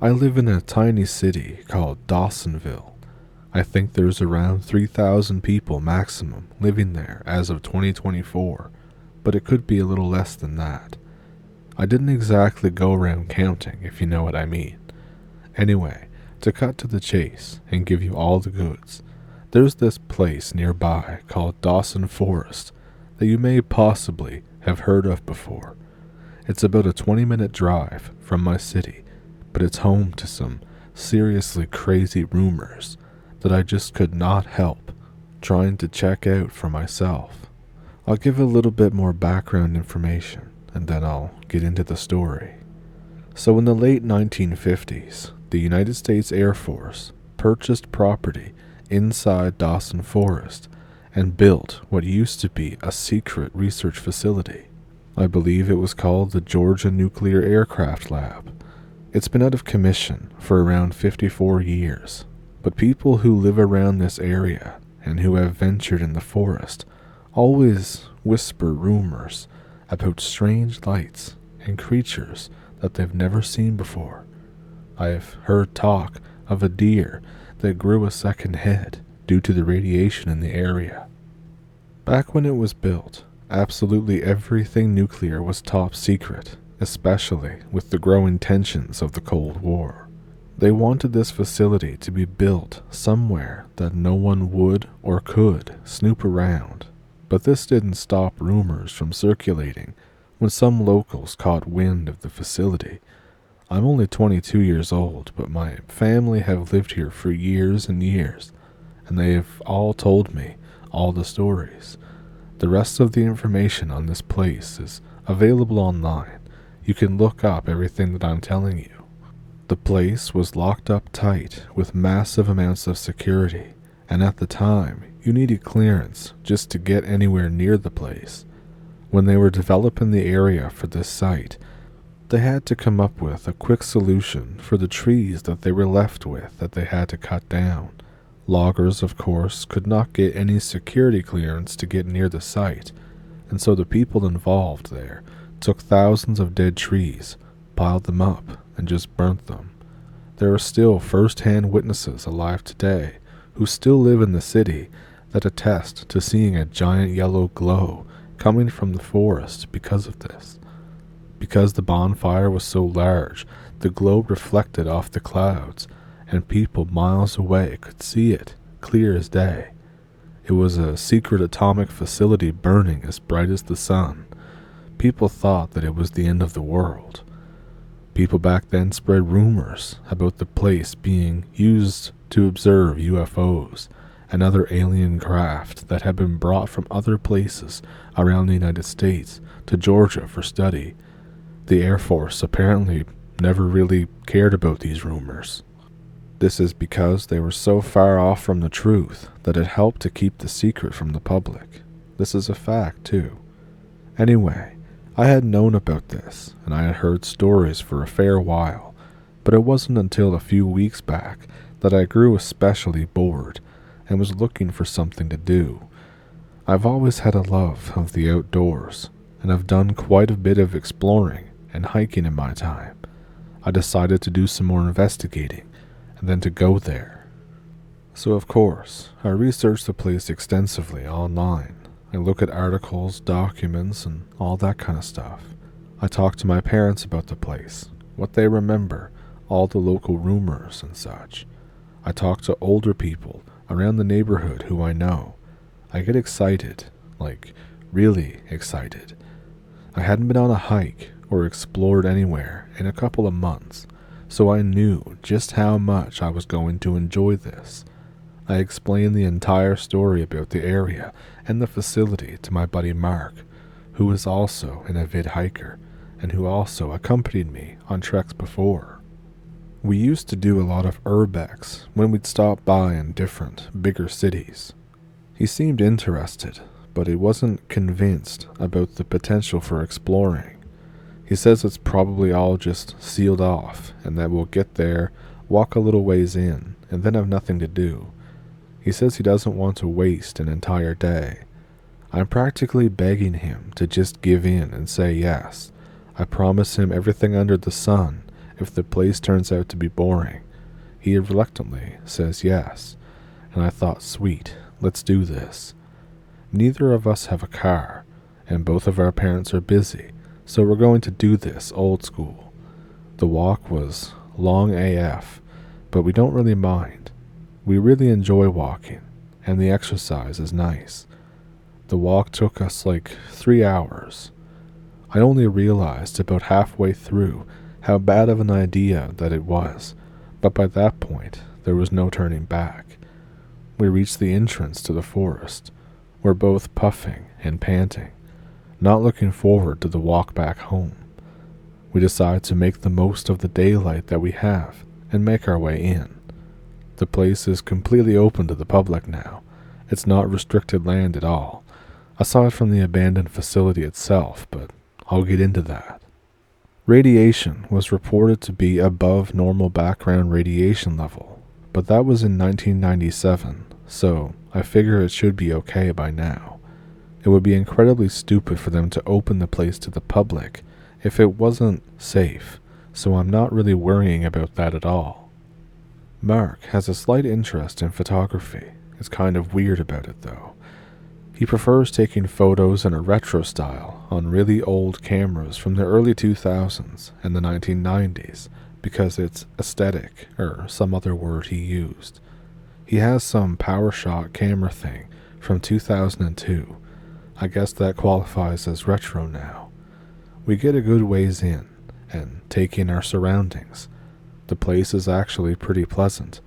I live in a tiny city called Dawsonville. I think there's around 3,000 people maximum living there as of 2024, but it could be a little less than that. I didn't exactly go around counting, if you know what I mean. Anyway, to cut to the chase and give you all the goods, there's this place nearby called Dawson Forest that you may possibly have heard of before. It's about a 20-minute drive from my city, but it's home to some seriously crazy rumors that I just could not help trying to check out for myself. I'll give a little bit more background information, and then I'll get into the story. So in the late 1950s, the United States Air Force purchased property inside Dawson Forest and built what used to be a secret research facility. I believe it was called the Georgia Nuclear Aircraft Lab. It's been out of commission for around 54 years, but people who live around this area and who have ventured in the forest always whisper rumors about strange lights and creatures that they've never seen before. I have heard talk of a deer that grew a second head due to the radiation in the area. Back when it was built, absolutely everything nuclear was top secret, especially with the growing tensions of the Cold War. They wanted this facility to be built somewhere that no one would or could snoop around, but this didn't stop rumors from circulating when some locals caught wind of the facility. I'm only 22 years old, but my family have lived here for years and years, and they have all told me all the stories. The rest of the information on this place is available online. You can look up everything that I'm telling you. The place was locked up tight with massive amounts of security, and at the time, you needed clearance just to get anywhere near the place. When they were developing the area for this site, they had to come up with a quick solution for the trees that they were left with that they had to cut down. Loggers, of course, could not get any security clearance to get near the site, and so the people involved there took thousands of dead trees, piled them up, and just burnt them. There are still first-hand witnesses alive today who still live in the city that attest to seeing a giant yellow glow coming from the forest because of this. Because the bonfire was so large, the glow reflected off the clouds, and people miles away could see it clear as day. It was a secret atomic facility burning as bright as the sun. People thought that it was the end of the world. People back then spread rumors about the place being used to observe UFOs and other alien craft that had been brought from other places around the United States to Georgia for study. The Air Force apparently never really cared about these rumors. This is because they were so far off from the truth that it helped to keep the secret from the public. This is a fact, too. Anyway, I had known about this, and I had heard stories for a fair while, but it wasn't until a few weeks back that I grew especially bored and was looking for something to do. I've always had a love of the outdoors, and I've done quite a bit of exploring and hiking in my time. I decided to do some more investigating, and then to go there. So of course, I researched the place extensively online. I look at articles, documents, and all that kind of stuff. I talk to my parents about the place, what they remember, all the local rumors and such. I talk to older people around the neighborhood who I know. I get excited, like really excited. I hadn't been on a hike or explored anywhere in a couple of months, so I knew just how much I was going to enjoy this. I explained the entire story about the area and the facility to my buddy Mark, who is also an avid hiker and who also accompanied me on treks before. We used to do a lot of urbex when we'd stop by in different, bigger cities. He seemed interested, but he wasn't convinced about the potential for exploring. He says it's probably all just sealed off, and that we'll get there, walk a little ways in, and then have nothing to do. He says he doesn't want to waste an entire day. I'm practically begging him to just give in and say yes. I promise him everything under the sun if the place turns out to be boring. He reluctantly says yes, and I thought, sweet, let's do this. Neither of us have a car, and both of our parents are busy, so we're going to do this old school. The walk was long AF, but we don't really mind. We really enjoy walking, and the exercise is nice. The walk took us like 3 hours. I only realized about halfway through how bad of an idea that it was, but by that point there was no turning back. We reached the entrance to the forest. We're both puffing and panting, not looking forward to the walk back home. We decide to make the most of the daylight that we have and make our way in. The place is completely open to the public now. It's not restricted land at all, aside from the abandoned facility itself, but I'll get into that. Radiation was reported to be above normal background radiation level, but that was in 1997, so I figure it should be okay by now. It would be incredibly stupid for them to open the place to the public if it wasn't safe, so I'm not really worrying about that at all. Mark has a slight interest in photography. It's kind of weird about it though. He prefers taking photos in a retro style on really old cameras from the early 2000s and the 1990s because it's aesthetic, or some other word he used. He has some PowerShot camera thing from 2002. I guess that qualifies as retro now. We get a good ways in and take in our surroundings. The place is actually pretty pleasant.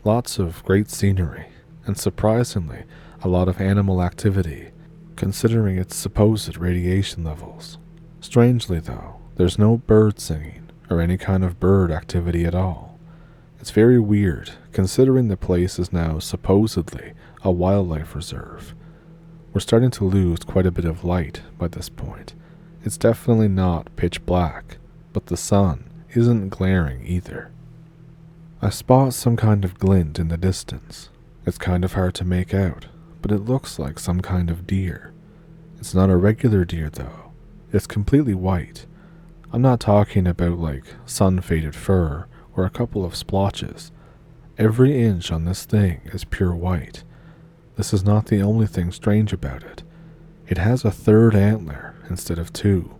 Lots of great scenery, and surprisingly, a lot of animal activity, considering its supposed radiation levels. Strangely though, there's no bird singing or any kind of bird activity at all. It's very weird, considering the place is now supposedly a wildlife reserve. We're starting to lose quite a bit of light by this point. It's definitely not pitch black, but the sun isn't glaring either. I spot some kind of glint in the distance. It's kind of hard to make out, but it looks like some kind of deer. It's not a regular deer though. It's completely white. I'm not talking about like sun-faded fur or a couple of splotches. Every inch on this thing is pure white. This is not the only thing strange about it. It has a third antler instead of 2.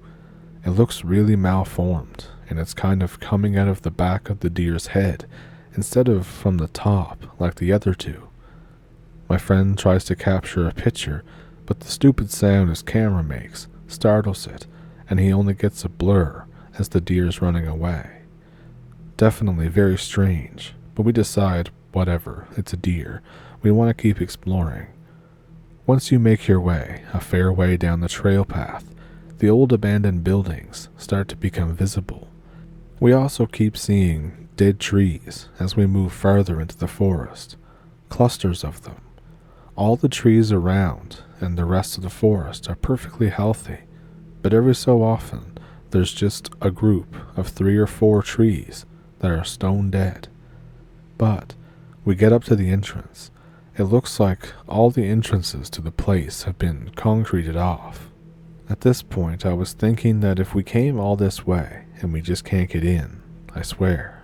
It looks really malformed, and it's kind of coming out of the back of the deer's head instead of from the top like the other 2. My friend tries to capture a picture, but the stupid sound his camera makes startles it, and he only gets a blur as the deer's running away. Definitely very strange, but we decide, whatever, it's a deer. We want to keep exploring. Once you make your way a fair way down the trail path, the old abandoned buildings start to become visible. We also keep seeing dead trees as we move farther into the forest, clusters of them. All the trees around and the rest of the forest are perfectly healthy, but every so often there's just a group of 3 or 4 trees that are stone dead. But we get up to the entrance. It looks like all the entrances to the place have been concreted off. At this point I was thinking that if we came all this way and we just can't get in, I swear.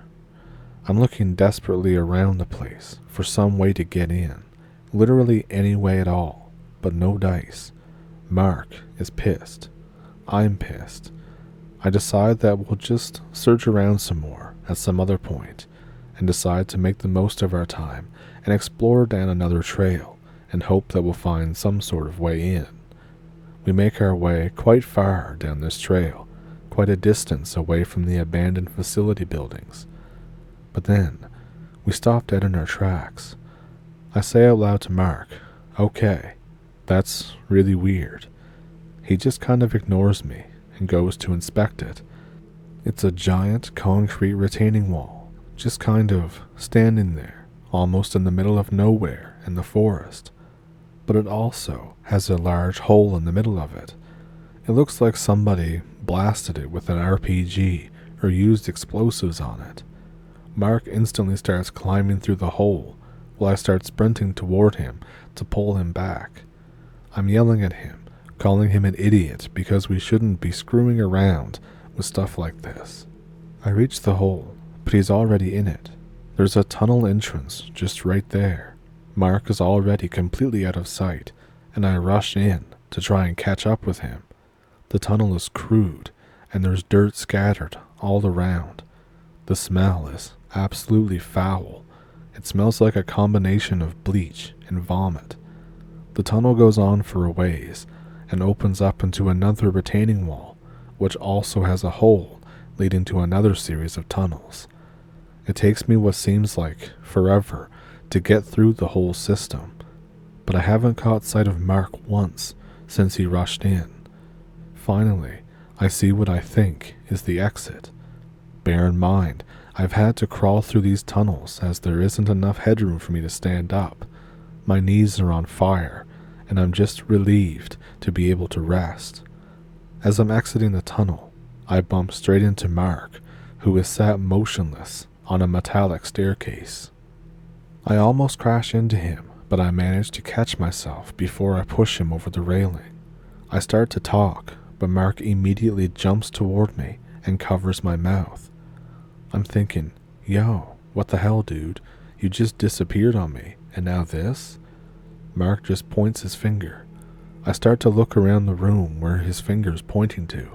I'm looking desperately around the place for some way to get in. Literally any way at all, but no dice. Mark is pissed. I'm pissed. I decide that we'll just search around some more at some other point, and decide to make the most of our time and explore down another trail and hope that we'll find some sort of way in. We make our way quite far down this trail, quite a distance away from the abandoned facility buildings. But then, we stop dead in our tracks. I say out loud to Mark, okay, that's really weird. He just kind of ignores me and goes to inspect it. It's a giant concrete retaining wall, just kind of standing there, almost in the middle of nowhere in the forest. But it also has a large hole in the middle of it. It looks like somebody blasted it with an RPG or used explosives on it. Mark instantly starts climbing through the hole while I start sprinting toward him to pull him back. I'm yelling at him, calling him an idiot because we shouldn't be screwing around with stuff like this. I reach the hole, but he's already in it. There's a tunnel entrance just right there. Mark is already completely out of sight, and I rush in to try and catch up with him. The tunnel is crude, and there's dirt scattered all around. The smell is absolutely foul. It smells like a combination of bleach and vomit. The tunnel goes on for a ways and opens up into another retaining wall, which also has a hole leading to another series of tunnels. It takes me what seems like forever to get through the whole system, but I haven't caught sight of Mark once since he rushed in. Finally, I see what I think is the exit. Bear in mind, I've had to crawl through these tunnels as there isn't enough headroom for me to stand up. My knees are on fire, and I'm just relieved to be able to rest. As I'm exiting the tunnel, I bump straight into Mark, who is sat motionless on a metallic staircase. I almost crash into him, but I manage to catch myself before I push him over the railing. I start to talk, but Mark immediately jumps toward me and covers my mouth. I'm thinking, yo, what the hell, dude? You just disappeared on me, and now this? Mark just points his finger. I start to look around the room where his finger's pointing to.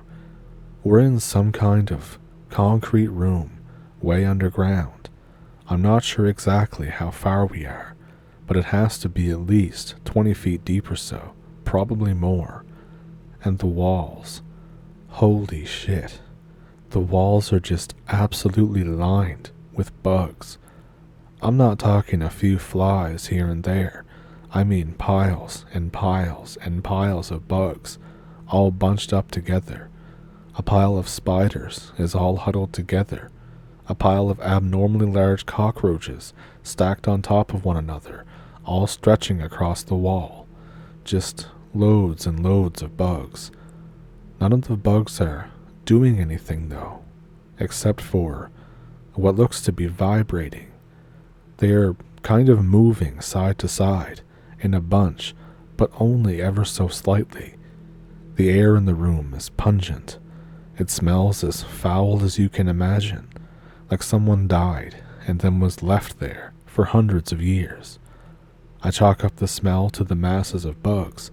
We're in some kind of concrete room, way underground. I'm not sure exactly how far we are, but it has to be at least 20 feet deep or so, probably more. And the walls. Holy shit. The walls are just absolutely lined with bugs. I'm not talking a few flies here and there. I mean piles and piles and piles of bugs, all bunched up together. A pile of spiders is all huddled together. A pile of abnormally large cockroaches stacked on top of one another, all stretching across the wall. Just loads and loads of bugs. None of the bugs are doing anything though, except for what looks to be vibrating. They are kind of moving side to side in a bunch, but only ever so slightly. The air in the room is pungent. It smells as foul as you can imagine, like someone died and then was left there for hundreds of years. I chalk up the smell to the masses of bugs.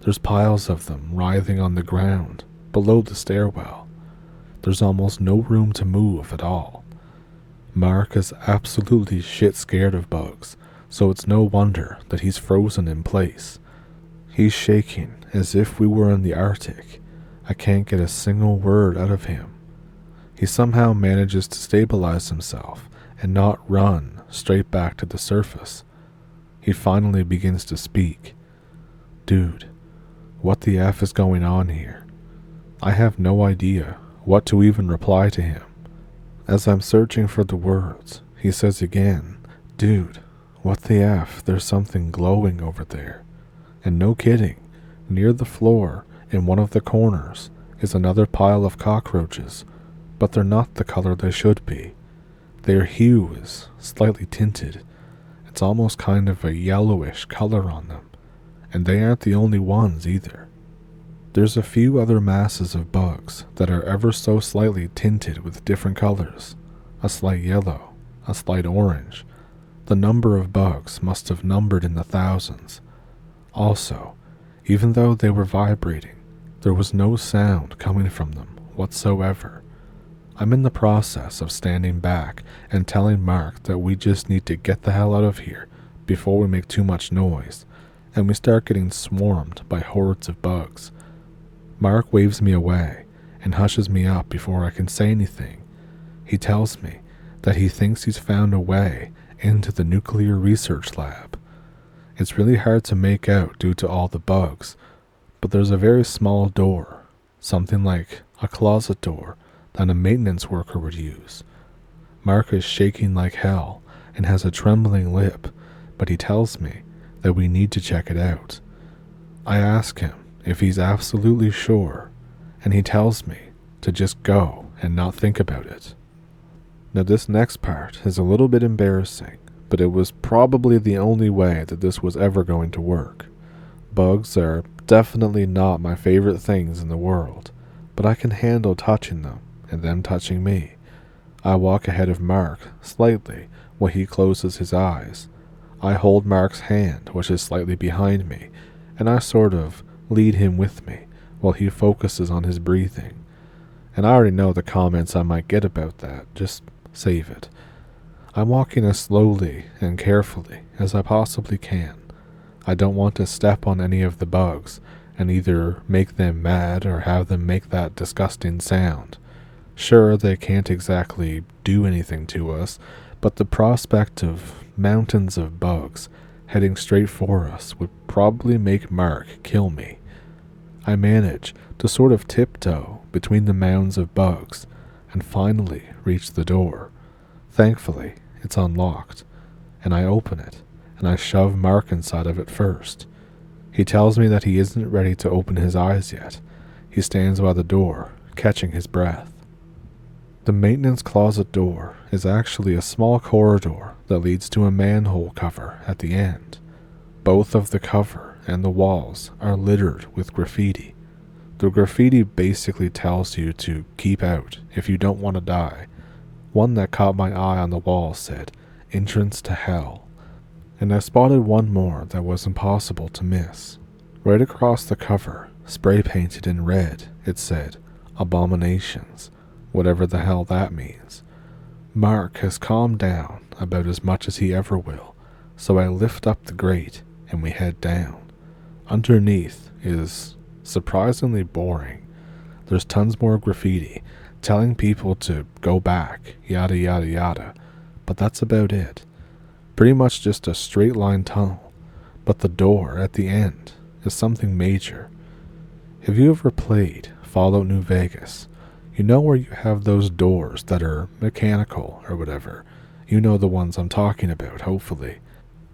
There's piles of them writhing on the ground below the stairwell. There's almost no room to move at all. Mark is absolutely shit scared of bugs, so it's no wonder that he's frozen in place. He's shaking as if we were in the Arctic. I can't get a single word out of him. He somehow manages to stabilize himself and not run straight back to the surface. He finally begins to speak. Dude, what the F is going on here? I have no idea what to even reply to him. As I'm searching for the words, he says again, dude, what the F, there's something glowing over there. And no kidding, near the floor, in one of the corners, is another pile of cockroaches, but they're not the color they should be. Their hue is slightly tinted. It's almost kind of a yellowish color on them, and they aren't the only ones either. There's a few other masses of bugs that are ever so slightly tinted with different colors, a slight yellow, a slight orange. The number of bugs must have numbered in the thousands. Also, even though they were vibrating, there was no sound coming from them whatsoever. I'm in the process of standing back and telling Mark that we just need to get the hell out of here before we make too much noise, and we start getting swarmed by hordes of bugs. Mark waves me away and hushes me up before I can say anything. He tells me that he thinks he's found a way into the nuclear research lab. It's really hard to make out due to all the bugs, but there's a very small door, something like a closet door that a maintenance worker would use. Mark is shaking like hell and has a trembling lip, but he tells me that we need to check it out. I ask him if he's absolutely sure, and he tells me to just go and not think about it. Now this next part is a little bit embarrassing, but it was probably the only way that this was ever going to work. Bugs are definitely not my favorite things in the world, but I can handle touching them and them touching me. I walk ahead of Mark slightly while he closes his eyes. I hold Mark's hand, which is slightly behind me, and I sort of lead him with me while he focuses on his breathing. And I already know the comments I might get about that, just save it. I'm walking as slowly and carefully as I possibly can. I don't want to step on any of the bugs and either make them mad or have them make that disgusting sound. Sure, they can't exactly do anything to us, but the prospect of mountains of bugs heading straight for us would probably make Mark kill me. I manage to sort of tiptoe between the mounds of bugs and finally reach the door. Thankfully, it's unlocked, and I open it, and I shove Mark inside of it first. He tells me that he isn't ready to open his eyes yet. He stands by the door, catching his breath. The maintenance closet door is actually a small corridor that leads to a manhole cover at the end. Both of the cover and the walls are littered with graffiti. The graffiti basically tells you to keep out if you don't want to die. One that caught my eye on the wall said, "Entrance to Hell." And I spotted one more that was impossible to miss. Right across the cover, spray painted in red, it said, "Abominations," whatever the hell that means. Mark has calmed down about as much as he ever will, so I lift up the grate and we head down. Underneath is surprisingly boring. There's tons more graffiti telling people to go back, yada yada yada, but that's about it. Pretty much just a straight line tunnel, but the door at the end is something major. Have you ever played Fallout New Vegas? You know where you have those doors that are mechanical or whatever. You know the ones I'm talking about, hopefully.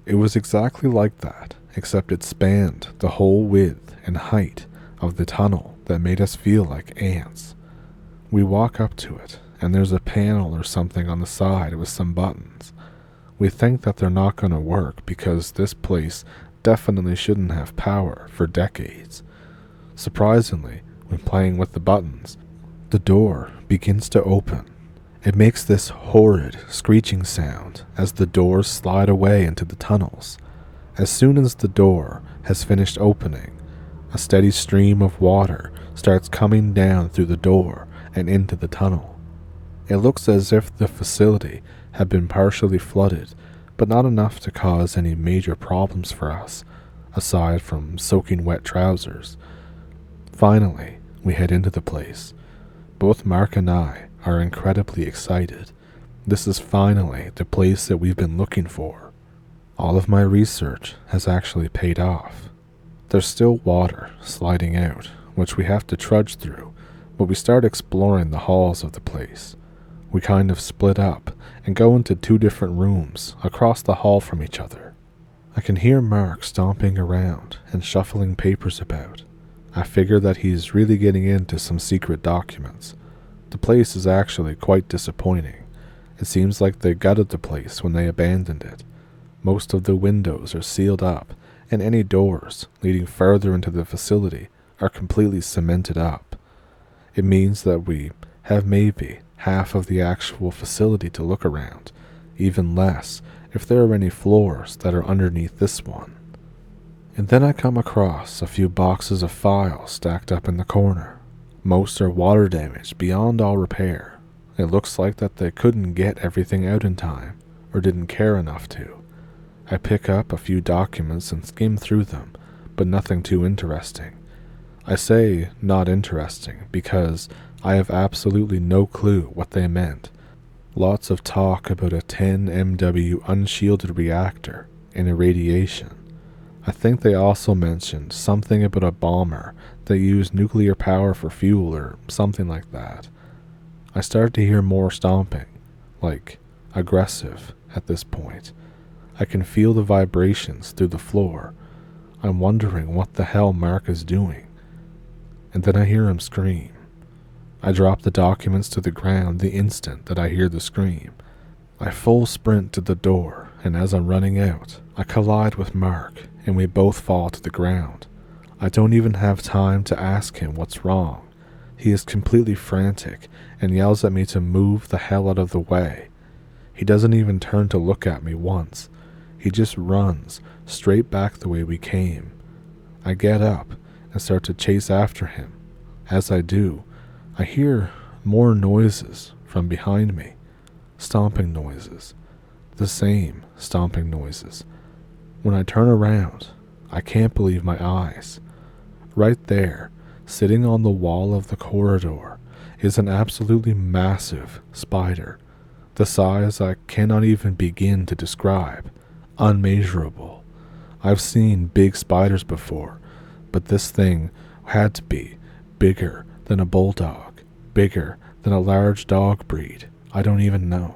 It was exactly like that, except it spanned the whole width and height of the tunnel that made us feel like ants. We walk up to it, and there's a panel or something on the side with some buttons. We think that they're not going to work because this place definitely shouldn't have power for decades. Surprisingly, when playing with the buttons, the door begins to open. It makes this horrid screeching sound as the doors slide away into the tunnels. As soon as the door has finished opening, a steady stream of water starts coming down through the door and into the tunnel. It looks as if the facility had been partially flooded, but not enough to cause any major problems for us, aside from soaking wet trousers. Finally, we head into the place. Both Mark and I are incredibly excited. This is finally the place that we've been looking for. All of my research has actually paid off. There's still water sliding out, which we have to trudge through, but we start exploring the halls of the place. We kind of split up and go into two different rooms across the hall from each other. I can hear Mark stomping around and shuffling papers about. I figure that he's really getting into some secret documents. The place is actually quite disappointing. It seems like they gutted the place when they abandoned it. Most of the windows are sealed up, and any doors leading further into the facility are completely cemented up. It means that we have maybe half of the actual facility to look around, even less if there are any floors that are underneath this one. And then I come across a few boxes of files stacked up in the corner. Most are water damaged beyond all repair. It looks like that they couldn't get everything out in time, or didn't care enough to. I pick up a few documents and skim through them, but nothing too interesting. I say not interesting because I have absolutely no clue what they meant. Lots of talk about a 10 MW unshielded reactor and irradiation. I think they also mentioned something about a bomber that used nuclear power for fuel or something like that. I start to hear more stomping. like aggressive at this point. I can feel the vibrations through the floor. I'm wondering what the hell Mark is doing. And then I hear him scream. I drop the documents to the ground the instant that I hear the scream. I full sprint to the door, and as I'm running out, I collide with Mark, and we both fall to the ground. I don't even have time to ask him what's wrong. He is completely frantic and yells at me to move the hell out of the way. He doesn't even turn to look at me once. He just runs straight back the way we came. I get up and start to chase after him. As I do, I hear more noises from behind me. Stomping noises. The same stomping noises. When I turn around, I can't believe my eyes. Right there, sitting on the wall of the corridor, is an absolutely massive spider. The size I cannot even begin to describe. Unmeasurable. I've seen big spiders before, but this thing had to be bigger than a bulldog, bigger than a large dog breed. I don't even know.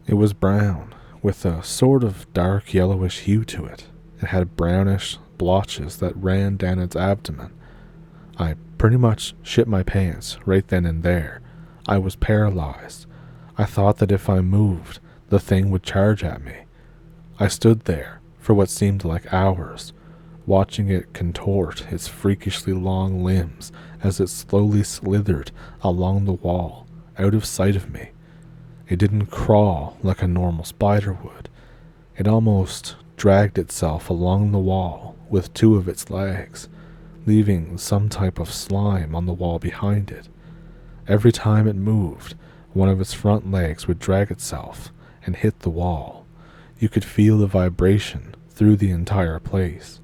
It was brown, with a sort of dark yellowish hue to it. It had brownish blotches that ran down its abdomen. I pretty much shit my pants right then and there. I was paralyzed. I thought that if I moved, the thing would charge at me. I stood there for what seemed like hours, watching it contort its freakishly long limbs as it slowly slithered along the wall, out of sight of me. It didn't crawl like a normal spider would. It almost dragged itself along the wall with two of its legs, leaving some type of slime on the wall behind it. Every time it moved, one of its front legs would drag itself and hit the wall. You could feel the vibration through the entire place.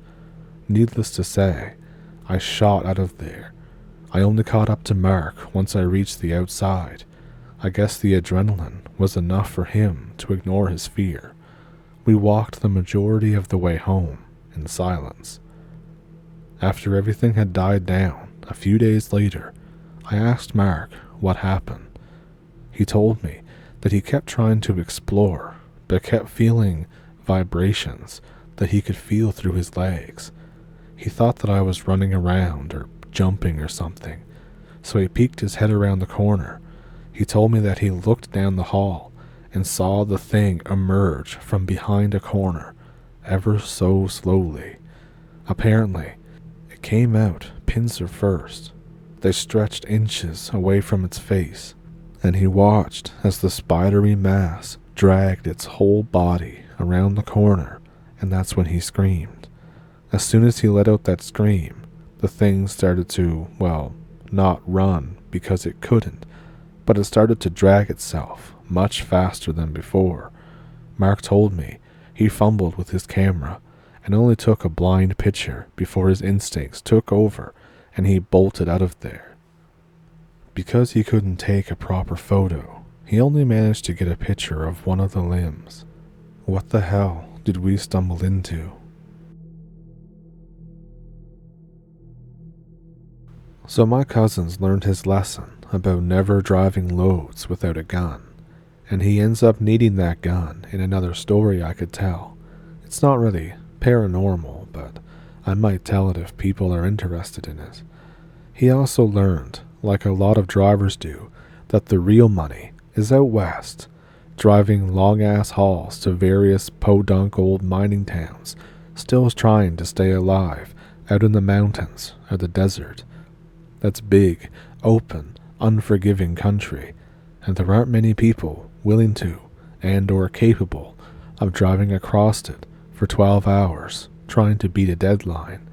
Needless to say, I shot out of there. I only caught up to Mark once I reached the outside. I guess the adrenaline was enough for him to ignore his fear. We walked the majority of the way home in silence. After everything had died down, a few days later, I asked Mark what happened. He told me that he kept trying to explore, but kept feeling vibrations that he could feel through his legs. He thought that I was running around or jumping or something, so he peeked his head around the corner. He told me that he looked down the hall and saw the thing emerge from behind a corner, ever so slowly. Apparently, it came out pincer first. They stretched inches away from its face, and he watched as the spidery mass dragged its whole body around the corner, and that's when he screamed. As soon as he let out that scream, the thing started to, well, not run because it couldn't, but it started to drag itself much faster than before. Mark told me he fumbled with his camera and only took a blind picture before his instincts took over and he bolted out of there. Because he couldn't take a proper photo, he only managed to get a picture of one of the limbs. What the hell did we stumble into? So my cousin's learned his lesson about never driving loads without a gun, and he ends up needing that gun in another story I could tell. It's not really paranormal, but I might tell it if people are interested in it. He also learned, like a lot of drivers do, that the real money is out west, driving long-ass hauls to various podunk old mining towns, still trying to stay alive out in the mountains or the desert. That's big, open, unforgiving country, and there aren't many people willing to and or capable of driving across it for 12 hours trying to beat a deadline.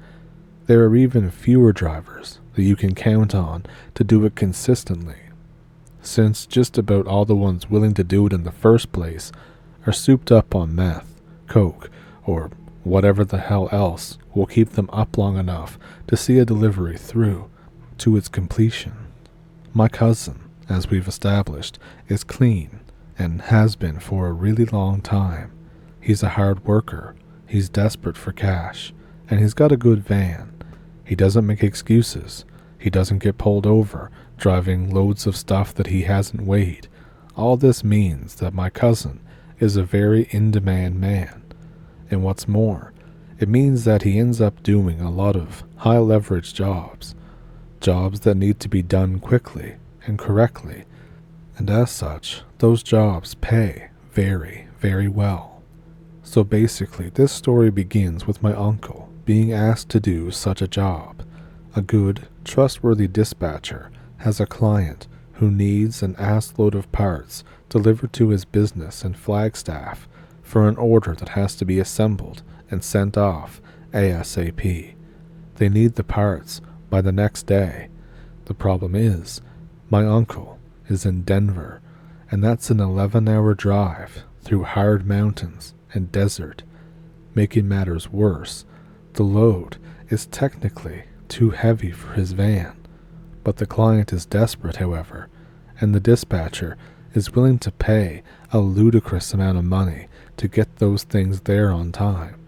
There are even fewer drivers that you can count on to do it consistently, since just about all the ones willing to do it in the first place are souped up on meth, coke, or whatever the hell else will keep them up long enough to see a delivery through to its completion. My cousin, as we've established, is clean and has been for a really long time. He's a hard worker, he's desperate for cash, and he's got a good van. He doesn't make excuses. He doesn't get pulled over driving loads of stuff that he hasn't weighed. all this means that my cousin is a very in-demand man. And what's more, it means that he ends up doing a lot of high-leverage jobs that need to be done quickly and correctly, and as such, those jobs pay very, very well. So basically, this story begins with my uncle being asked to do such a job. A good, trustworthy dispatcher has a client who needs an assload of parts delivered to his business in Flagstaff for an order that has to be assembled and sent off ASAP. They need the parts by the next day. The problem is, my uncle is in Denver, and that's an 11-hour drive through hard mountains and desert. Making matters worse, the load is technically too heavy for his van. But the client is desperate, however, and the dispatcher is willing to pay a ludicrous amount of money to get those things there on time.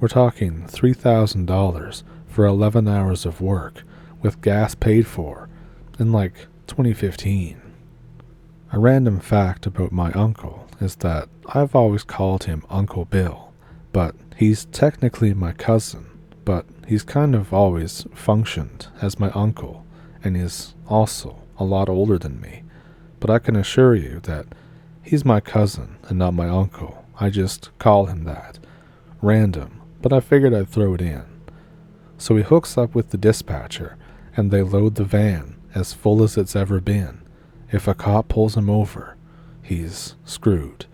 We're talking $3,000 for 11 hours of work, with gas paid for, in like 2015. A random fact about my uncle is that I've always called him Uncle Bill, but he's technically my cousin, but he's kind of always functioned as my uncle, and is also a lot older than me. But I can assure you that he's my cousin and not my uncle. I just call him that. Random, but I figured I'd throw it in. So he hooks up with the dispatcher, and they load the van as full as it's ever been. If a cop pulls him over, he's screwed.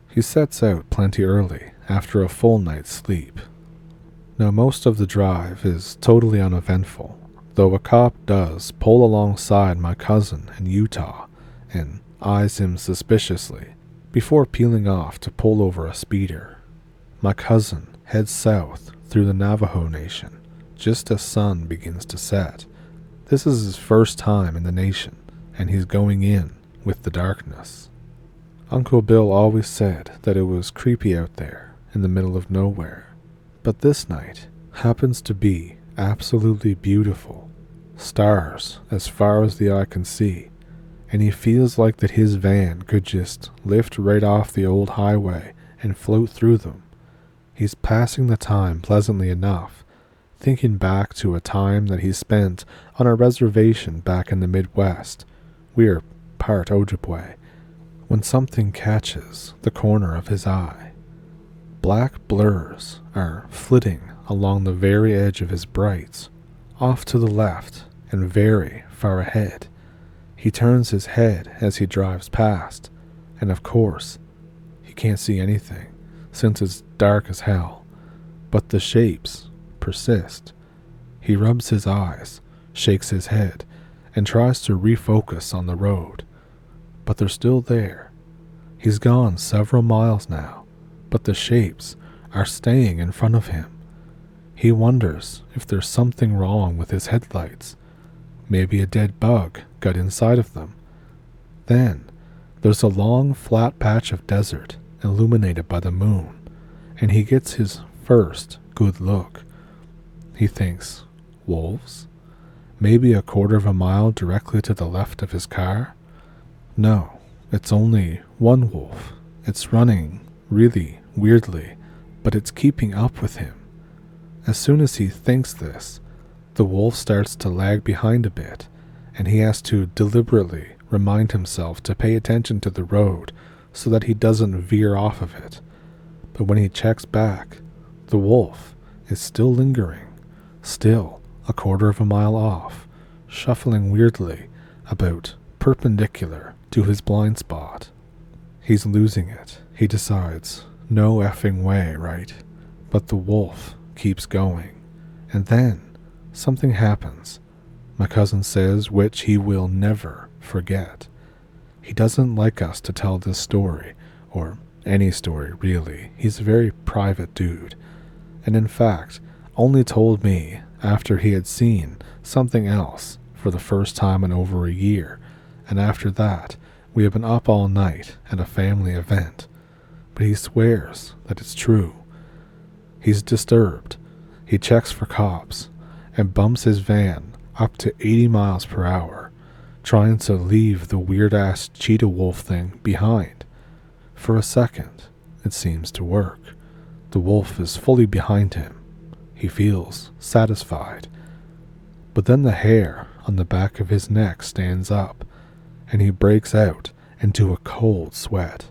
He sets out plenty early after a full night's sleep. Now, most of the drive is totally uneventful, though a cop does pull alongside my cousin in Utah and eyes him suspiciously before peeling off to pull over a speeder. My cousin heads south through the Navajo Nation just as sun begins to set. This is his first time in the nation, and he's going in with the darkness. Uncle Bill always said that it was creepy out there in the middle of nowhere, but this night happens to be absolutely beautiful. Stars as far as the eye can see, and he feels like that his van could just lift right off the old highway and float through them. He's passing the time pleasantly enough, thinking back to a time that he spent on a reservation back in the Midwest. We're part Ojibwe, when something catches the corner of his eye. Black blurs are flitting along the very edge of his brights, off to the left and very far ahead. He turns his head as he drives past, and of course, he can't see anything, since it's dark as hell. But the shapes persist. He rubs his eyes, shakes his head, and tries to refocus on the road. But they're still there. He's gone several miles now, but the shapes are staying in front of him. He wonders if there's something wrong with his headlights. Maybe a dead bug got inside of them. Then, there's a long flat patch of desert illuminated by the moon, and he gets his first good look. He thinks, wolves? Maybe a quarter of a mile directly to the left of his car? No, it's only one wolf. It's running really weirdly, but it's keeping up with him. As soon as he thinks this, the wolf starts to lag behind a bit, and he has to deliberately remind himself to pay attention to the road so that he doesn't veer off of it. But when he checks back, the wolf is still lingering, still a quarter of a mile off, shuffling weirdly about perpendicular to his blind spot. He's losing it, he decides. No effing way, right? But the wolf keeps going. And then something happens, my cousin says, which he will never forget. He doesn't like us to tell this story, or any story really. He's a very private dude, and in fact only told me after he had seen something else for the first time in over a year, and after that we have been up all night at a family event. But he swears that it's true. He's disturbed. He checks for cops and bumps his van up to 80 miles per hour, trying to leave the weird-ass cheetah wolf thing behind. For a second, it seems to work. The wolf is fully behind him. He feels satisfied. But then the hair on the back of his neck stands up, and he breaks out into a cold sweat.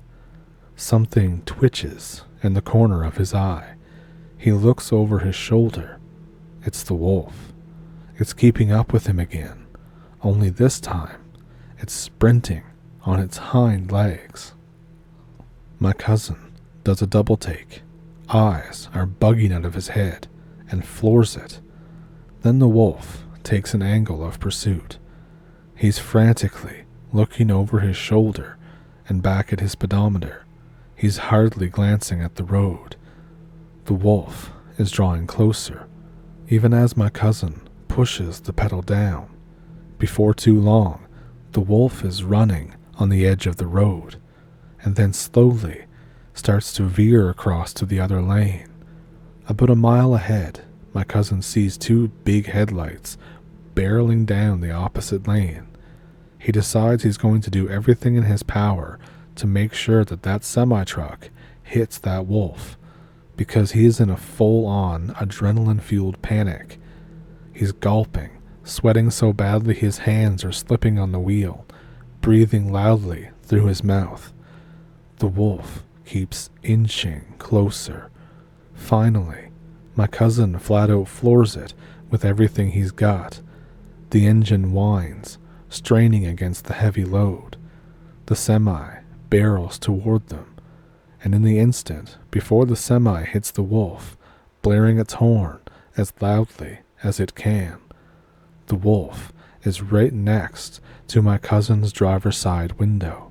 Something twitches in the corner of his eye. He looks over his shoulder. It's the wolf. It's keeping up with him again, only this time it's sprinting on its hind legs. My cousin does a double take. Eyes are bugging out of his head and floors it. Then the wolf takes an angle of pursuit. He's frantically looking over his shoulder and back at his speedometer. He's hardly glancing at the road. The wolf is drawing closer, even as my cousin pushes the pedal down. Before too long, the wolf is running on the edge of the road, and then slowly starts to veer across to the other lane. About a mile ahead, my cousin sees two big headlights barreling down the opposite lane. He decides he's going to do everything in his power to make sure that semi-truck hits that wolf, because he is in a full-on adrenaline-fueled panic. He's gulping, sweating so badly his hands are slipping on the wheel, breathing loudly through his mouth. The wolf keeps inching closer. Finally, my cousin flat out floors it with everything he's got. The engine whines, straining against the heavy load. The semi barrels toward them, and in the instant before the semi hits the wolf, blaring its horn as loudly as it can, the wolf is right next to my cousin's driver's side window.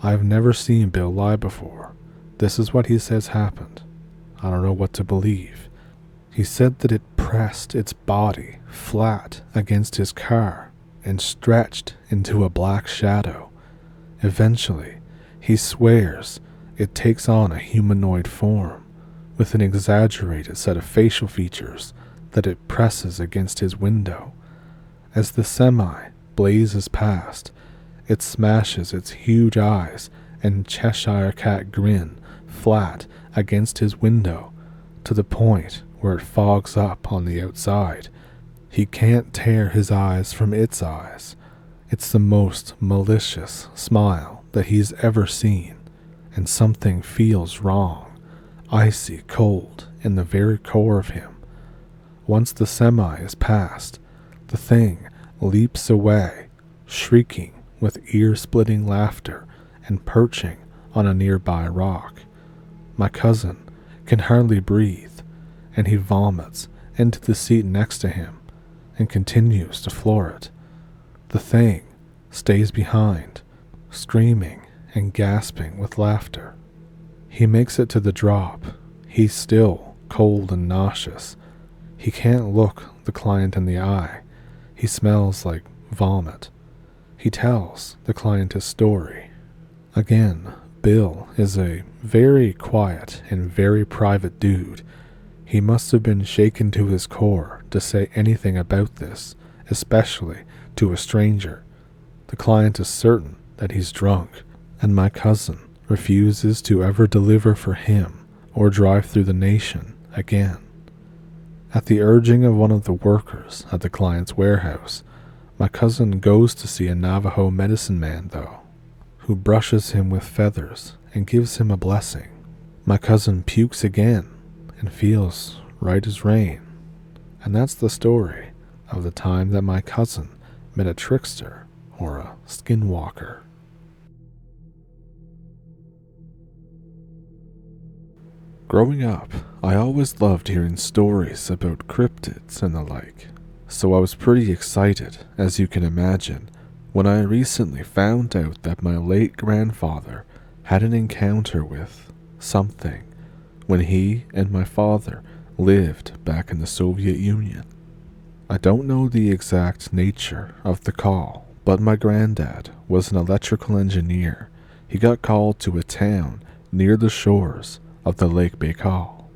I've never seen Bill lie before. This is what he says happened. I don't know what to believe. He said that it pressed its body flat against his car and stretched into a black shadow. Eventually, he swears it takes on a humanoid form with an exaggerated set of facial features that it presses against his window. As the semi blazes past, it smashes its huge eyes and Cheshire cat grin flat against his window to the point where it fogs up on the outside. He can't tear his eyes from its eyes. It's the most malicious smile that he's ever seen, and something feels wrong, icy cold in the very core of him. Once the semi is past, the thing leaps away, shrieking with ear-splitting laughter and perching on a nearby rock. My cousin can hardly breathe, and he vomits into the seat next to him and continues to floor it. The thing stays behind, screaming and gasping with laughter. He makes it to the drop. He's still cold and nauseous. He can't look the client in the eye. He smells like vomit. He tells the client his story. Again, Bill is a very quiet and very private dude. He must have been shaken to his core to say anything about this, especially to a stranger. The client is certain that he's drunk, and my cousin refuses to ever deliver for him or drive through the nation again. At the urging of one of the workers at the client's warehouse, my cousin goes to see a Navajo medicine man, though, who brushes him with feathers and gives him a blessing. My cousin pukes again and feels right as rain. And that's the story of the time that my cousin met a trickster or a skinwalker. Growing up, I always loved hearing stories about cryptids and the like, so I was pretty excited, as you can imagine, when I recently found out that my late grandfather had an encounter with something when he and my father lived back in the Soviet Union. I don't know the exact nature of the call, but my granddad was an electrical engineer. He got called to a town near the shores of the Lake Baikal.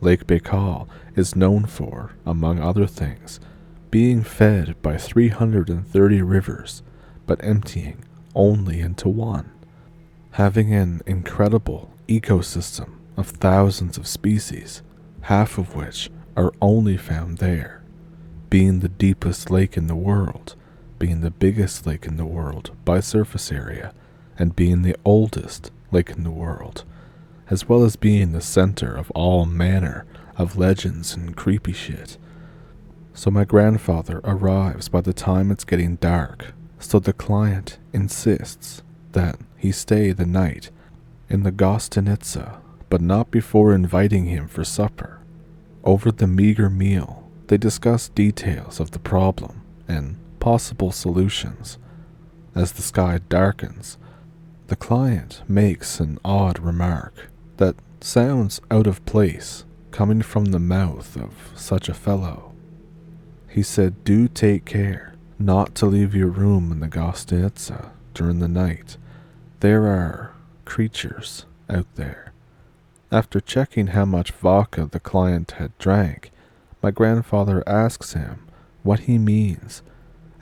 Lake Baikal is known for, among other things, being fed by 330 rivers, but emptying only into one, having an incredible ecosystem of thousands of species, half of which are only found there, being the deepest lake in the world, being the biggest lake in the world by surface area, and being the oldest lake in the world, as well as being the center of all manner of legends and creepy shit. So my grandfather arrives by the time it's getting dark, so the client insists that he stay the night in the Gostinitsa, but not before inviting him for supper. Over the meager meal, they discuss details of the problem and possible solutions. As the sky darkens, the client makes an odd remark that sounds out of place coming from the mouth of such a fellow. He said, "Do take care not to leave your room in the Gostinitsa during the night. There are creatures out there." After checking how much vodka the client had drank, my grandfather asks him what he means,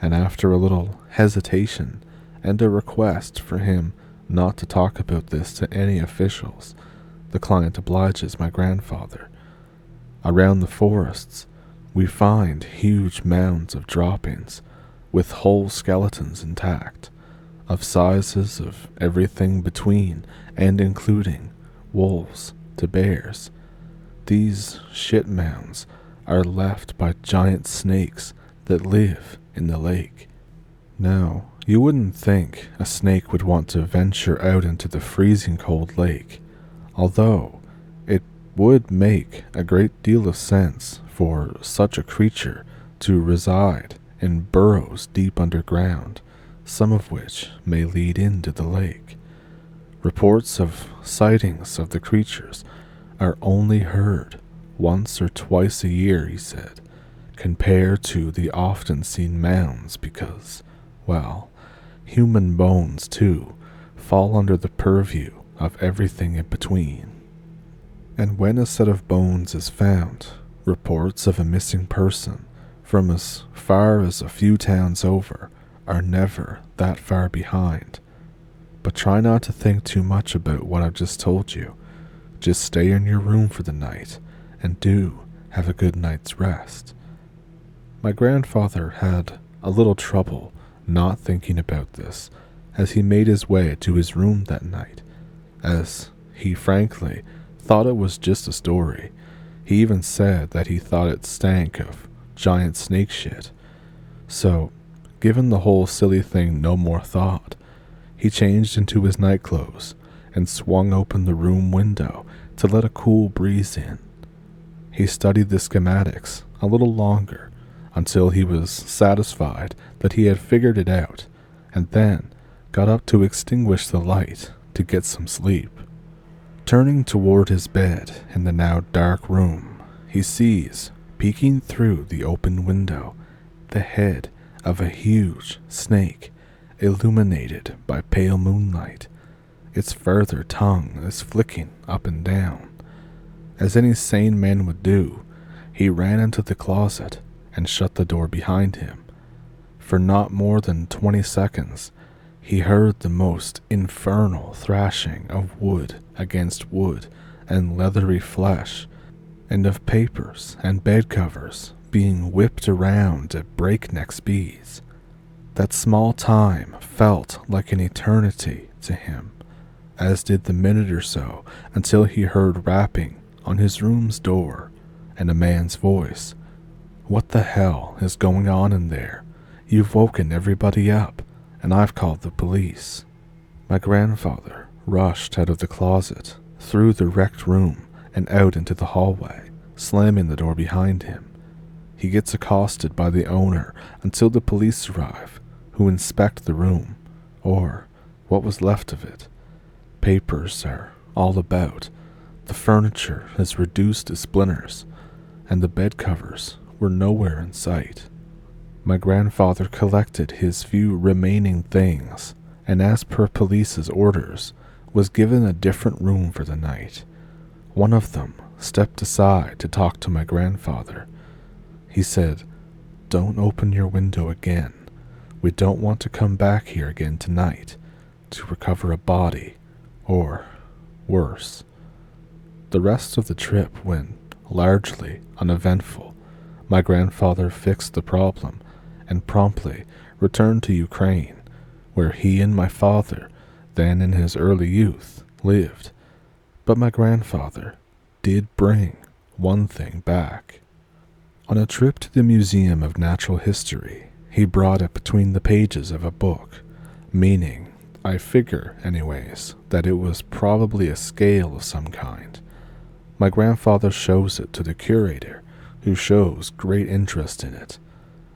and after a little hesitation and a request for him not to talk about this to any officials, the client obliges my grandfather. Around the forests, we find huge mounds of droppings with whole skeletons intact, of sizes of everything between and including wolves to bears. These shit mounds are left by giant snakes that live in the lake. Now, you wouldn't think a snake would want to venture out into the freezing cold lake, although it would make a great deal of sense for such a creature to reside in burrows deep underground, some of which may lead into the lake. Reports of sightings of the creatures are only heard once or twice a year, he said, compared to the often seen mounds because, well, human bones, too, fall under the purview of everything in between. And when a set of bones is found, reports of a missing person from as far as a few towns over are never that far behind. But try not to think too much about what I've just told you. Just stay in your room for the night, and do have a good night's rest. My grandfather had a little trouble not thinking about this as he made his way to his room that night, as he frankly thought it was just a story. He even said that he thought it stank of giant snake shit. So, giving the whole silly thing no more thought, he changed into his nightclothes and swung open the room window to let a cool breeze in. He studied the schematics a little longer until he was satisfied that he had figured it out, and then got up to extinguish the light to get some sleep. Turning toward his bed in the now dark room, he sees, peeking through the open window, the head of a huge snake, illuminated by pale moonlight. Its further tongue is flicking up and down. As any sane man would do, he ran into the closet and shut the door behind him. For not more than 20 seconds, he heard the most infernal thrashing of wood against wood and leathery flesh, and of papers and bed covers being whipped around at breakneck speeds. That small time felt like an eternity to him, as did the minute or so until he heard rapping on his room's door and a man's voice. "What the hell is going on in there? You've woken everybody up, and I've called the police." My grandfather rushed out of the closet, through the wrecked room, and out into the hallway, slamming the door behind him. He gets accosted by the owner until the police arrive, who inspect the room, or what was left of it. Papers are all about. The furniture is reduced to splinters, and the bed covers were nowhere in sight. My grandfather collected his few remaining things, and as per police's orders, was given a different room for the night. One of them stepped aside to talk to my grandfather. He said, "Don't open your window again. We don't want to come back here again tonight to recover a body, or worse. The rest of the trip went largely uneventful. My grandfather fixed the problem and promptly returned to Ukraine, where he and my father, then in his early youth, lived. But my grandfather did bring one thing back. On a trip to the Museum of Natural History, he brought it between the pages of a book, meaning, I figure anyways, that it was probably a scale of some kind. My grandfather shows it to the curator, who shows great interest in it.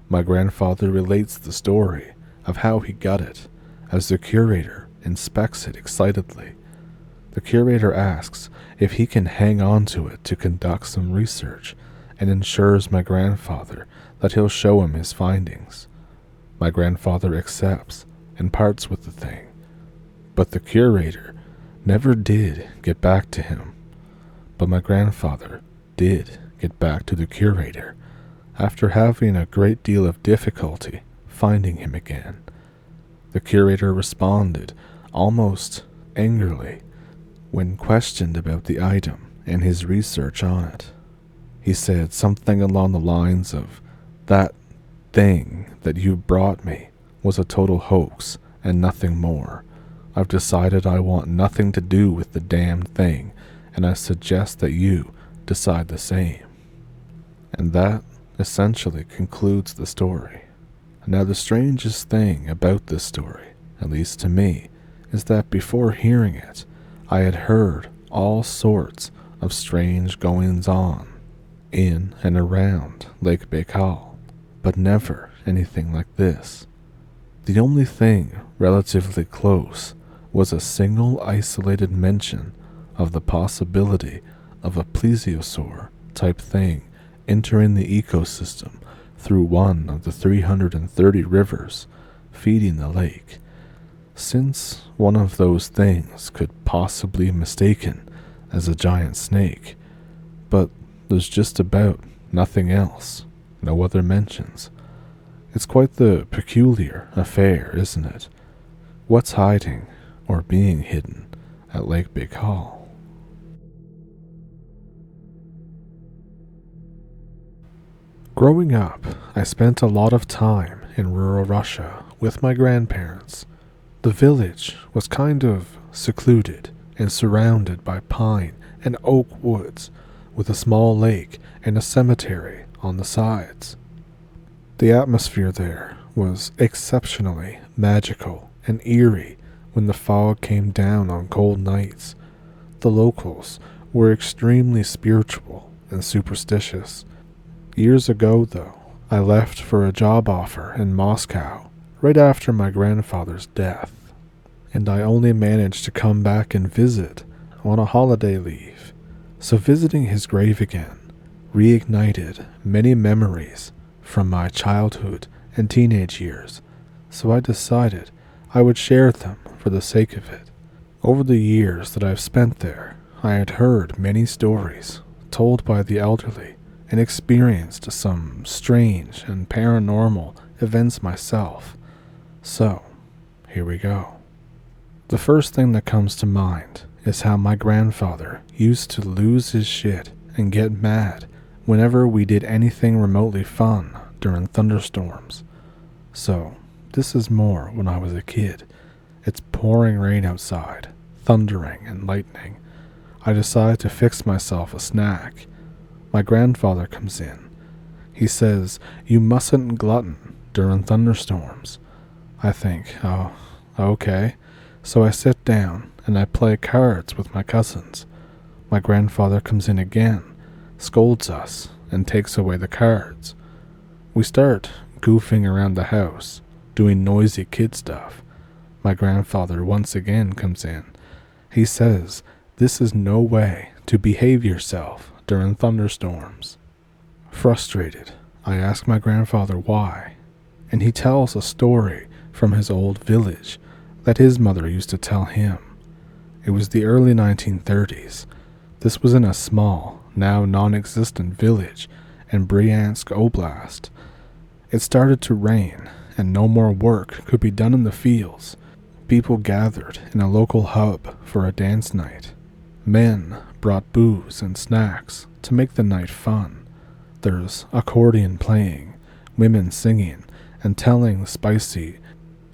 My grandfather relates the story of how he got it, as the curator inspects it excitedly. The curator asks if he can hang on to it to conduct some research, and ensures my grandfather that he'll show him his findings. My grandfather accepts and parts with the thing, but the curator never did get back to him. But my grandfather did get back to the curator, after having a great deal of difficulty finding him again. The curator responded almost angrily when questioned about the item and his research on it. He said something along the lines of, "That thing that you brought me was a total hoax and nothing more. I've decided I want nothing to do with the damned thing, and I suggest that you decide the same." And that essentially concludes the story. Now, the strangest thing about this story, at least to me, is that before hearing it, I had heard all sorts of strange goings-on in and around Lake Baikal, but never anything like this. The only thing relatively close was a single isolated mention of the possibility of a plesiosaur-type thing entering the ecosystem through one of the 330 rivers feeding the lake. Since one of those things could possibly be mistaken as a giant snake, but there's just about nothing else, no other mentions. It's quite the peculiar affair, isn't it? What's hiding or being hidden at Lake Baikal? Growing up, I spent a lot of time in rural Russia with my grandparents. The village was kind of secluded and surrounded by pine and oak woods, with a small lake and a cemetery on the sides. The atmosphere there was exceptionally magical and eerie when the fog came down on cold nights. The locals were extremely spiritual and superstitious. Years ago, though, I left for a job offer in Moscow right after my grandfather's death, and I only managed to come back and visit on a holiday leave. So visiting his grave again reignited many memories from my childhood and teenage years, so I decided I would share them for the sake of it. Over the years that I've spent there, I had heard many stories told by the elderly and experienced some strange and paranormal events myself. So, here we go. The first thing that comes to mind is how my grandfather used to lose his shit and get mad whenever we did anything remotely fun during thunderstorms. So, this is more when I was a kid. It's pouring rain outside, thundering and lightning. I decide to fix myself a snack. My grandfather comes in. He says, "You mustn't glutton during thunderstorms." I think, oh, okay. So I sit down and I play cards with my cousins. My grandfather comes in again, scolds us, and takes away the cards. We start goofing around the house, doing noisy kid stuff. My grandfather once again comes in. He says, "This is no way to behave yourself during thunderstorms." Frustrated, I ask my grandfather why, and he tells a story from his old village that his mother used to tell him. It was the early 1930s. This was in a small, now non-existent village in Bryansk Oblast. It started to rain, and no more work could be done in the fields, people gathered in a local hub for a dance night. Men brought booze and snacks to make the night fun. There's accordion playing, women singing, and telling spicy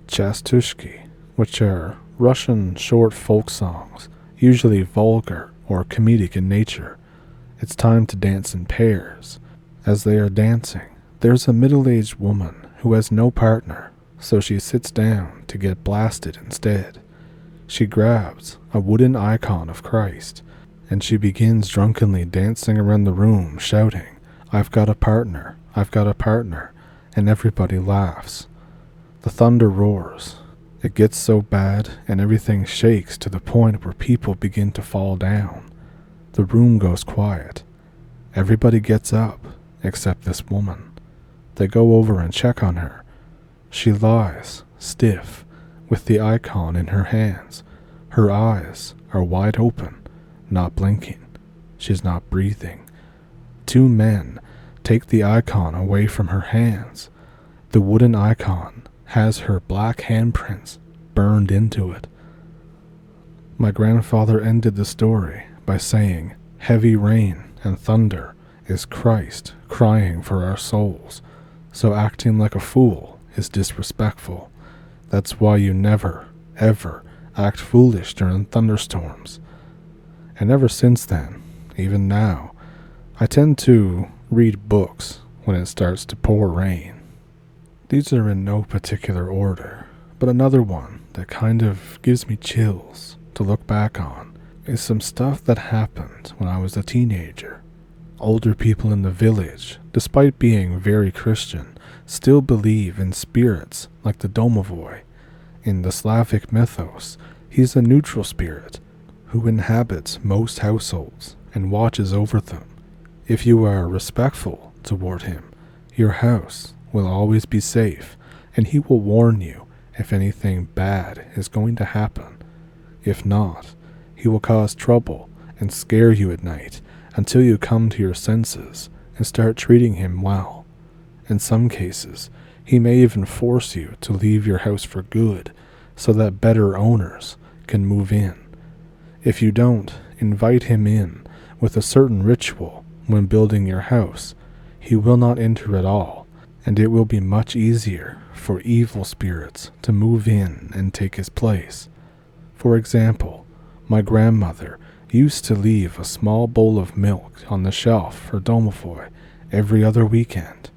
chastushki, which are Russian short folk songs, usually vulgar or comedic in nature. It's time to dance in pairs. As they are dancing, there's a middle-aged woman who has no partner, so she sits down to get blasted instead. She grabs a wooden icon of Christ, and she begins drunkenly dancing around the room, shouting, "I've got a partner, I've got a partner," and everybody laughs. The thunder roars. It gets so bad and everything shakes to the point where people begin to fall down. The room goes quiet. Everybody gets up, except this woman. They go over and check on her. She lies, stiff, with the icon in her hands. Her eyes are wide open, not blinking. She's not breathing. 2 men take the icon away from her hands. The wooden icon has her black handprints burned into it. My grandfather ended the story by saying, "Heavy rain and thunder is Christ crying for our souls, so acting like a fool is disrespectful. That's why you never, ever act foolish during thunderstorms." And ever since then, even now, I tend to read books when it starts to pour rain. These are in no particular order, but another one that kind of gives me chills to look back on is some stuff that happened when I was a teenager. Older people in the village, despite being very Christian, still believe in spirits like the domovoi. In the Slavic mythos, he's a neutral spirit who inhabits most households and watches over them. If you are respectful toward him, your house will always be safe, and he will warn you if anything bad is going to happen. If not, he will cause trouble and scare you at night until you come to your senses and start treating him well. In some cases, he may even force you to leave your house for good so that better owners can move in. If you don't invite him in with a certain ritual when building your house, he will not enter at all, and it will be much easier for evil spirits to move in and take his place. For example, my grandmother used to leave a small bowl of milk on the shelf for domovoi every other weekend.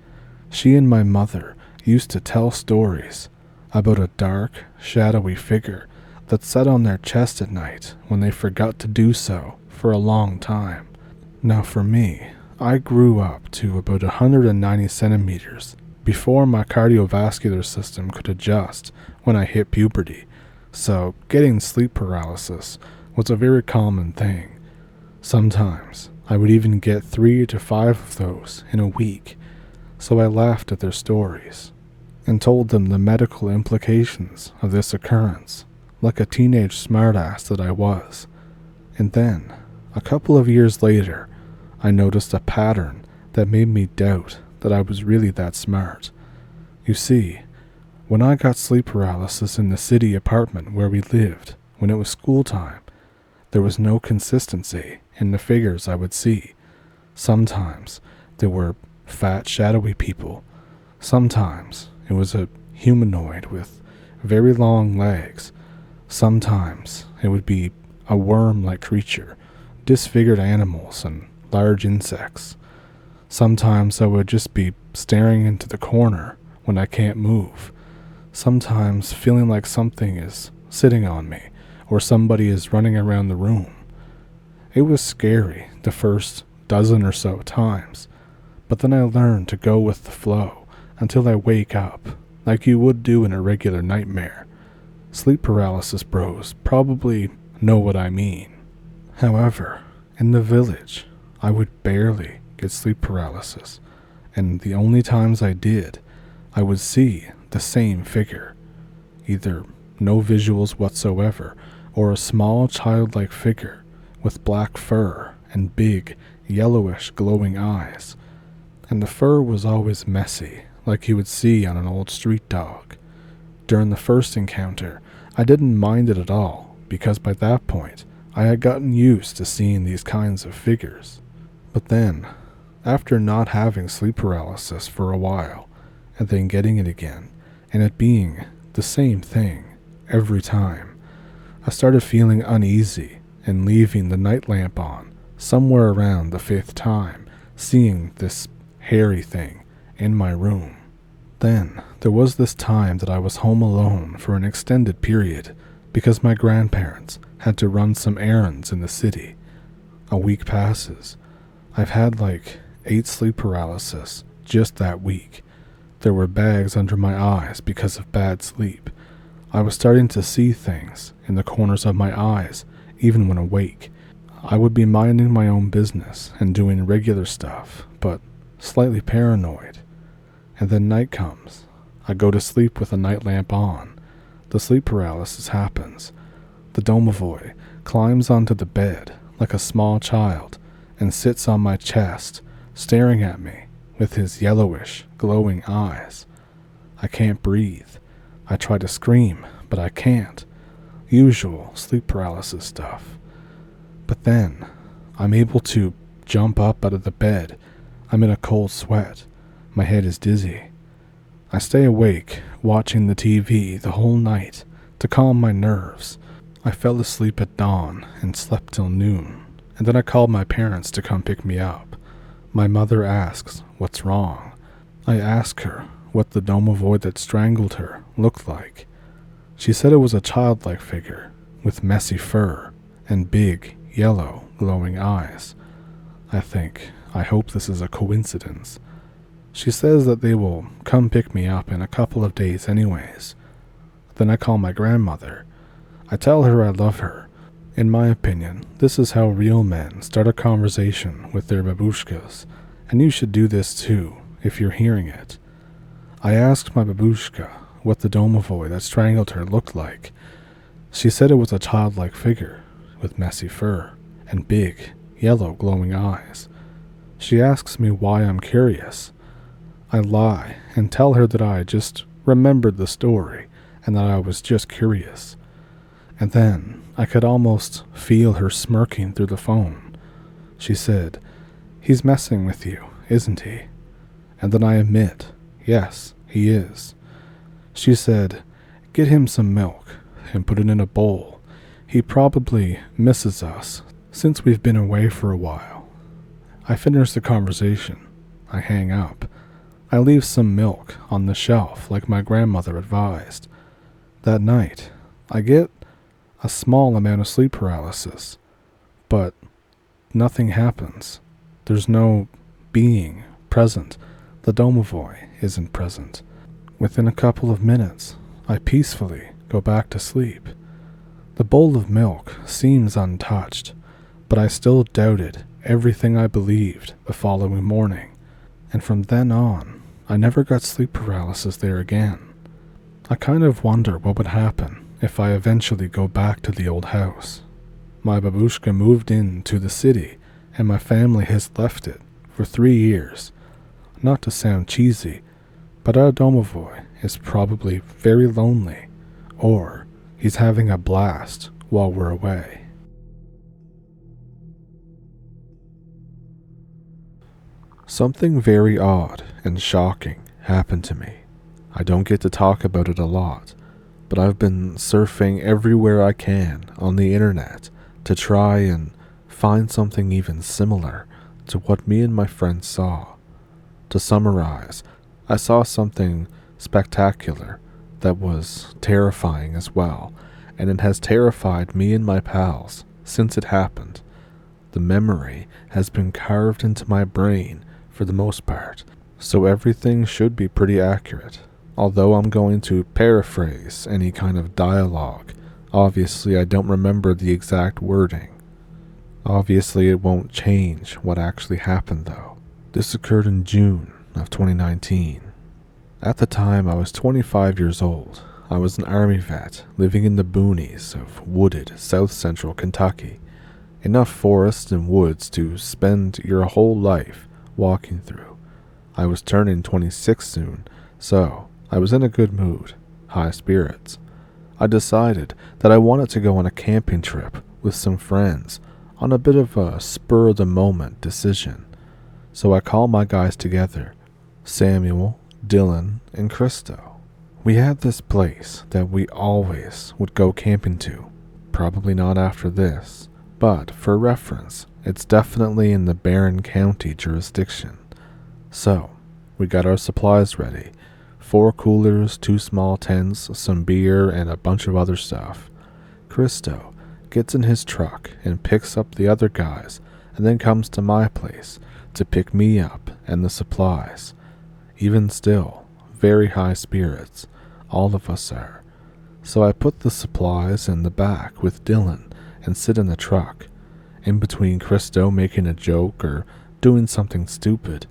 She and my mother used to tell stories about a dark, shadowy figure that sat on their chest at night when they forgot to do so for a long time. Now for me, I grew up to about 190 centimeters before my cardiovascular system could adjust when I hit puberty, so getting sleep paralysis was a very common thing. Sometimes I would even get 3 to 5 of those in a week, so I laughed at their stories and told them the medical implications of this occurrence, like a teenage smartass that I was. And then, a couple of years later, I noticed a pattern that made me doubt that I was really that smart. You see, when I got sleep paralysis in the city apartment where we lived when it was school time, there was no consistency in the figures I would see. Sometimes there were fat, shadowy people. Sometimes it was a humanoid with very long legs. Sometimes it would be a worm-like creature, disfigured animals, and large insects. Sometimes I would just be staring into the corner when I can't move. Sometimes feeling like something is sitting on me, or somebody is running around the room. It was scary the first dozen or so times, but then I learned to go with the flow until I wake up, like you would do in a regular nightmare. Sleep paralysis bros probably know what I mean. However, in the village, I would barely get sleep paralysis, and the only times I did, I would see the same figure. Either no visuals whatsoever, or a small childlike figure with black fur and big, yellowish glowing eyes. and the fur was always messy, like you would see on an old street dog. During the first encounter, I didn't mind it at all, because by that point, I had gotten used to seeing these kinds of figures. But then, after not having sleep paralysis for a while, and then getting it again, and it being the same thing every time, I started feeling uneasy and leaving the night lamp on somewhere around the fifth time, seeing this hairy thing in my room. Then there was this time that I was home alone for an extended period because my grandparents had to run some errands in the city. A week passes. I've had like 8 sleep paralysis just that week. There were bags under my eyes because of bad sleep. I was starting to see things in the corners of my eyes even when awake. I would be minding my own business and doing regular stuff, but slightly paranoid. And then night comes. I go to sleep with a night lamp on. The sleep paralysis happens. The domovoi climbs onto the bed like a small child and sits on my chest, staring at me with his yellowish, glowing eyes. I can't breathe. I try to scream, but I can't. Usual sleep paralysis stuff. But then, I'm able to jump up out of the bed. I'm in a cold sweat. My head is dizzy. I stay awake, watching the TV the whole night to calm my nerves. I fell asleep at dawn and slept till noon, and then I called my parents to come pick me up. My mother asks what's wrong. I ask her what the domovoi that strangled her looked like. She said it was a childlike figure with messy fur and big, yellow, glowing eyes. I hope this is a coincidence. She says that they will come pick me up in a couple of days anyways. Then I call my grandmother. I tell her I love her. In my opinion, this is how real men start a conversation with their babushkas, and you should do this too, if you're hearing it. I asked my babushka what the domovoi that strangled her looked like. She said it was a childlike figure, with messy fur, and big, yellow glowing eyes. She asks me why I'm curious. I lie and tell her that I just remembered the story, and that I was just curious. And then I could almost feel her smirking through the phone. She said, "He's messing with you, isn't he?" And then I admit, yes, he is. She said, "Get him some milk and put it in a bowl. He probably misses us since we've been away for a while." I finish the conversation. I hang up. I leave some milk on the shelf like my grandmother advised. That night, I get a small amount of sleep paralysis, but nothing happens. There's no being present. The domovoi isn't present. Within a couple of minutes, I peacefully go back to sleep. The bowl of milk seems untouched, but I still doubted everything I believed the following morning, and from then on, I never got sleep paralysis there again. I kind of wonder what would happen if I eventually go back to the old house. My babushka moved into the city, and my family has left it for 3 years. Not to sound cheesy, but our domovoi is probably very lonely, or he's having a blast while we're away. Something very odd and shocking happened to me. I don't get to talk about it a lot, but I've been surfing everywhere I can on the internet to try and find something even similar to what me and my friends saw. To summarize, I saw something spectacular that was terrifying as well, and it has terrified me and my pals since it happened. The memory has been carved into my brain for the most part, so everything should be pretty accurate. Although I'm going to paraphrase any kind of dialogue, obviously I don't remember the exact wording. Obviously it won't change what actually happened though. This occurred in June of 2019. At the time I was 25 years old. I was an army vet living in the boonies of wooded south central Kentucky. Enough forests and woods to spend your whole life walking through. I was turning 26 soon, so I was in a good mood, high spirits. I decided that I wanted to go on a camping trip with some friends on a bit of a spur-of-the-moment decision. So I called my guys together, Samuel, Dylan, and Christo. We had this place that we always would go camping to. Probably not after this, but for reference, it's definitely in the Barron County jurisdiction. So, we got our supplies ready. 4 coolers, 2 small tents, some beer, and a bunch of other stuff. Christo gets in his truck and picks up the other guys, and then comes to my place to pick me up and the supplies. Even still, very high spirits, all of us are. So I put the supplies in the back with Dylan and sit in the truck. In between Christo making a joke or doing something stupid,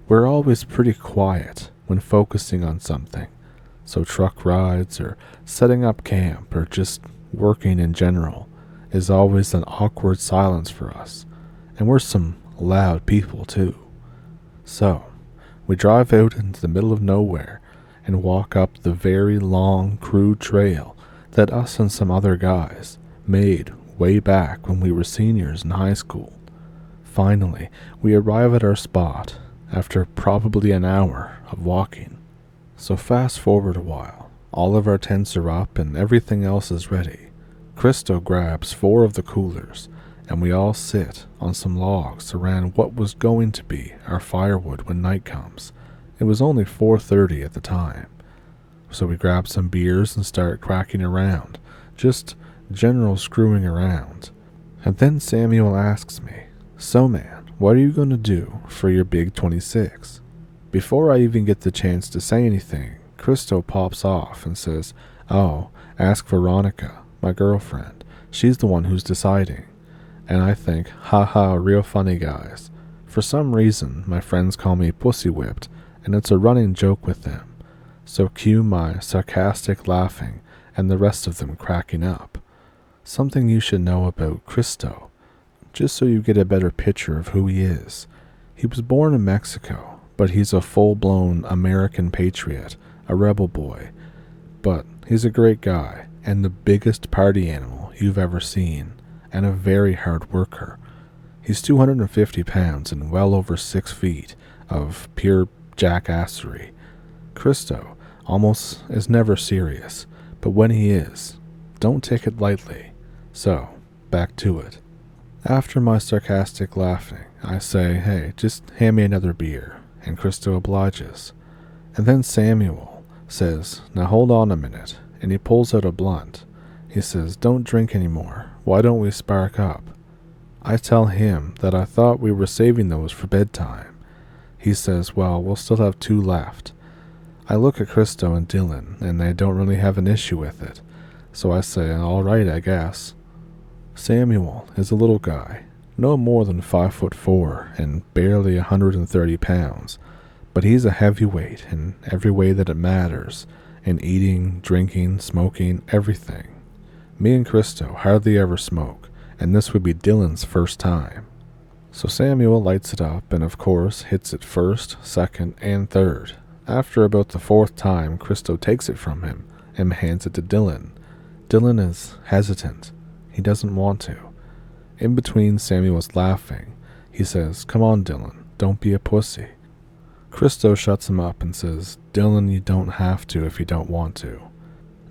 we're always pretty quiet when focusing on something. So truck rides or setting up camp or just working in general is always an awkward silence for us. And we're some loud people too. So we drive out into the middle of nowhere and walk up the very long, crude trail that us and some other guys made way back when we were seniors in high school. Finally, we arrive at our spot after probably an hour of walking. So fast forward a while, all of our tents are up and everything else is ready. Christo grabs 4 of the coolers, and we all sit on some logs around what was going to be our firewood when night comes. It was only 4:30 at the time. So we grab some beers and start cracking around, just general screwing around. And then Samuel asks me, "So man, what are you going to do for your big 26? Before I even get the chance to say anything, Christo pops off and says, "Oh, ask Veronica, my girlfriend. She's the one who's deciding." And I think, haha, real funny guys. For some reason, my friends call me pussy whipped, and it's a running joke with them. So cue my sarcastic laughing and the rest of them cracking up. Something you should know about Christo, just so you get a better picture of who he is. He was born in Mexico, but he's a full-blown American patriot, a rebel boy. But he's a great guy, and the biggest party animal you've ever seen, and a very hard worker. He's 250 pounds and well over 6 feet of pure jackassery. Christo almost is never serious, but when he is, don't take it lightly. So, back to it. After my sarcastic laughing, I say, "Hey, just hand me another beer," and Christo obliges. And then Samuel says, "Now hold on a minute," and he pulls out a blunt. He says, "Don't drink anymore. Why don't we spark up?" I tell him that I thought we were saving those for bedtime. He says, "Well, we'll still have 2 left." I look at Christo and Dylan, and they don't really have an issue with it. So I say, "All right, I guess." Samuel is a little guy, no more than 5'4" and barely 130 pounds, but he's a heavyweight in every way that it matters, in eating, drinking, smoking, everything. Me and Christo hardly ever smoke, and this would be Dylan's first time. So Samuel lights it up and of course hits it first, second, and third. After about the 4th time, Christo takes it from him and hands it to Dylan. Dylan is hesitant. He doesn't want to. In between Samuel's laughing, he says, "Come on, Dylan, don't be a pussy." Christo shuts him up and says, "Dylan, you don't have to if you don't want to."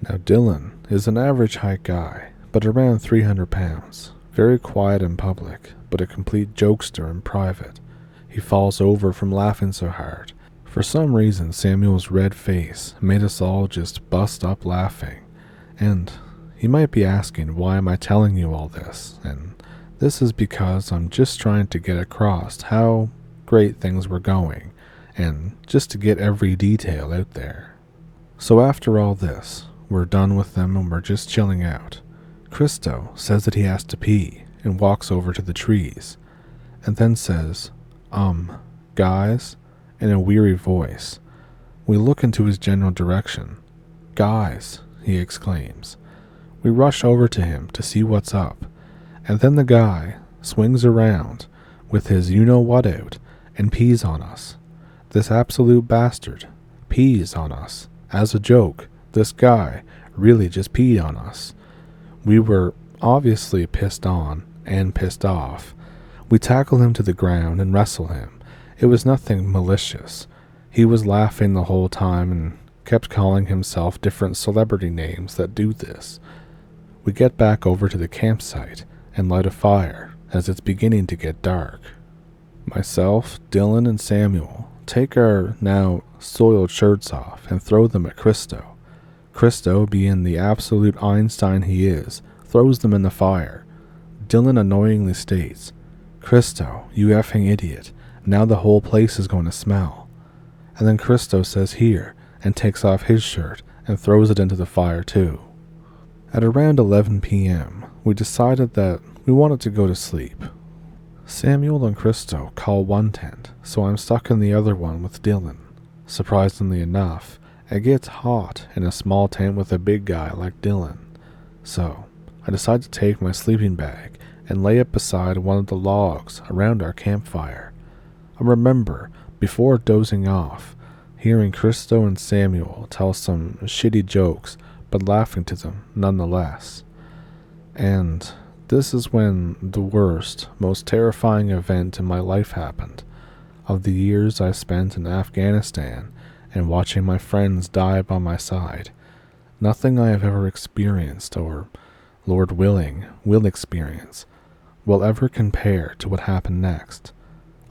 Now Dylan is an average height guy, but around 300 pounds, very quiet in public, but a complete jokester in private. He falls over from laughing so hard. For some reason, Samuel's red face made us all just bust up laughing. And you might be asking, why am I telling you all this? And this is because I'm just trying to get across how great things were going, and just to get every detail out there. So after all this, we're done with them and we're just chilling out. Christo says that he has to pee and walks over to the trees, and then says, guys, in a weary voice. We look into his general direction. "Guys," he exclaims. We rush over to him to see what's up, and then the guy swings around with his you-know-what out and pees on us. This absolute bastard pees on us. As a joke, this guy really just peed on us. We were obviously pissed on and pissed off. We tackle him to the ground and wrestle him. It was nothing malicious. He was laughing the whole time and kept calling himself different celebrity names that do this. We get back over to the campsite and light a fire as it's beginning to get dark. Myself, Dylan, and Samuel take our now soiled shirts off and throw them at Christo. Christo, being the absolute Einstein he is, throws them in the fire. Dylan annoyingly states, "Christo, you effing idiot, now the whole place is going to smell." And then Christo says here and takes off his shirt and throws it into the fire too. At around 11 p.m., we decided that we wanted to go to sleep. Samuel and Christo call one tent, so I'm stuck in the other one with Dylan. Surprisingly enough, it gets hot in a small tent with a big guy like Dylan. So, I decide to take my sleeping bag and lay it beside one of the logs around our campfire. I remember, before dozing off, hearing Christo and Samuel tell some shitty jokes, but laughing to them nonetheless. And this is when the worst, most terrifying event in my life happened. Of the years I spent in Afghanistan and watching my friends die by my side, nothing I have ever experienced, or, Lord willing, will experience, will ever compare to what happened next.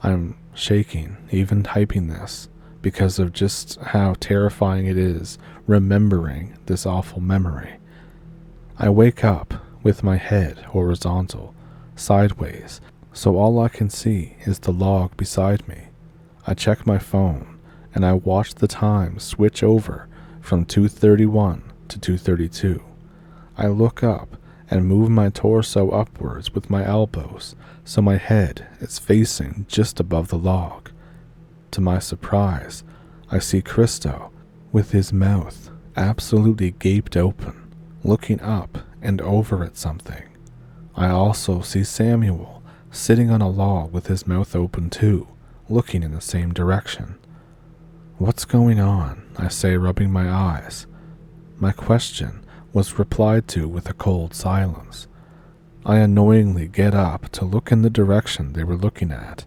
I'm shaking, even typing this, because of just how terrifying it is remembering this awful memory. I wake up with my head horizontal, sideways, so all I can see is the log beside me. I check my phone, and I watch the time switch over from 2:31 to 2:32. I look up and move my torso upwards with my elbows so my head is facing just above the log. To my surprise, I see Christo with his mouth absolutely gaped open, looking up and over at something. I also see Samuel sitting on a log with his mouth open too, looking in the same direction. "What's going on?" I say, rubbing my eyes. My question was replied to with a cold silence. I annoyingly get up to look in the direction they were looking at,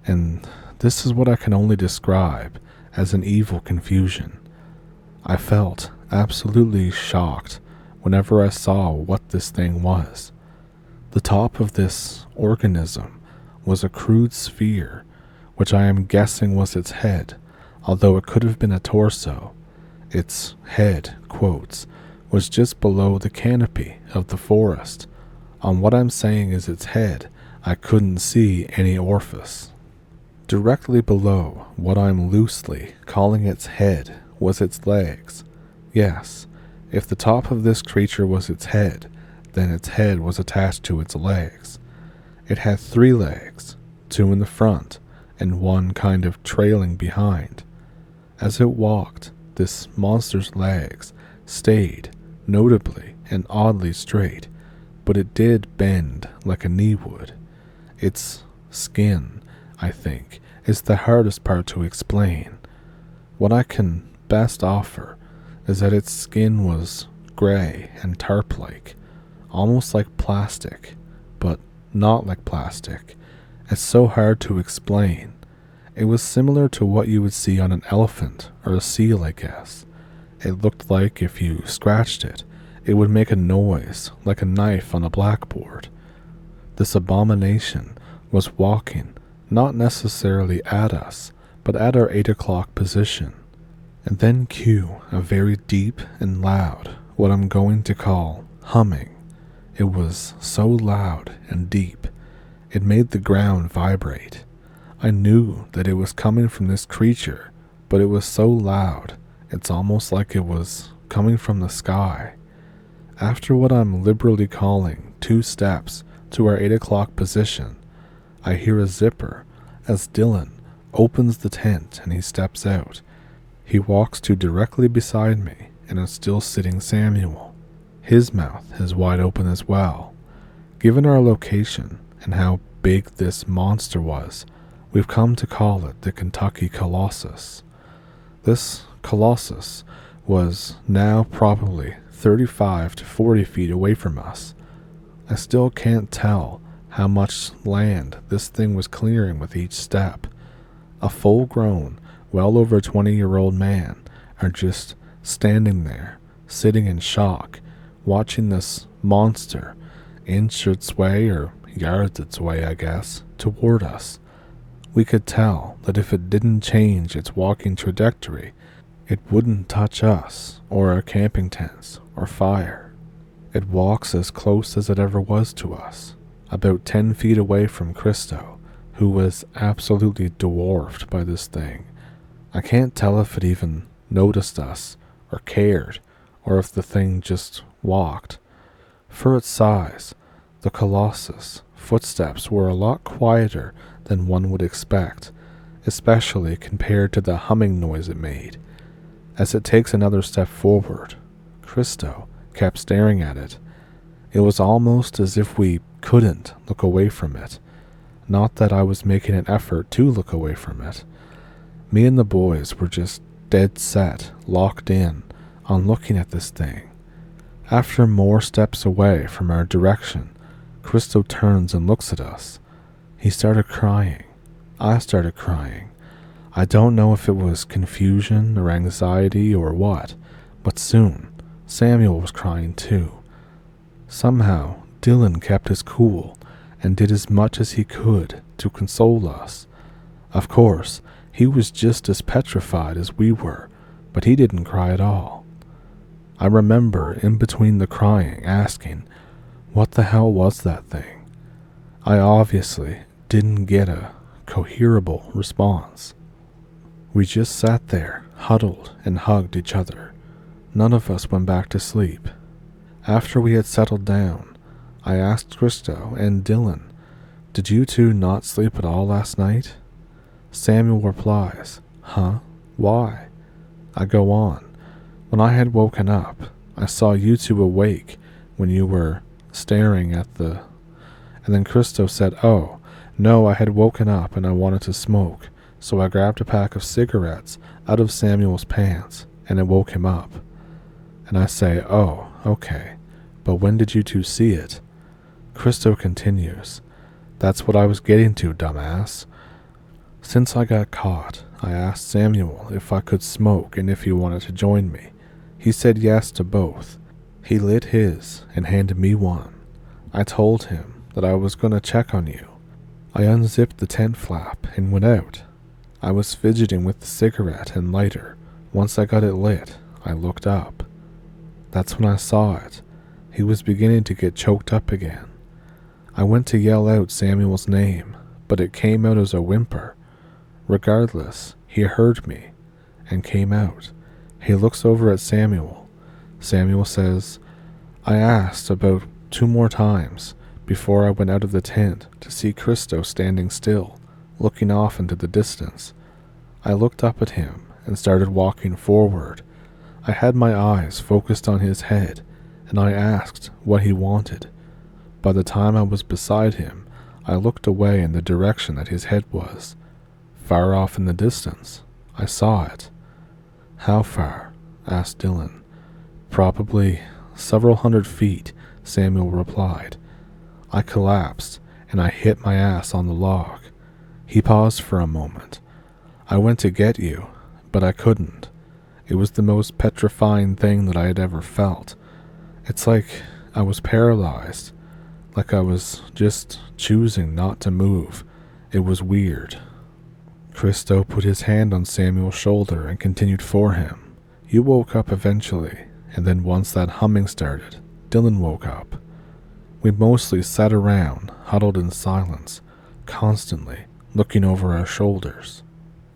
and this is what I can only describe as an evil confusion. I felt absolutely shocked whenever I saw what this thing was. The top of this organism was a crude sphere, which I am guessing was its head, although it could have been a torso. Its head, quotes, was just below the canopy of the forest. On what I'm saying is its head, I couldn't see any orifice. Directly below what I'm loosely calling its head was its legs. Yes, if the top of this creature was its head, then its head was attached to its legs. It had 3 legs, 2 in the front, and 1 kind of trailing behind. As it walked, this monster's legs stayed notably and oddly straight, but it did bend like a knee would. Its skin, I think, is the hardest part to explain. What I can best offer is that its skin was gray and tarp-like, almost like plastic, but not like plastic. It's so hard to explain. It was similar to what you would see on an elephant or a seal, I guess. It looked like if you scratched it, it would make a noise like a knife on a blackboard. This abomination was walking not necessarily at us, but at our 8 o'clock position. And then cue a very deep and loud, what I'm going to call humming. It was so loud and deep, it made the ground vibrate. I knew that it was coming from this creature, but it was so loud, it's almost like it was coming from the sky. After what I'm liberally calling 2 steps to our 8 o'clock position, I hear a zipper as Dylan opens the tent and he steps out. He walks to directly beside me and is still sitting Samuel. His mouth is wide open as well. Given our location and how big this monster was, We've come to call it the Kentucky Colossus. This Colossus was now probably 35 to 40 feet away from us. I still can't tell how much land this thing was clearing with each step. A full-grown, well over 20-year-old man are just standing there, sitting in shock, watching this monster inch its way, or yards its way, I guess, toward us. We could tell that if it didn't change its walking trajectory, it wouldn't touch us, or our camping tents, or fire. It walks as close as it ever was to us, about 10 feet away from Christo, who was absolutely dwarfed by this thing. I can't tell if it even noticed us, or cared, or if the thing just walked. For its size, the Colossus' footsteps were a lot quieter than one would expect, especially compared to the humming noise it made. As it takes another step forward, Christo kept staring at it. It was almost as if we couldn't look away from it. Not that I was making an effort to look away from it. Me and the boys were just dead set, locked in, on looking at this thing. After more steps away from our direction, Christo turns and looks at us. He started crying. I started crying. I don't know if it was confusion or anxiety or what, but soon Samuel was crying too. Somehow Dylan kept his cool and did as much as he could to console us. Of course, he was just as petrified as we were, but he didn't cry at all. I remember in between the crying asking, what the hell was that thing? I obviously didn't get a coherable response. We just sat there, huddled and hugged each other. None of us went back to sleep. After we had settled down, I asked Christo and Dylan, did you two not sleep at all last night? Samuel replies, huh? Why? I go on. When I had woken up, I saw you two awake when you were staring at the... And then Christo said, oh, no, I had woken up and I wanted to smoke, so I grabbed a pack of cigarettes out of Samuel's pants and it woke him up. And I say, oh, okay, but when did you two see it? Christo continues, that's what I was getting to, dumbass. Since I got caught, I asked Samuel if I could smoke and if he wanted to join me. He said yes to both. He lit his and handed me one. I told him that I was going to check on you. I unzipped the tent flap and went out. I was fidgeting with the cigarette and lighter. Once I got it lit, I looked up. That's when I saw it. He was beginning to get choked up again. I went to yell out Samuel's name, but it came out as a whimper. Regardless, he heard me and came out. He looks over at Samuel. Samuel says, I asked about 2 more times before I went out of the tent to see Christo standing still, looking off into the distance. I looked up at him and started walking forward. I had my eyes focused on his head, and I asked what he wanted. By the time I was beside him, I looked away in the direction that his head was. Far off in the distance, I saw it. How far? Asked Dylan. Probably several hundred feet, Samuel replied. I collapsed, and I hit my ass on the log. He paused for a moment. I went to get you, but I couldn't. It was the most petrifying thing that I had ever felt. It's like I was paralyzed, like I was just choosing not to move. It was weird. Christo put his hand on Samuel's shoulder and continued for him. You woke up eventually, and then once that humming started, Dylan woke up. We mostly sat around, huddled in silence, constantly looking over our shoulders.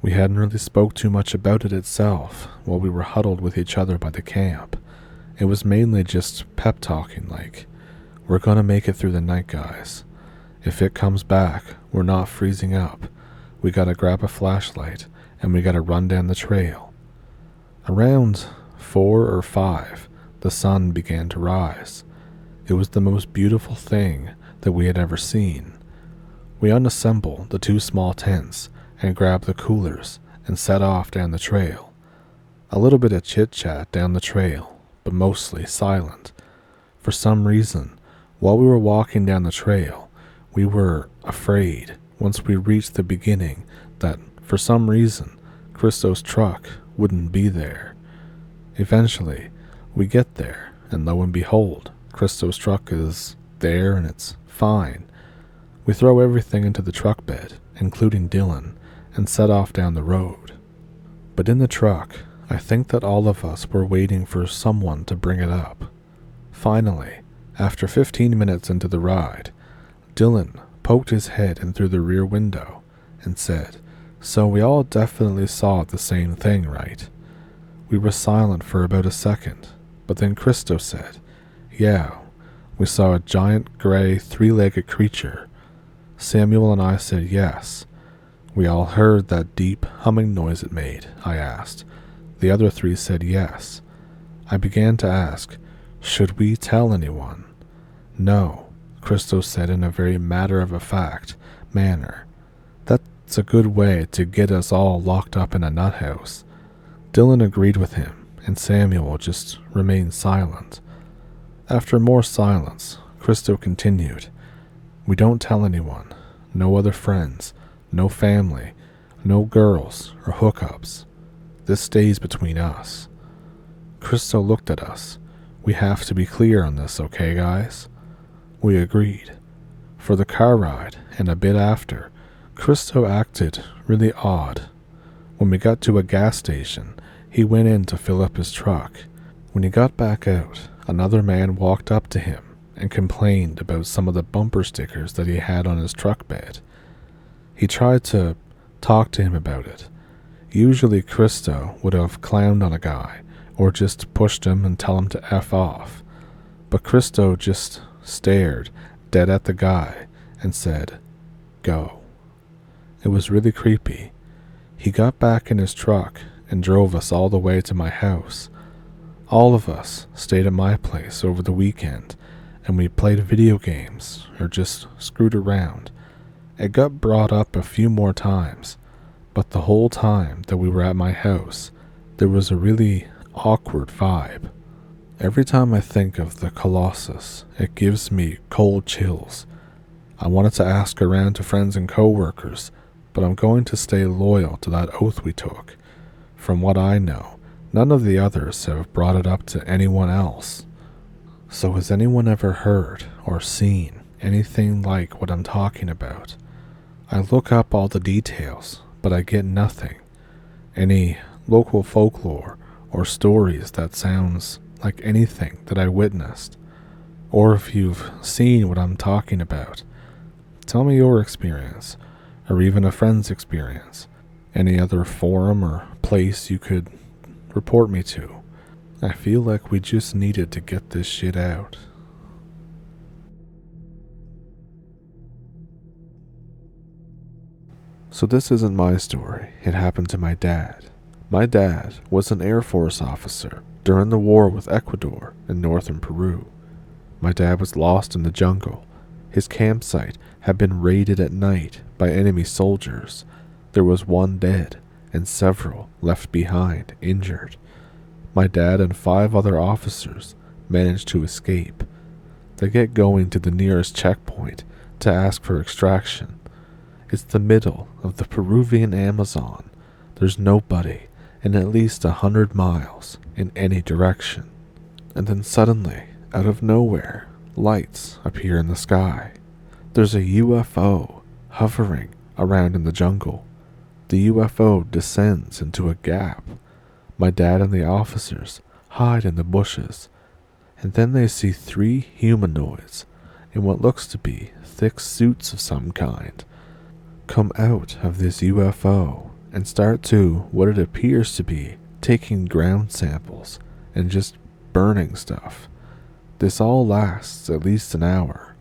We hadn't really spoke too much about it itself while we were huddled with each other by the camp. It was mainly just pep-talking like, we're gonna make it through the night, guys. If it comes back, we're not freezing up. We gotta grab a flashlight, and we gotta run down the trail. Around 4 or 5, the sun began to rise. It was the most beautiful thing that we had ever seen. We unassemble the 2 small tents and grab the coolers and set off down the trail. A little bit of chit-chat down the trail, but mostly silent. For some reason, while we were walking down the trail, we were afraid once we reached the beginning that, for some reason, Christo's truck wouldn't be there. Eventually, we get there, and lo and behold, Christo's truck is there and it's fine. We throw everything into the truck bed, including Dylan, and set off down the road. But in the truck, I think that all of us were waiting for someone to bring it up. Finally, after 15 minutes into the ride, Dylan poked his head in through the rear window and said, "So we all definitely saw the same thing, right?" We were silent for about a second, but then Christo said, "Yeah, we saw a giant gray 3-legged creature." Samuel and I said yes. "We all heard that deep humming noise it made?" I asked. The other 3 said yes. I began to ask, should we tell anyone? "No," Christo said in a very matter-of-fact manner. "That's a good way to get us all locked up in a nut house." Dylan agreed with him, and Samuel just remained silent. After more silence, Christo continued, "We don't tell anyone, no other friends, no family, no girls or hookups. This stays between us." Christo looked at us. "We have to be clear on this, okay, guys?" We agreed. For the car ride and a bit after, Christo acted really odd. When we got to a gas station, he went in to fill up his truck. When he got back out, another man walked up to him and complained about some of the bumper stickers that he had on his truck bed. He tried to talk to him about it. Usually Christo would have clowned on a guy or just pushed him and tell him to F off. But Christo just stared dead at the guy and said, "Go." It was really creepy. He got back in his truck and drove us all the way to my house. All of us stayed at my place over the weekend, and we played video games or just screwed around. It got brought up a few more times, but the whole time that we were at my house, there was a really awkward vibe. Every time I think of the Colossus, it gives me cold chills. I wanted to ask around to friends and coworkers, but I'm going to stay loyal to that oath we took. From what I know, none of the others have brought it up to anyone else. So has anyone ever heard or seen anything like what I'm talking about? I look up all the details, but I get nothing. Any local folklore or stories that sounds like anything that I witnessed? Or if you've seen what I'm talking about, tell me your experience, or even a friend's experience. Any other forum or place you could report me to. I feel like we just needed to get this shit out. So this isn't my story. It happened to my dad. My dad was an Air Force officer during the war with Ecuador in northern Peru. My dad was lost in the jungle. His campsite had been raided at night by enemy soldiers. There was 1 dead and several left behind injured. My dad and 5 other officers managed to escape. They get going to the nearest checkpoint to ask for extraction. It's the middle of the Peruvian Amazon. There's nobody in at least 100 miles in any direction. And then suddenly, out of nowhere, lights appear in the sky. There's a UFO hovering around in the jungle. The UFO descends into a gap. My dad and the officers hide in the bushes, and then they see 3 humanoids in what looks to be thick suits of some kind come out of this UFO and start to what it appears to be taking ground samples and just burning stuff. This all lasts at least an hour.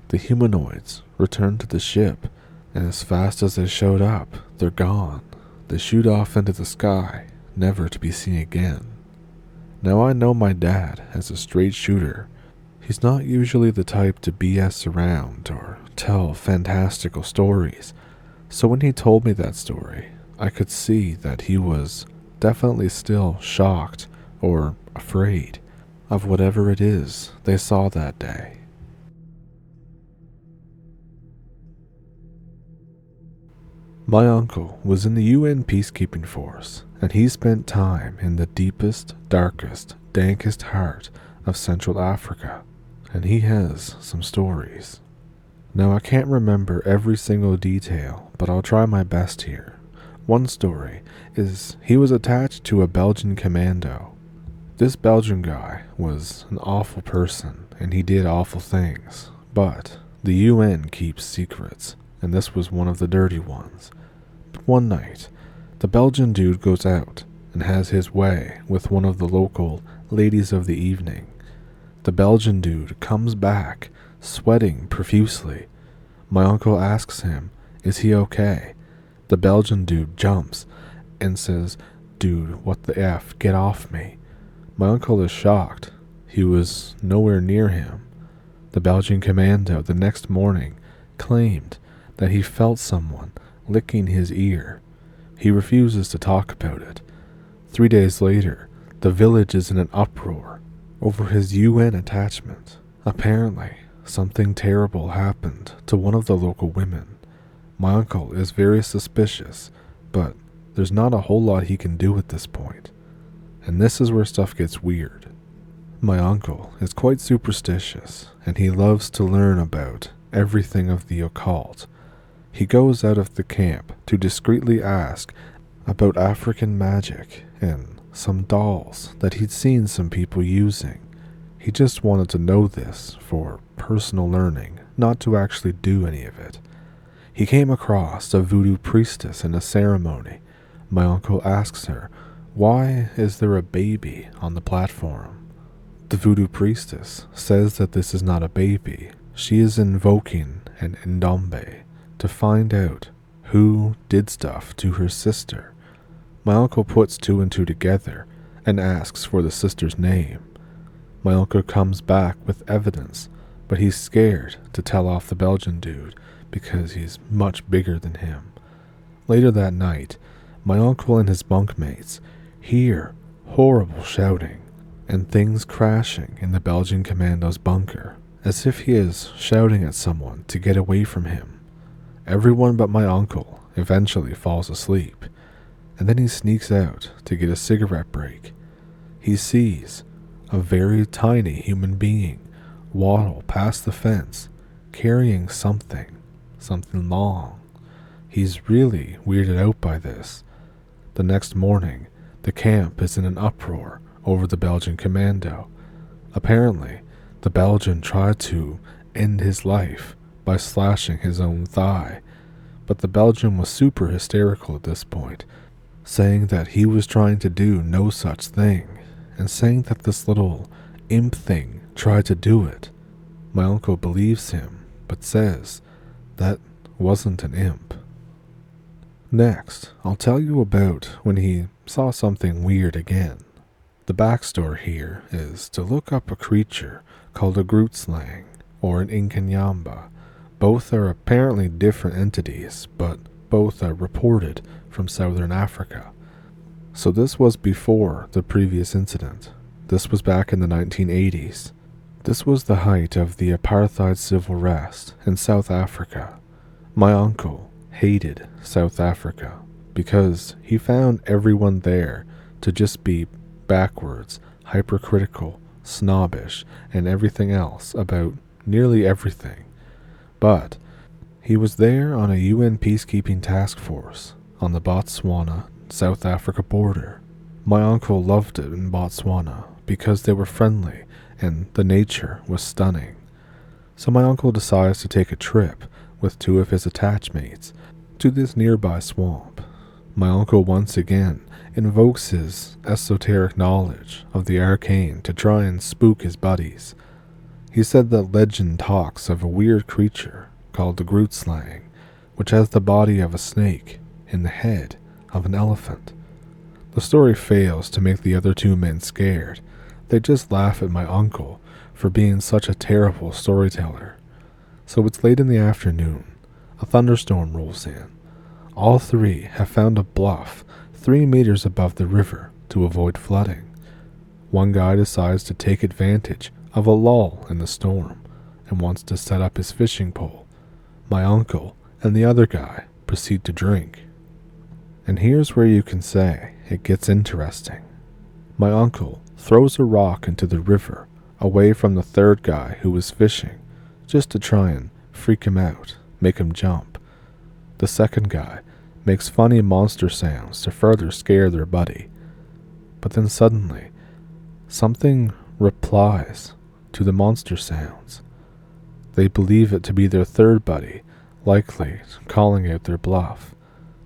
The humanoids return to the ship, and as fast as they showed up, they're gone. They shoot off into the sky, never to be seen again. Now I know my dad as a straight shooter. He's not usually the type to BS around or tell fantastical stories, so when he told me that story, I could see that he was definitely still shocked or afraid of whatever it is they saw that day. My uncle was in the UN peacekeeping force, and he spent time in the deepest, darkest, dankest heart of Central Africa, and he has some stories. Now, I can't remember every single detail, but I'll try my best here. One story is he was attached to a Belgian commando. This Belgian guy was an awful person, and he did awful things, but the UN keeps secrets, and this was one of the dirty ones. But one night, the Belgian dude goes out and has his way with one of the local ladies of the evening. The Belgian dude comes back, sweating profusely. My uncle asks him, is he okay? The Belgian dude jumps and says, dude, what the F, get off me. My uncle is shocked. He was nowhere near him. The Belgian commando the next morning claimed that he felt someone licking his ear. He refuses to talk about it. 3 days later, the village is in an uproar over his UN attachment. Apparently, something terrible happened to one of the local women. My uncle is very suspicious, but there's not a whole lot he can do at this point. And this is where stuff gets weird. My uncle is quite superstitious, and he loves to learn about everything of the occult. He goes out of the camp to discreetly ask about African magic and some dolls that he'd seen some people using. He just wanted to know this for personal learning, not to actually do any of it. He came across a voodoo priestess in a ceremony. My uncle asks her, why is there a baby on the platform? The voodoo priestess says that this is not a baby. She is invoking an Ndombe to find out who did stuff to her sister. My uncle puts two and two together and asks for the sister's name. My uncle comes back with evidence, but he's scared to tell off the Belgian dude because he's much bigger than him. Later that night, my uncle and his bunkmates hear horrible shouting and things crashing in the Belgian commando's bunker, as if he is shouting at someone to get away from him. Everyone but my uncle eventually falls asleep, and then he sneaks out to get a cigarette break. He sees a very tiny human being waddle past the fence, carrying something long. He's really weirded out by this. The next morning, the camp is in an uproar over the Belgian commando. Apparently, the Belgian tried to end his life by slashing his own thigh, but the Belgian was super hysterical at this point, saying that he was trying to do no such thing, and saying that this little imp thing tried to do it. My uncle believes him, but says that wasn't an imp. Next, I'll tell you about when he saw something weird again. The backstory here is to look up a creature called a Grootslang or an Inkanyamba. Both are apparently different entities, but both are reported from southern Africa. So this was before the previous incident. This was back in the 1980s. This was the height of the apartheid civil unrest in South Africa. My uncle hated South Africa because he found everyone there to just be backwards, hypercritical, snobbish, and everything else about nearly everything. But he was there on a UN peacekeeping task force on the Botswana-South Africa border. My uncle loved it in Botswana because they were friendly and the nature was stunning. So my uncle decides to take a trip with two of his attachmates to this nearby swamp. My uncle once again invokes his esoteric knowledge of the arcane to try and spook his buddies. He said that legend talks of a weird creature called the Grootslang, which has the body of a snake and the head of an elephant. The story fails to make the other two men scared. They just laugh at my uncle for being such a terrible storyteller. So it's late in the afternoon. A thunderstorm rolls in. All three have found a bluff 3 meters above the river to avoid flooding. One guy decides to take advantage of a lull in the storm and wants to set up his fishing pole. My uncle and the other guy proceed to drink. And here's where you can say it gets interesting. My uncle throws a rock into the river away from the third guy who was fishing, just to try and freak him out, make him jump. The second guy makes funny monster sounds to further scare their buddy. But then suddenly, something replies to the monster sounds. They believe it to be their third buddy, likely calling out their bluff.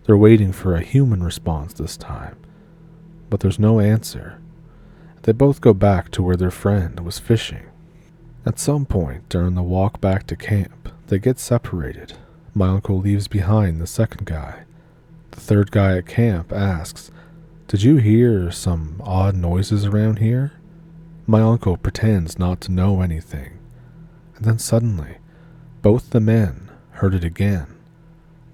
They're waiting for a human response this time, but there's no answer. They both go back to where their friend was fishing. At some point during the walk back to camp, they get separated. My uncle leaves behind the second guy. The third guy at camp asks, "Did you hear some odd noises around here?" My uncle pretends not to know anything. And then suddenly, both the men heard it again.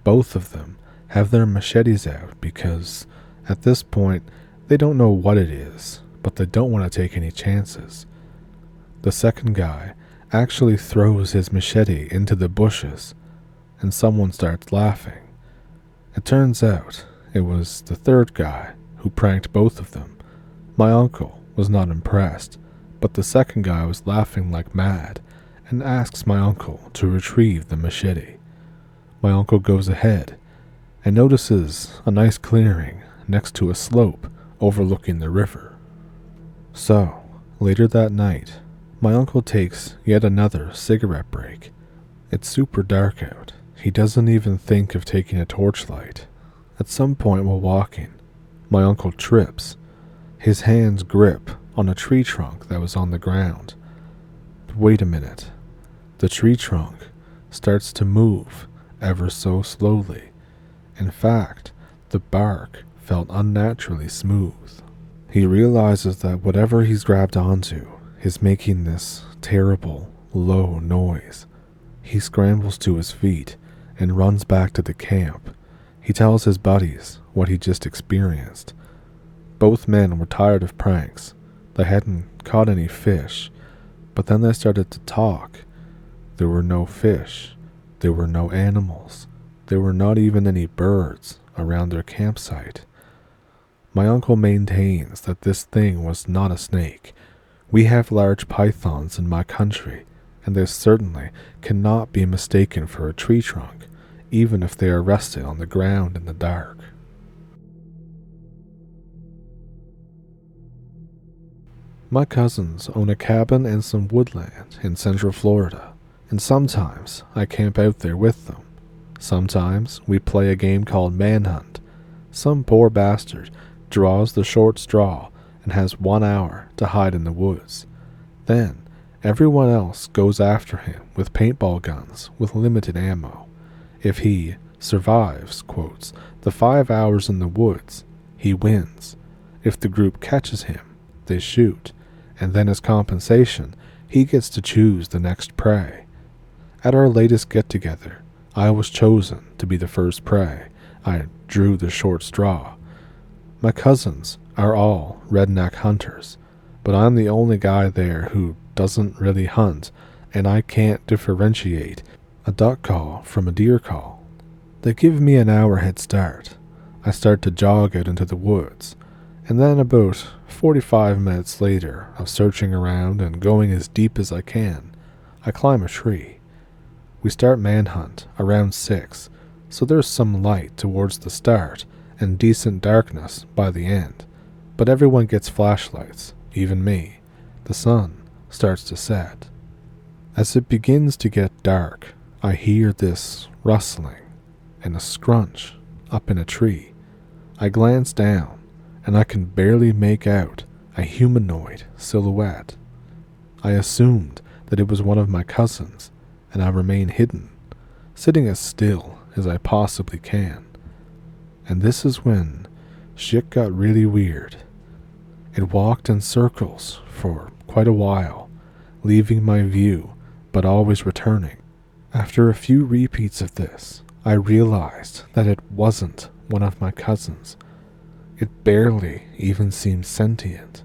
Both of them have their machetes out because, at this point, they don't know what it is, but they don't want to take any chances. The second guy actually throws his machete into the bushes, and someone starts laughing. It turns out it was the third guy who pranked both of them. My uncle was not impressed, but the second guy was laughing like mad and asks my uncle to retrieve the machete. My uncle goes ahead and notices a nice clearing next to a slope overlooking the river. So, later that night, my uncle takes yet another cigarette break. It's super dark out. He doesn't even think of taking a torchlight. At some point while walking, my uncle trips. His hands grip on a tree trunk that was on the ground. But wait a minute. The tree trunk starts to move ever so slowly. In fact, the bark felt unnaturally smooth. He realizes that whatever he's grabbed onto is making this terrible, low noise. He scrambles to his feet and runs back to the camp. He tells his buddies what he just experienced. Both men were tired of pranks. They hadn't caught any fish, but then they started to talk. There were no fish. There were no animals. There were not even any birds around their campsite. My uncle maintains that this thing was not a snake. We have large pythons in my country, and they certainly cannot be mistaken for a tree trunk, even if they are rested on the ground in the dark. My cousins own a cabin and some woodland in Central Florida, and sometimes I camp out there with them. Sometimes we play a game called Manhunt. Some poor bastard draws the short straw and has 1 hour to hide in the woods. Then everyone else goes after him with paintball guns with limited ammo. If he survives, quotes, the 5 hours in the woods, he wins. If the group catches him, they shoot, and then as compensation, he gets to choose the next prey. At our latest get-together, I was chosen to be the first prey. I drew the short straw. My cousins are all redneck hunters, but I'm the only guy there who doesn't really hunt, and I can't differentiate a duck call from a deer call. They give me an hour head start. I start to jog out into the woods, and then about 45 minutes later of searching around and going as deep as I can, I climb a tree. We start manhunt around 6, so there's some light towards the start and decent darkness by the end, but everyone gets flashlights, even me. The sun starts to set. As it begins to get dark, I hear this rustling and a scrunch up in a tree. I glance down, and I can barely make out a humanoid silhouette. I assumed that it was one of my cousins, and I remain hidden, sitting as still as I possibly can. And this is when shit got really weird. It walked in circles for quite a while, leaving my view, but always returning. After a few repeats of this, I realized that it wasn't one of my cousins. It barely even seemed sentient.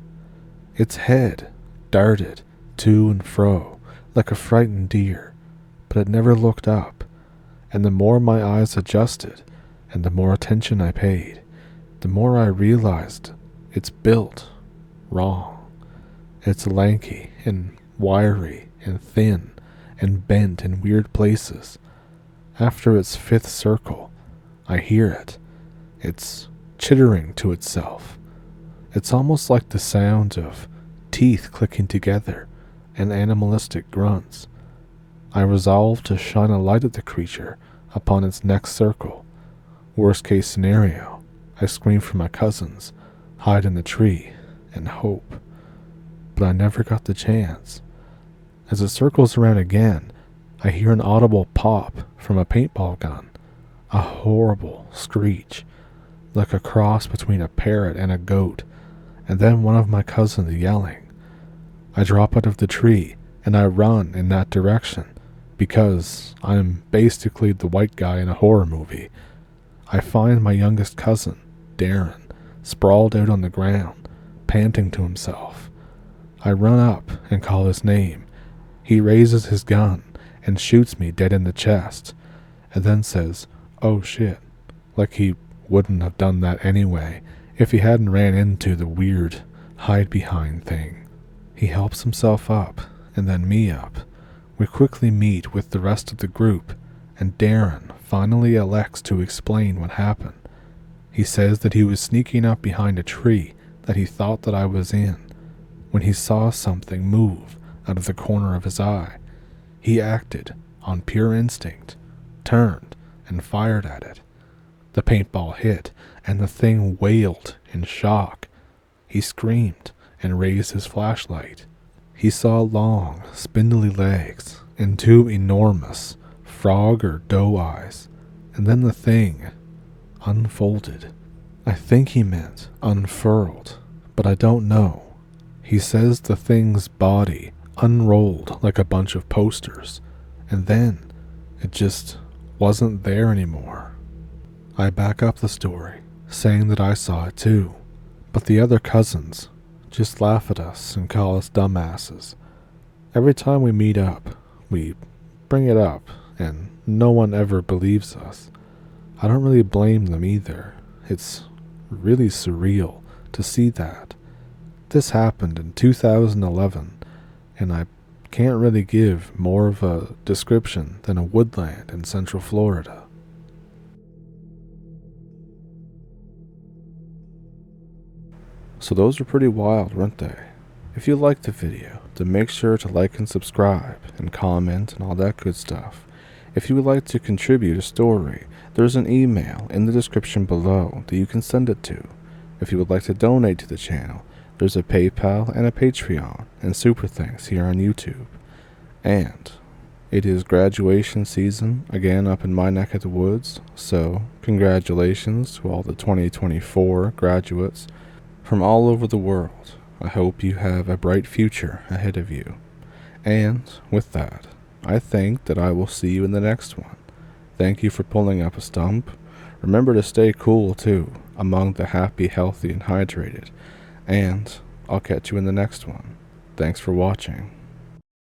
Its head darted to and fro like a frightened deer, but it never looked up, and the more my eyes adjusted and the more attention I paid, the more I realized it's built wrong. It's lanky and wiry and thin and bent in weird places. After its fifth circle, I hear it. It's chittering to itself. It's almost like the sound of teeth clicking together and animalistic grunts. I resolved to shine a light at the creature upon its next circle. Worst case scenario, I scream for my cousins, hide in the tree, and hope. But I never got the chance. As it circles around again, I hear an audible pop from a paintball gun, a horrible screech, like a cross between a parrot and a goat, and then one of my cousins yelling. I drop out of the tree and I run in that direction because I'm basically the white guy in a horror movie. I find my youngest cousin, Darren, sprawled out on the ground, panting to himself. I run up and call his name. He raises his gun and shoots me dead in the chest, and then says, "Oh shit," like he wouldn't have done that anyway if he hadn't ran into the weird hide-behind thing. He helps himself up, and then me up. We quickly meet with the rest of the group, and Darren finally elects to explain what happened. He says that he was sneaking up behind a tree that he thought that I was in when he saw something move out of the corner of his eye. He acted on pure instinct, turned, and fired at it. The paintball hit, and the thing wailed in shock. He screamed and raised his flashlight. He saw long, spindly legs and two enormous frog or doe eyes, and then the thing unfolded. I think he meant unfurled, but I don't know. He says the thing's body unrolled like a bunch of posters, and then it just wasn't there anymore. I back up the story, saying that I saw it too, but the other cousins just laugh at us and call us dumbasses. Every time we meet up, we bring it up, and no one ever believes us. I don't really blame them either. It's really surreal to see that. This happened in 2011, and I can't really give more of a description than a woodland in Central Florida. So those are pretty wild, weren't they? If you liked the video, then make sure to like and subscribe and comment and all that good stuff. If you would like to contribute a story, there's an email in the description below that you can send it to. If you would like to donate to the channel, there's a PayPal and a Patreon and super thanks here on YouTube. And it is graduation season again up in my neck of the woods, so congratulations to all the 2024 graduates from all over the world. I hope you have a bright future ahead of you. And with that, I think that I will see you in the next one. Thank you for pulling up a stump. Remember to stay cool too, among the happy, healthy, and hydrated. And I'll catch you in the next one. Thanks for watching.